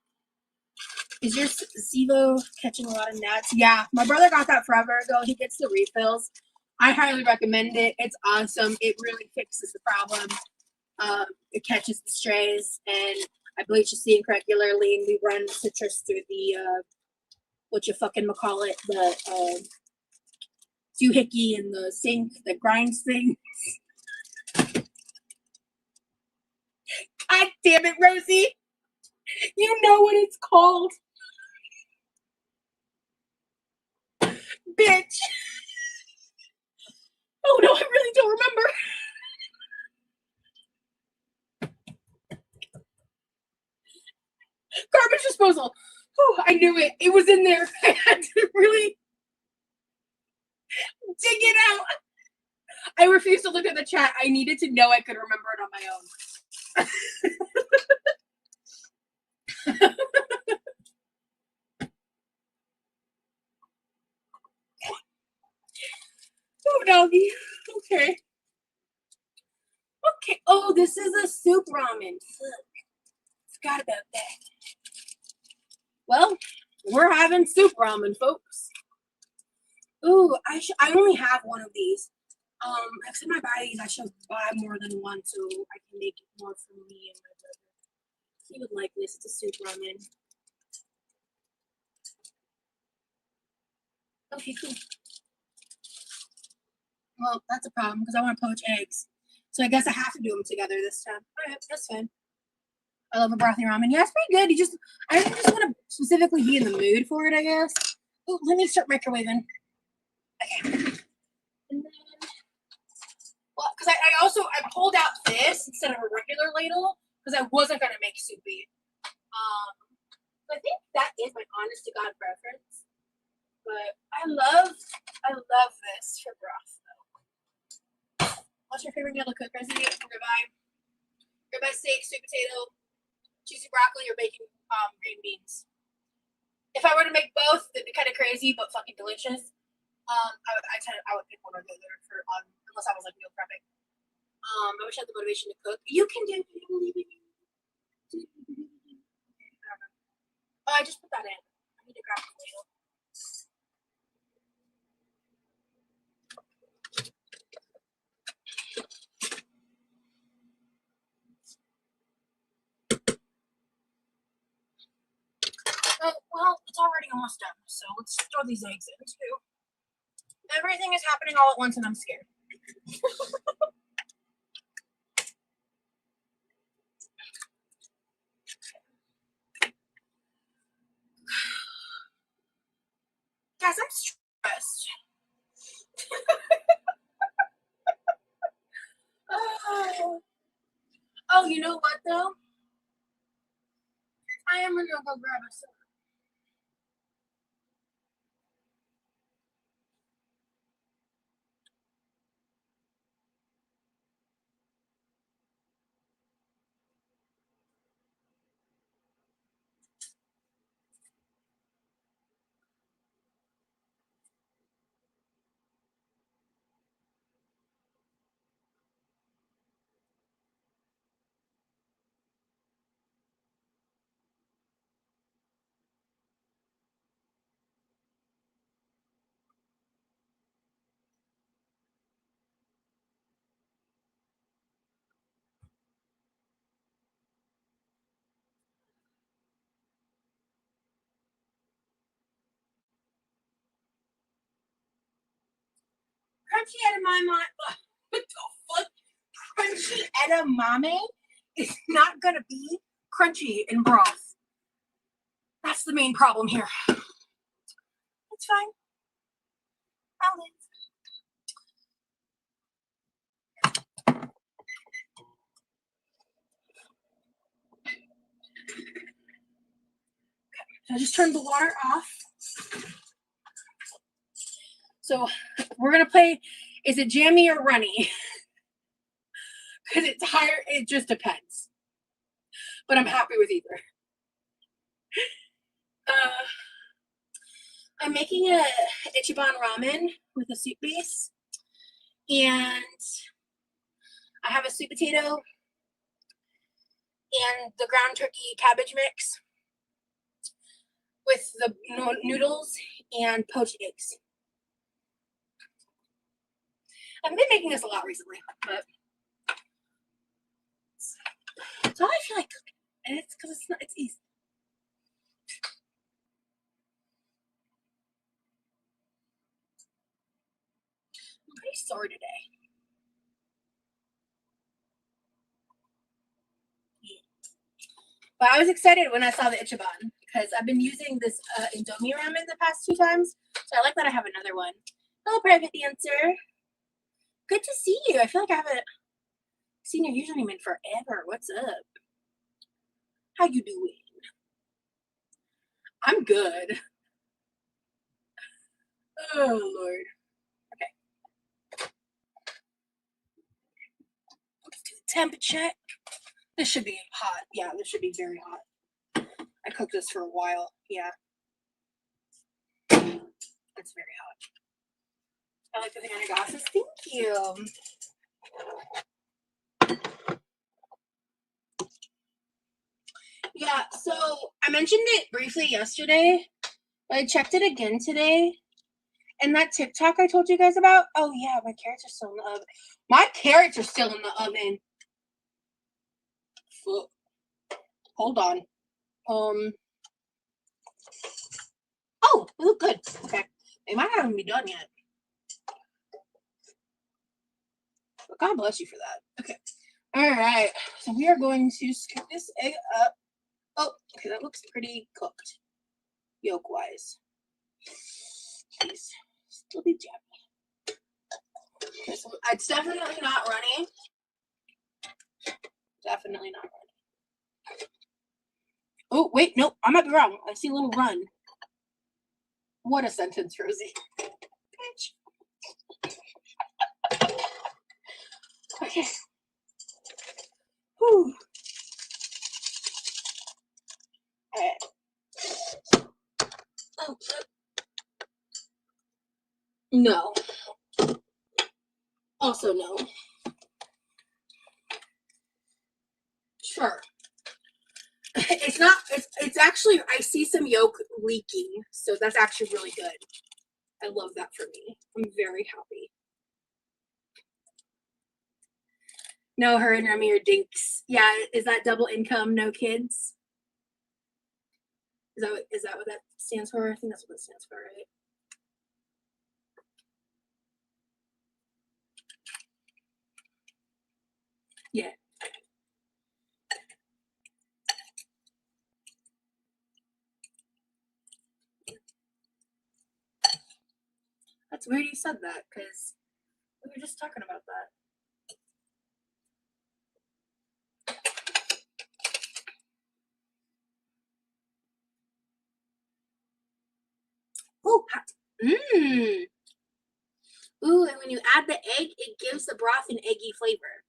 Is your Zevo catching a lot of gnats? Yeah, my brother got that forever ago. He gets the refills. I highly recommend it. It's awesome. It really fixes the problem. It catches the strays, and I bleach the sink regularly, and we run citrus through the the doohickey in the sink that grinds things. God damn it, Rosie. You know what it's called. Bitch. Oh no, I really don't remember. Garbage disposal. Oh, I knew it. It was in there. I had to really dig it out. I refused to look at the chat. I needed to know I could remember it on my own. Oh, doggy. Okay. Okay. Oh, this is a soup ramen. Forgot about that. Well, we're having soup ramen, folks. Ooh, I only have one of these. I've said my buy these. I should buy more than one so I can make it more for me and my brother. He would like this. It's a soup ramen. Okay, cool. Well, that's a problem because I want to poach eggs. So I guess I have to do them together this time. All right, that's fine. I love a brothy ramen. Yeah, it's pretty good. I just want to specifically be in the mood for it, I guess. Oh, let me start microwaving. Okay. And then, well, because pulled out this instead of a regular ladle because I wasn't gonna make soupy. I think that is my honest to God preference. But I love this for broth though. What's your favorite meal to cook, Rosie? Ribeye steak, sweet potato, cheesy broccoli, or baking green beans. If I were to make both, it'd be kind of crazy, but fucking delicious. I would pick one or the other for unless I was like meal prepping. I wish I had the motivation to cook. You can do it. I believe in you. Oh, I just put that in. I need to grab the ladle. Well, it's already almost done, so let's throw these eggs in too. Everything is happening all at once and I'm scared. Guys, I'm stressed. Oh, you know what though? I am gonna go grab a soda. Crunchy edamame. What the fuck? Crunchy edamame is not gonna be crunchy in broth. That's the main problem here. It's fine. I'll live. So I just turned the water off. So we're gonna play, is it jammy or runny? Because it's higher, it just depends. But I'm happy with either. I'm making a Ichiban ramen with a soup base. And I have a sweet potato and the ground turkey cabbage mix with the noodles and poached eggs. I've been making this a lot recently, but it's all I feel like cooking. And it's because it's easy. I'm pretty sore today. But I was excited when I saw the Ichiban because I've been using this Indomie ramen the past 2 times. So I like that I have another one. Hello, private dancer. Good to see you. I feel like I haven't seen your username in forever. What's up? How you doing? I'm good. Oh, Lord. Okay. Let's do the temp check. This should be hot. Yeah, this should be very hot. I cooked this for a while. Yeah. It's very hot. I like the banana glasses. Thank you. Yeah, so I mentioned it briefly yesterday, but I checked it again today. And that TikTok I told you guys about, oh yeah, my carrots are still in the oven. My carrots are still in the oven. Hold on. Oh, they look good. Okay. They might not even be done yet. But God bless you for that. Okay. All right. So we are going to scoop this egg up. Oh, okay, that looks pretty cooked. Yolk-wise. Please. Still be jammy. Okay, so it's definitely not runny. Definitely not running. Oh, wait, nope, I might be wrong. I see a little run. What a sentence, Rosie. Bitch. Okay. Whew. All right. Oh. No. Also no. Sure. It's not, it's actually, I see some yolk leaking, so that's actually really good. I love that for me. I'm very happy. No, her and Remy are dinks. Yeah, is that double income, no kids? Is that what that stands for? I think that's what it stands for, right? Yeah. That's weird you said that, because we were just talking about that. Oh, hot. Mmm. Ooh, and when you add the egg, it gives the broth an eggy flavor.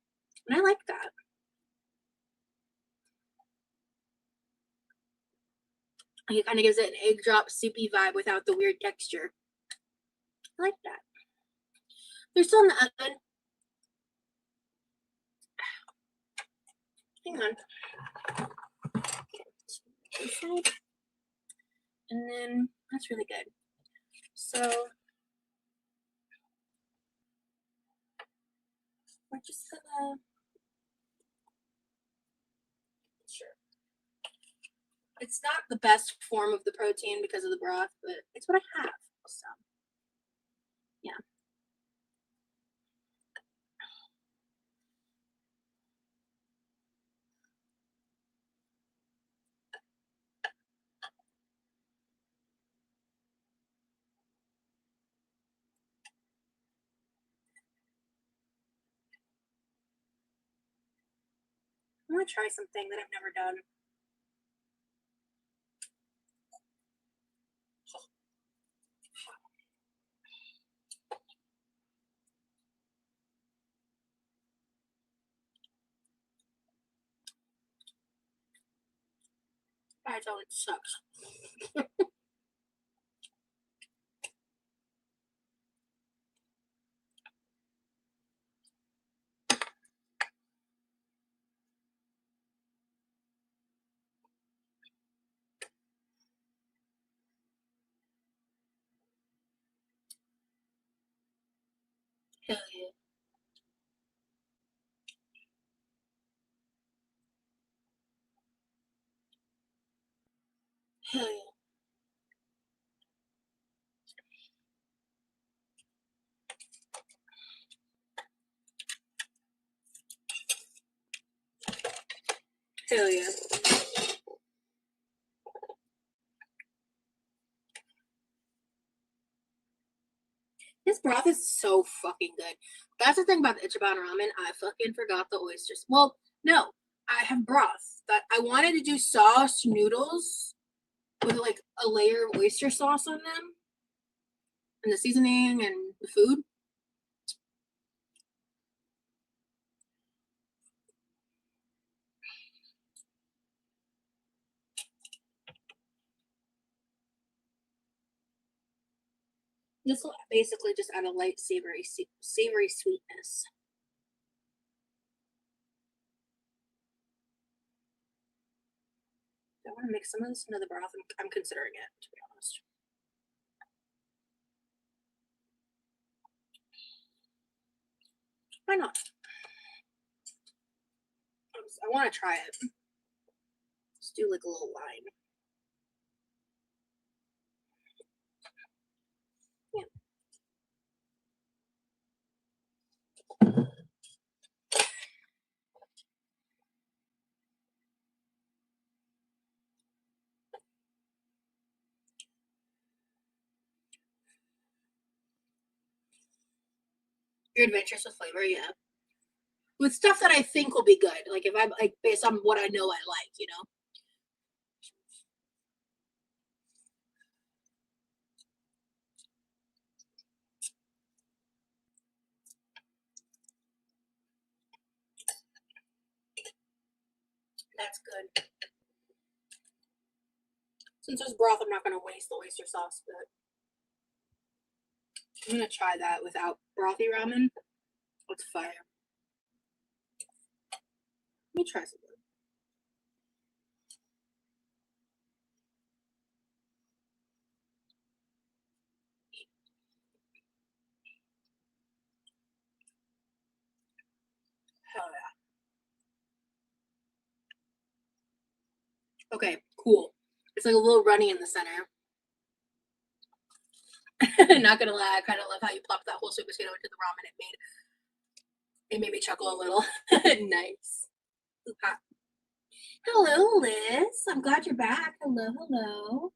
And I like that. It kind of gives it an egg drop soupy vibe without the weird texture. I like that. They're still in the oven. Hang on. Okay. And then that's really good. So we're just gonna sure. It's not the best form of the protein because of the broth, but it's what I have. So yeah. I'm gonna try something that I've never done. I tell it sucks. Hell yeah. Hell yeah. Hell yeah. This broth is so fucking good. That's the thing about the Ichiban ramen. I fucking forgot the oysters. Well, no, I have broth. That I wanted to do sauce noodles with like a layer of oyster sauce on them, and the seasoning and the food. This will basically just add a light savory sweetness. I want to mix some of this into the broth. I'm considering it, to be honest. Why not? I want to try it. Let's do like a little line. You're adventurous with flavor, yeah. with stuff that I think will be good. Like if I'm like based on what I know I like, you know. That's good. Since there's broth, I'm not going to waste the oyster sauce, but I'm going to try that without brothy ramen. It's fire. Let me try something. Hell yeah. Okay, cool. It's like a little runny in the center. Not gonna lie, I kind of love how you plopped that whole sweet potato into the ramen. It made me chuckle a little. Nice. Hello, Liz. I'm glad you're back. Hello, hello.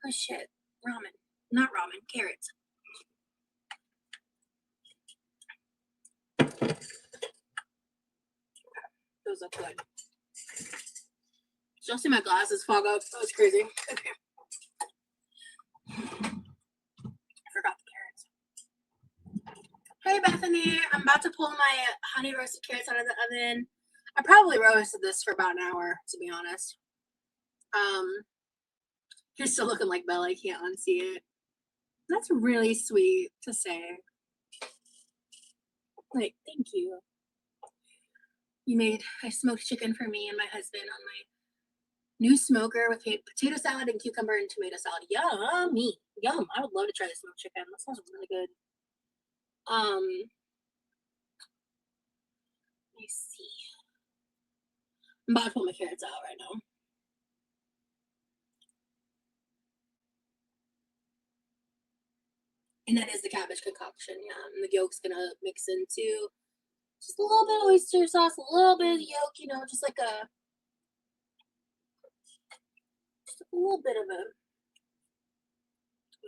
Oh shit, ramen. Not ramen, carrots. Those look good. Y'all see my glasses fog up? That was crazy. Okay. I forgot the carrots. Hey Bethany, I'm about to pull my honey roasted carrots out of the oven. I probably roasted this for about an hour, to be honest. You're still looking like Bella. I can't unsee it. That's really sweet to say. Like, thank you. You made a smoked chicken for me and my husband on my new smoker with potato salad and cucumber and tomato salad. Yummy. Yum. I would love to try the smoked chicken. That sounds really good. Let me see. I'm about to pull my carrots out right now. And that is the cabbage concoction, yeah. And the yolk's gonna mix into just a little bit of oyster sauce, a little bit of yolk, you know, just like a little bit of a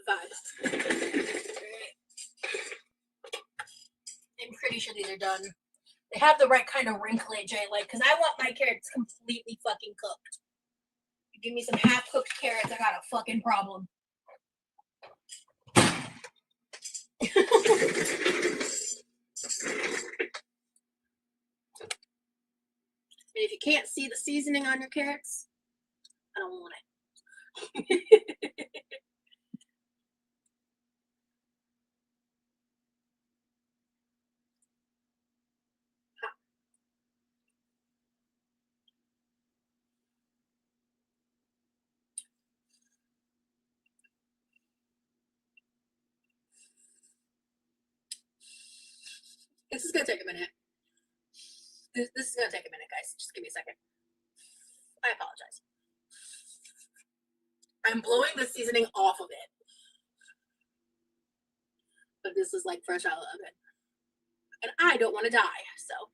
vibe. I'm pretty sure these are done. They have the right kind of wrinkly, Jay, like, because I want my carrots completely fucking cooked. You give me some half-cooked carrots, I got a fucking problem. And if you can't see the seasoning on your carrots, I don't want it. This is gonna take a minute. This is gonna take a minute, guys. Just give me a second. I apologize. I'm blowing the seasoning off of it. But this is like fresh out of the oven. And I don't want to die, so.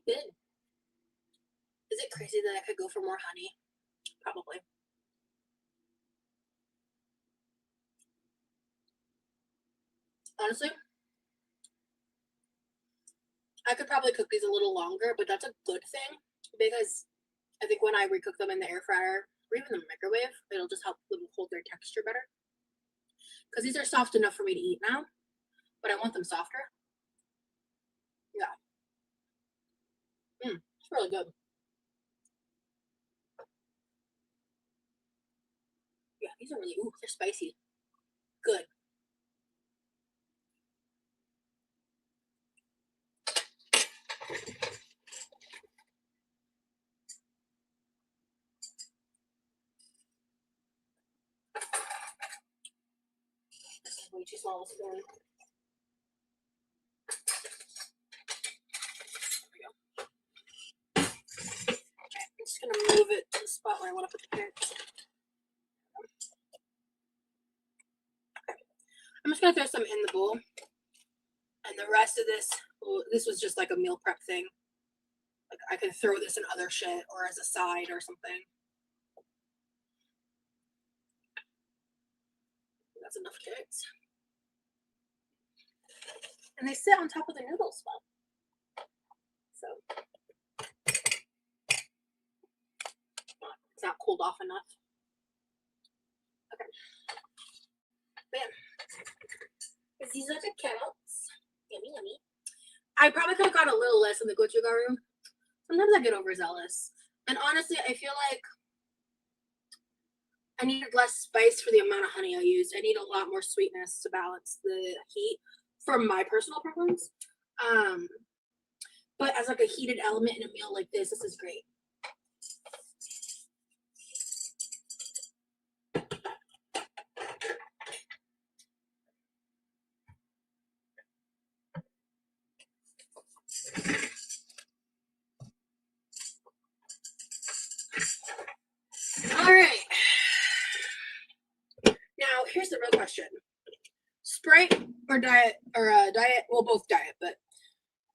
Good. Is it crazy that I could go for more honey? Probably. Honestly, I could probably cook these a little longer, but that's a good thing because I think when I recook them in the air fryer or even the microwave, it'll just help them hold their texture better. Because these are soft enough for me to eat now, but I want them softer. Yeah. It's really good. Yeah, these are really, ooh, they're spicy. Good. This is way too small of a spoon. Okay, I'm just gonna move it to the spot where I want to put the carrots. Okay. I'm just gonna throw some in the bowl. And the rest of this, well, this was just like a meal prep thing. Like I could throw this in other shit or as a side or something. That's enough carrots. And they sit on top of the noodles well. So it's not cooled off enough. Okay. Bam. These are the carrots. Yummy, yummy. I probably could have gone a little less in the gochugaru. Sometimes I get overzealous. And honestly, I feel like I needed less spice for the amount of honey I used. I need a lot more sweetness to balance the heat for my personal preference. But as like a heated element in a meal like this is great. All right. Now here's the real question: Sprite or diet, or diet? Well, both diet, but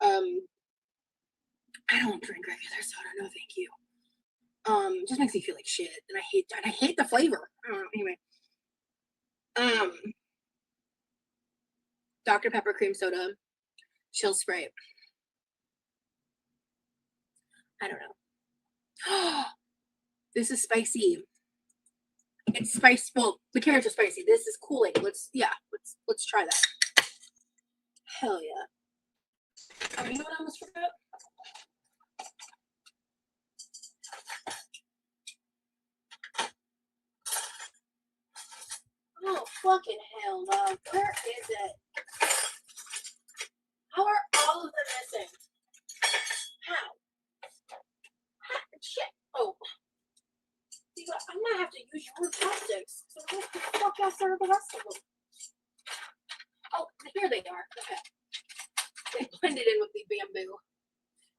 I don't drink regular soda. No, thank you. It just makes me feel like shit, and I hate the flavor. I don't know. Anyway, Dr. Pepper cream soda, chill Sprite. I don't know. This is spicy. It's spicy. Well, the carrots are spicy. This is cooling. Let's try that. Hell yeah. Oh, you know what I almost forgot? Oh, fucking hell, love. Where is it? How are all of them missing? How? Shit. Oh. I might have to use your chopsticks. So what the fuck else are the rest of them? Oh, here they are. Okay. They blended in with the bamboo.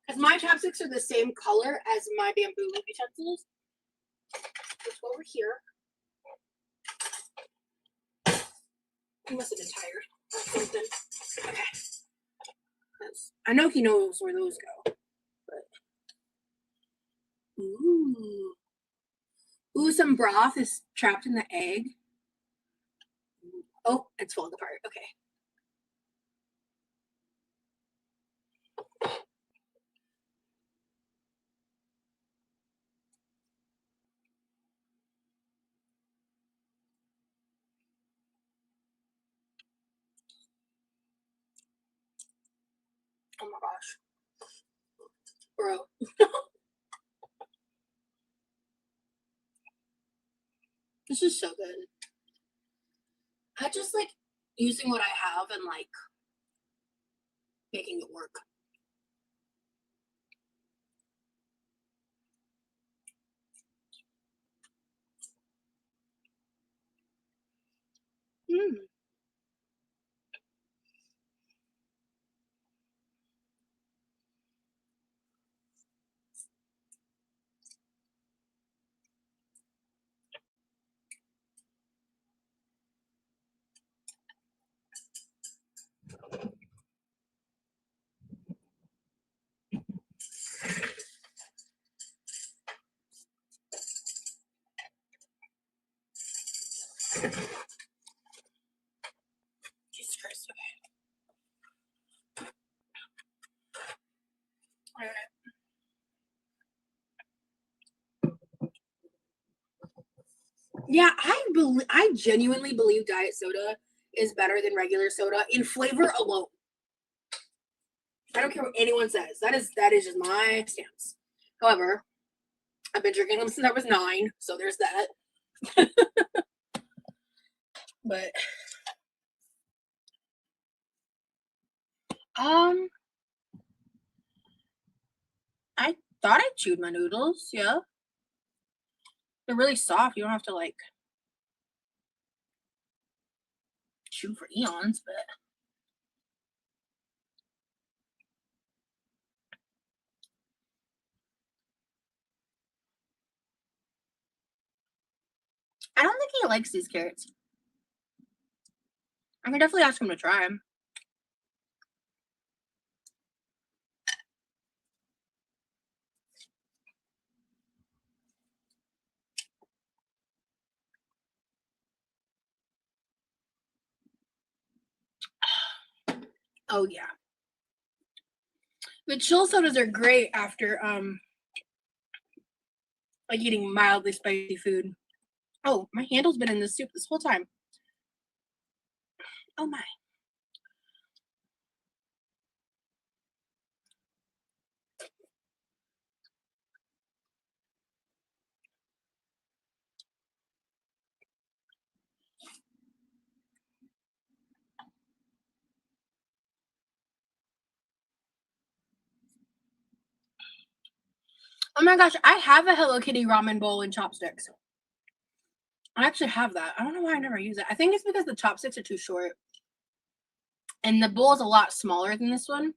Because my chopsticks are the same color as my bamboo utensils. Let's go over here. He must have been tired or something. Okay. I know he knows where those go. But ooh. Ooh, some broth is trapped in the egg. Oh, it's falling apart. Okay. Oh my gosh. Bro. This is so good. I just like using what I have and like making it work. Mm. Jesus Christ. Okay. All right. Yeah, I genuinely believe diet soda is better than regular soda in flavor alone. I don't care what anyone says. That is just my stance. However, I've been drinking them since I was 9, so there's that. But I thought I chewed my noodles, yeah. They're really soft. You don't have to like chew for eons, but I don't think he likes these carrots. I can definitely ask him to try them. Oh yeah. The chill sodas are great after like eating mildly spicy food. Oh, my handle's been in the soup this whole time. Oh my. Oh my gosh, I have a Hello Kitty ramen bowl and chopsticks. I actually have that. I don't know why I never use it. I think it's because the chopsticks are too short. And the bowl is a lot smaller than this one.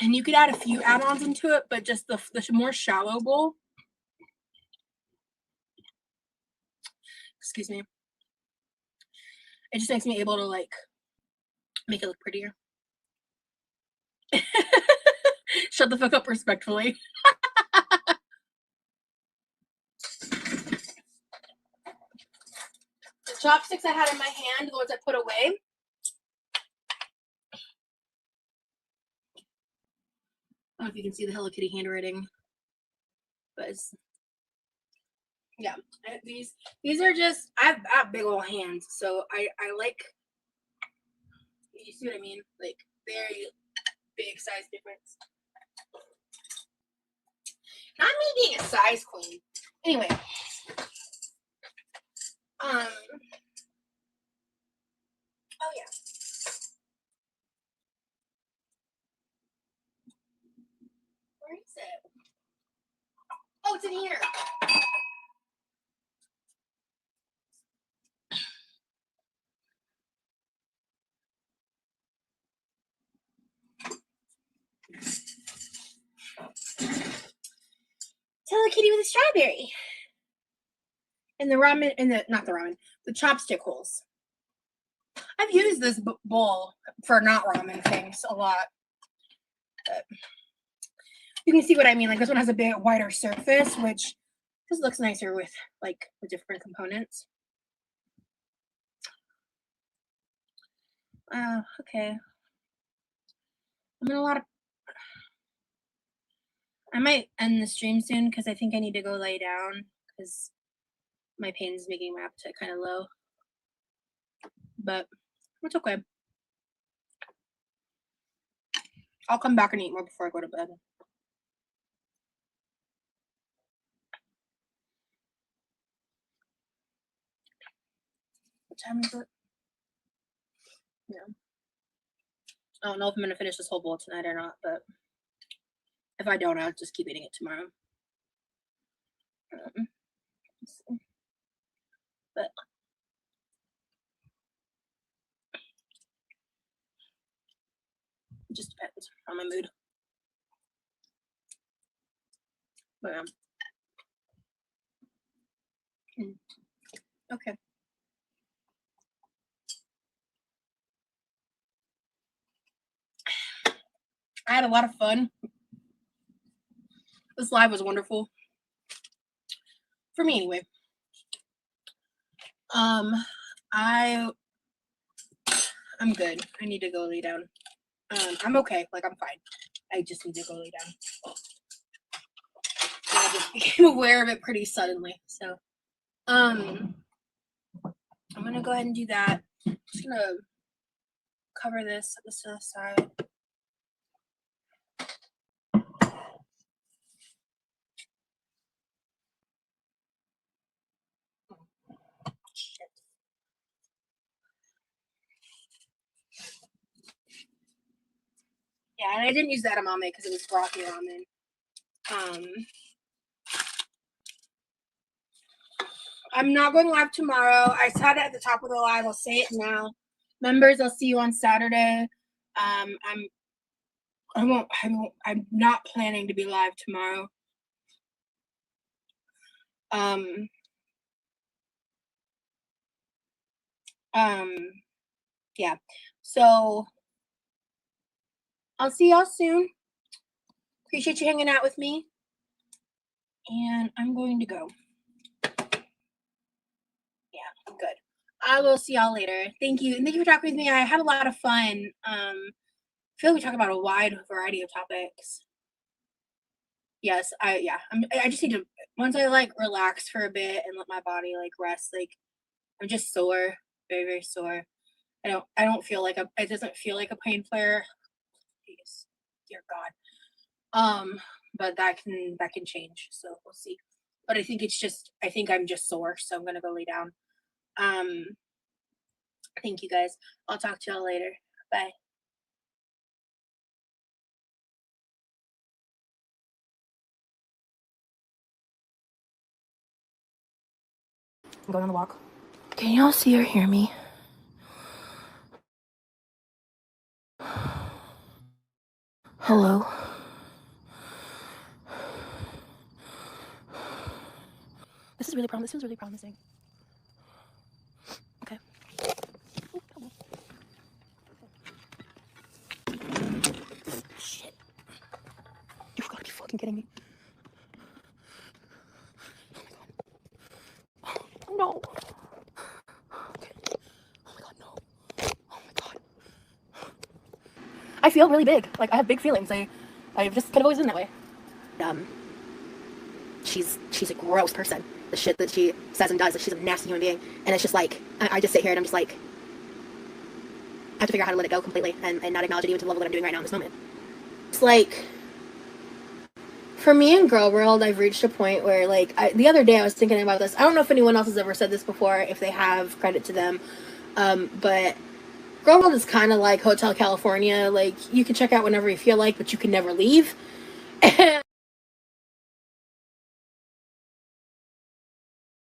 And you could add a few add-ons into it, but just the more shallow bowl. Excuse me. It just makes me able to like make it look prettier. Shut the fuck up respectfully. The chopsticks I had in my hand, the ones I put away. I don't know if you can see the Hello Kitty handwriting, but it's, yeah. These are just, I have big old hands, so I like, you see what I mean? Like very big size difference. Not me being a size queen. Anyway. Oh yeah. Where is it? Oh, it's in here. Hello Kitty with a strawberry. And the ramen, not the ramen, the chopstick holes. I've used this bowl for not ramen things a lot. But you can see what I mean. Like this one has a bit wider surface, which just looks nicer with like the different components. Okay. I might end the stream soon because I think I need to go lay down because my pain is making my appetite kind of low. But it's okay. I'll come back and eat more before I go to bed. What time is it? Yeah. I don't know if I'm gonna finish this whole bowl tonight or not, but if I don't, I'll just keep eating it tomorrow. But it just depends on my mood. But okay. I had a lot of fun. This live was wonderful. For me anyway. I'm good. I need to go lay down. I'm okay. Like I'm fine. I just need to go lay down. I just became aware of it pretty suddenly. So I'm gonna go ahead and do that. I'm just gonna cover this to the side. Yeah, and I didn't use the edamame because it was broccoli ramen. I'm not going live tomorrow. I said it at the top of the live. I'll say it now. Members, I'll see you on Saturday. I'm not planning to be live tomorrow. Yeah. So I'll see y'all soon. Appreciate you hanging out with me. And I'm going to go. Yeah, I'm good. I will see y'all later. Thank you. And thank you for talking with me. I had a lot of fun. I feel like we talk about a wide variety of topics. Yes, I just need to, once I like relax for a bit and let my body like rest, like I'm just sore, very, very sore. I don't feel like it doesn't feel like a pain flare. Please, dear God. But that can change, so we'll see. But I think I'm just sore, so I'm gonna go lay down. Thank you guys. I'll talk to y'all later. Bye. I'm going on the walk. Can y'all see or hear me? Hello? This is really promising. Okay. Shit. You've got to be fucking kidding me. Oh my god. No. Okay. Oh my god, no. Oh my god. I feel really big. Like I have big feelings. I've just kind of always been that way. She's a gross person. The shit that she says and does, like she's a nasty human being. And it's just like I just sit here and I'm just like I have to figure out how to let it go completely and not acknowledge it even to the level that I'm doing right now in this moment. It's like for me in girl world, I've reached a point where like the other day I was thinking about this. I don't know if anyone else has ever said this before. If they have, credit to them. But girl world is kind of like Hotel California. Like you can check out whenever you feel like, but you can never leave.